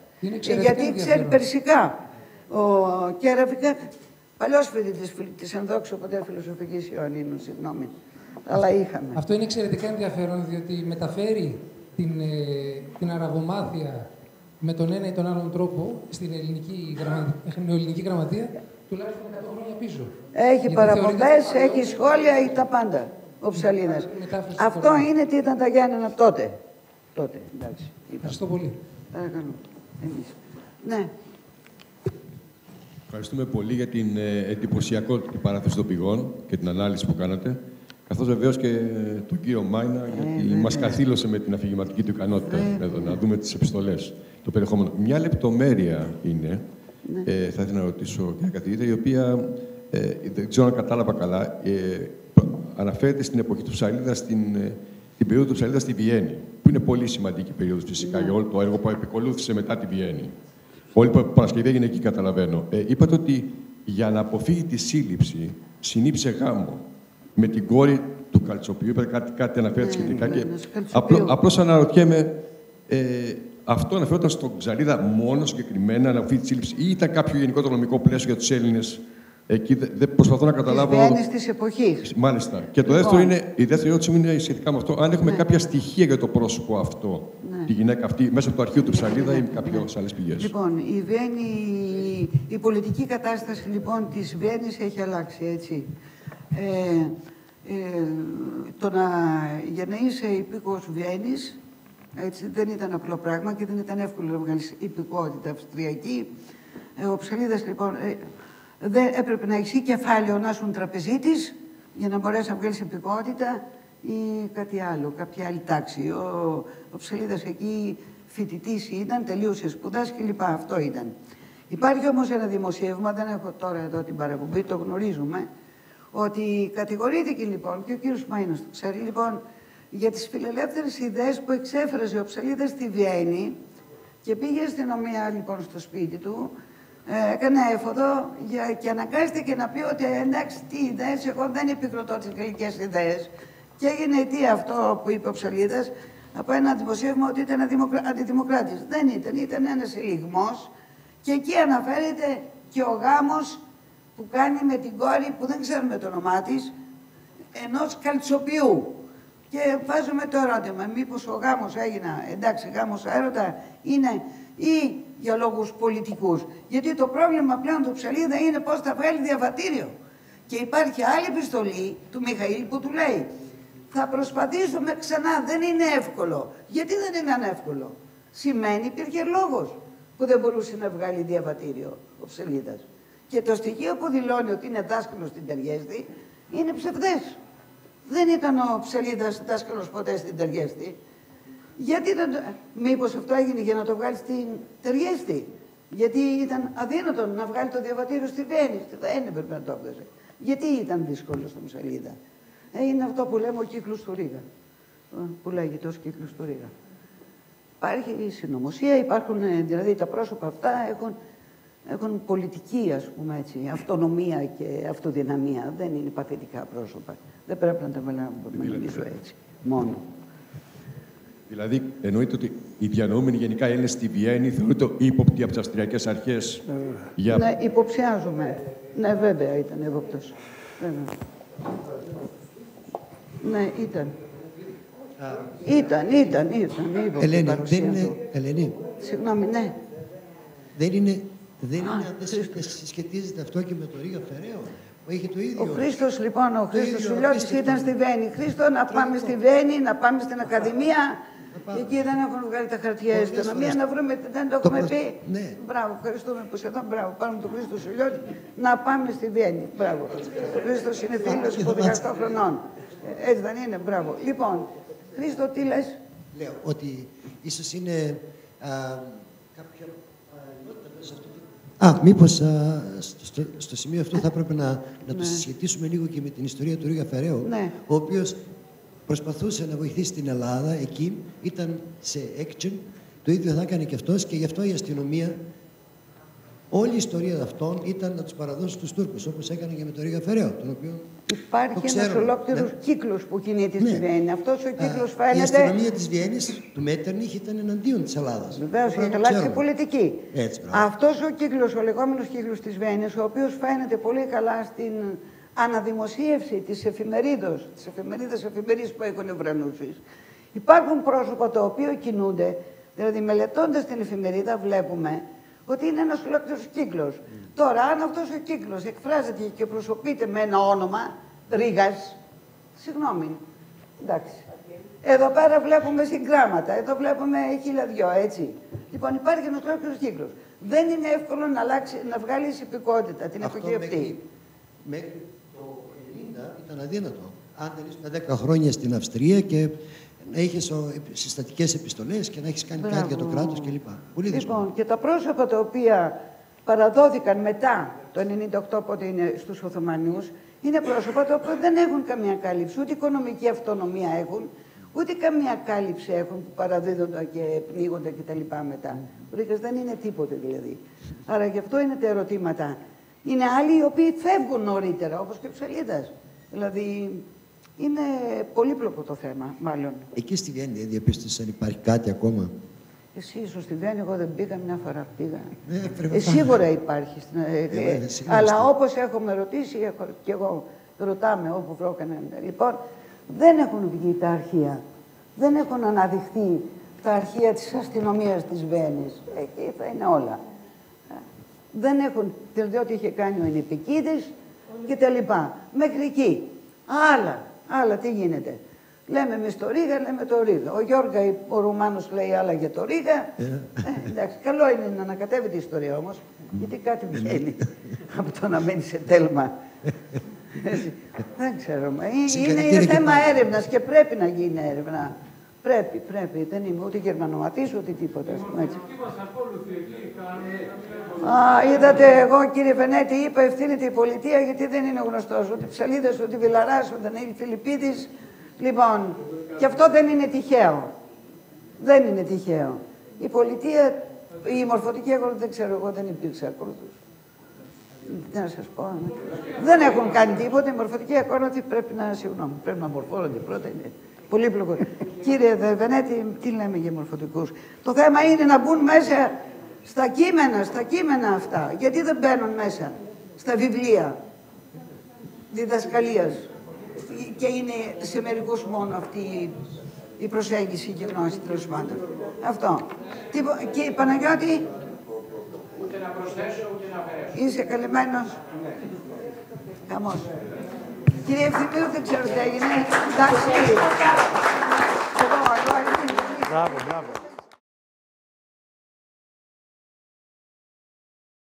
Γιατί ξέρει περσικά. Ο Κέραφικα, παλιός φοιτητής της Ενδόξου ποτέ Φιλοσοφικής Ιωαννίνου, συγγνώμη. Αλλά είχαμε. Αυτό είναι εξαιρετικά ενδιαφέρον, διότι μεταφέρει την αραβομάθεια με τον ένα ή τον άλλον τρόπο στην ελληνική γραμματεία τουλάχιστον 100 χρόνια πίσω. Έχει παραπομπές, έχει σχόλια, έχει τα πάντα ο Ψαλίδας. Αυτό είναι τι ήταν τα Γιάννενα τότε. Τότε, εντάξει. Ευχαριστώ πολύ. Παρακαλώ. Εμείς. Ναι. Ευχαριστούμε πολύ για την εντυπωσιακότητα παράθεση των πηγών και την ανάλυση που κάνατε. Καθώς βεβαίως και τον κύριο Μάινα, γιατί μας καθήλωσε με την αφηγηματική του ικανότητα εδώ, να δούμε τις επιστολές, το περιεχόμενο. Μια λεπτομέρεια είναι, θα ήθελα να ρωτήσω, κυρία καθηγήτρια, η οποία δεν ξέρω αν κατάλαβα καλά, αναφέρεται στην εποχή του Ψαλίδα, την περίοδο του Ψαλίδα στη Βιέννη, που είναι πολύ σημαντική περίοδος φυσικά για όλο το έργο που επικολούθησε μετά τη Βιέννη. Όλη η Παρασκευή έγινε εκεί, καταλαβαίνω. Είπατε ότι για να αποφύγει τη σύλληψη, συνήψε γάμο με την κόρη του Καλτσοποιού. Είπατε κάτι αναφέρεται σχετικά. Και απλώς αναρωτιέμαι, αυτό αναφερόταν στον Ψαλίδα μόνο συγκεκριμένα, αυτή τη σύλληψη, ή ήταν κάποιο γενικότερο νομικό πλαίσιο για τους Έλληνες? Εκεί δεν προσπαθώ να καταλάβω. Της Βιέννης της εποχής. Μάλιστα. Και το δεύτερο είναι, η δεύτερη ερώτηση μου είναι σχετικά με αυτό. Αν έχουμε κάποια στοιχεία για το πρόσωπο αυτό, τη γυναίκα αυτή, μέσα από το αρχείο του Ψαλίδα ή κάποιες άλλες πηγές. Λοιπόν, η πολιτική κατάσταση λοιπόν της Βιέννης έχει αλλάξει, έτσι. Για να είσαι υπήκοος Βιέννης, έτσι, δεν ήταν απλό πράγμα και δεν ήταν εύκολο να βγάλεις υπηκότητα αυστριακή. Ο Ψαλίδας λοιπόν δεν έπρεπε να έχει κεφάλαιο να ήσουν τραπεζίτης για να μπορέσει να βγάλεις υπηκότητα ή κάτι άλλο, κάποια άλλη τάξη. Ο Ψαλίδας εκεί φοιτητής ήταν, τελείωσε σπουδάς κλπ. Αυτό ήταν. Υπάρχει όμως ένα δημοσίευμα, δεν έχω τώρα εδώ την παραπομπή, το γνωρίζουμε, ότι κατηγορήθηκε λοιπόν και ο κύριος Μάινας το ξέρει λοιπόν για τις φιλελεύθερες ιδέες που εξέφραζε ο Ψαλίδας στη Βιέννη και πήγε η αστυνομία λοιπόν στο σπίτι του, έκανε έφοδο και αναγκάστηκε να πει ότι εντάξει τι ιδέες, εγώ δεν επικροτώ τις γαλλικές ιδέες. Και έγινε αιτία αυτό που είπε ο Ψαλίδας από ένα δημοσίευμα ότι ήταν αντιδημοκράτης. Δεν ήταν, ήταν ένας ελιγμός και εκεί αναφέρεται και ο γάμος που κάνει με την κόρη που δεν ξέρουμε το όνομά της, ενός καλτσοποιού. Και βάζουμε το ερώτημα, μήπως ο γάμος έγινε, εντάξει, γάμος έρωτα είναι ή για λόγους πολιτικούς. Γιατί το πρόβλημα πλέον του Ψαλίδα είναι πώς θα βγάλει διαβατήριο. Και υπάρχει άλλη επιστολή του Μιχαήλ που του λέει θα προσπαθήσουμε ξανά, δεν είναι εύκολο. Γιατί δεν είναι εύκολο? Σημαίνει υπήρχε λόγος που δεν μπορούσε να βγάλει διαβατήριο ο Ψαλίδας. Και το στοιχείο που δηλώνει ότι είναι δάσκαλος στην Τεργέστη είναι ψευδές. Δεν ήταν ο Ψαλίδας δάσκαλος ποτέ στην Τεργέστη. Γιατί δεν το... Μήπως αυτό έγινε για να το βγάλει στην Τεργέστη? Γιατί ήταν αδύνατο να βγάλει το διαβατήριο στη Βιέννη. Στη Βιέννη πρέπει να το έβγαζε. Γιατί ήταν δύσκολο στον Ψαλίδα? Είναι αυτό που λέμε ο κύκλος του Ρίγα. Που λέγεται ως κύκλος του Ρίγα. Υπάρχει συνωμοσία, υπάρχουν, δηλαδή τα πρόσωπα αυτά έχουν πολιτική, ας πούμε έτσι, αυτονομία και αυτοδυναμία. Δεν είναι παθητικά πρόσωπα. Δεν πρέπει να τα μιλάμε, νομίζω έτσι, μόνο. Δηλαδή, εννοείται ότι οι διανοούμενοι γενικά Έλληνες στη Βιέννη θεωρούνται ύποπτοι από τις αυστριακές αρχές. Για... Ναι, υποψιάζομαι. Ναι, βέβαια ήταν ύποπτος. Ναι, ήταν. Ήταν Ελένη, δεν είναι... Ελένη. Συγγνώμη, ναι. Δεν είναι αν δεν συσχετίζεται αυτό και με το Ρίγα Φεραίο, που είχε το ίδιο. Ο Χρήστος, λοιπόν, ο Χρήστος Σουλιώτης ήταν στη Βιέννη. Χρήστο, να πάμε στη Βιέννη, να πάμε στην Ακαδημία. Εκεί δεν έχουν βγάλει τα χαρτιά η αστυνομία, να βρούμε, δεν το έχουμε πει. Ναι. Μπράβο, ευχαριστούμε που είσαι εδώ. Μπράβο, πάμε τον Χρήστο Σουλιώτη να πάμε στη Βιέννη. Μπράβο. Ο Χρήστος είναι φίλος από 17 χρονών. Έτσι δεν είναι, μπράβο. Λοιπόν, Χρήστο, τι λες? Λέω ότι ίσως είναι κάποια... μήπως στο σημείο αυτό θα έπρεπε να το συσχετίσουμε λίγο και με την ιστορία του Ρίγα Φεραίου, ο οποίος προσπαθούσε να βοηθήσει την Ελλάδα, εκεί ήταν σε action, το ίδιο θα έκανε και αυτός και γι' αυτό η αστυνομία, όλη η ιστορία αυτών ήταν να τους παραδώσει στους Τούρκους, όπως έκανε και με τον Ρίγα Φεραίο, τον οποίο υπάρχει ένας ολόκληρος κύκλος που κινείται στη Βιέννη. Αυτός ο κύκλος φαίνεται... Η αστυνομία της Βιέννης, του Μέττερνιχ, ήταν εναντίον της Ελλάδας. Βεβαίως, είχε αλλάξει η πολιτική. Αυτός ο κύκλος, ο λεγόμενος κύκλος της Βιέννης, ο οποίος φαίνεται πολύ καλά στην αναδημοσίευση της εφημερίδας που έχουν ευρανούσεις. Υπάρχουν πρόσωπα τα οποία κινούνται, δηλαδή μελετώντας την εφημερίδα βλέπουμε ότι είναι ένας ολόκληρος κύκλος. Τώρα, αν αυτός ο κύκλος εκφράζεται και προσωπείται με ένα όνομα, Ρήγας, συγγνώμη, εντάξει. Εδώ πέρα βλέπουμε συγγράμματα, εδώ βλέπουμε χιλιαδιό, έτσι. Λοιπόν, υπάρχει ένας ολόκληρος κύκλος. Δεν είναι εύκολο να βγάλεις υπηκότητα την εποχή αυτή. Μέχρι το 1990 ήταν αδύνατο. Αν δεν ήσουν 10 χρόνια στην Αυστρία και να έχεις συστατικές επιστολές και να έχεις κάνει κάτι για το κράτος κλπ. Πολύ δύσκολο. Λοιπόν, και τα πρόσωπα τα οποία παραδόθηκαν μετά το 1998, πότε είναι στους Οθωμανιούς, είναι πρόσωπα τα οποία δεν έχουν καμία κάλυψη, ούτε οικονομική αυτονομία έχουν, ούτε καμία κάλυψη έχουν που παραδίδονται και πνίγονται κτλ. Μετά. Ο Ρήγας δεν είναι τίποτε δηλαδή. Άρα γι' αυτό είναι τα ερωτήματα. Είναι άλλοι οι οποίοι φεύγουν νωρίτερα, όπως και ο Ψαλίδας. Δηλαδή, είναι πολύπλοκο το θέμα, μάλλον. Εκεί στη Βιέννη διαπίστωσες αν υπάρχει κάτι ακόμα Εσύ ίσως στη Βέννη, εγώ δεν πήγα, μια φορά πήγα. Σίγουρα υπάρχει. Αλλά όπως έχουμε ρωτήσει, και εγώ ρωτάμε όπου βρω κανένα. Λοιπόν, δεν έχουν βγει τα αρχεία. Δεν έχουν αναδειχθεί τα αρχεία της αστυνομίας της Βέννης. Εκεί θα είναι όλα. Δεν έχουν, δηλαδή ό,τι είχε κάνει ο Ενιππικίδης και τα λοιπά. Μέχρι εκεί. Άλλα τι γίνεται. Λέμε εμείς το Ρήγα, λέμε το Ρήγα. Ο Γιώργα, ο Ρουμάνος λέει άλλα για το Ρήγα. Εντάξει, καλό είναι να ανακατεύει τη ιστορία όμως, γιατί κάτι βγαίνει από το να μένει σε τέλμα. Δεν ξέρω. Είναι θέμα έρευνας και πρέπει να γίνει έρευνα. Πρέπει. Δεν είμαι ούτε γερμανομαθής ούτε τίποτα. Είδατε, εγώ κύριε Βενέτη είπα ευθύνεται η πολιτεία γιατί δεν είναι γνωστός ούτε Ψαλίδας, ούτε Βιλαράς, ούτε Φιλιππίδης. Λοιπόν, και αυτό δεν είναι τυχαίο. Δεν είναι τυχαίο. Η πολιτεία, η μορφωτική αγορά, δεν ξέρω, εγώ δεν υπήρξε ακολουθούς. Τι να σας πω. Δεν έχουν κάνει τίποτα. Η μορφωτική ακόλουθη πρέπει να μορφώνονται πρώτα. Είναι πολύπλοκο. Κύριε Βενέτη, τι λέμε για μορφωτικούς. Το θέμα είναι να μπουν μέσα στα κείμενα αυτά. Γιατί δεν μπαίνουν μέσα στα βιβλία διδασκαλίας. Και είναι σε μερικούς μόνο αυτή η προσέγγιση και γνώση, τέλος πάντων. Αυτό. Και Παναγιώτη, ούτε να προσθέσω, ούτε να αφαιρέσω. Είσαι καλυμμένος. Χαμός. Κύριε Ευθυμίου, δεν ξέρω τι έγινε. Εντάξει. Μπράβο.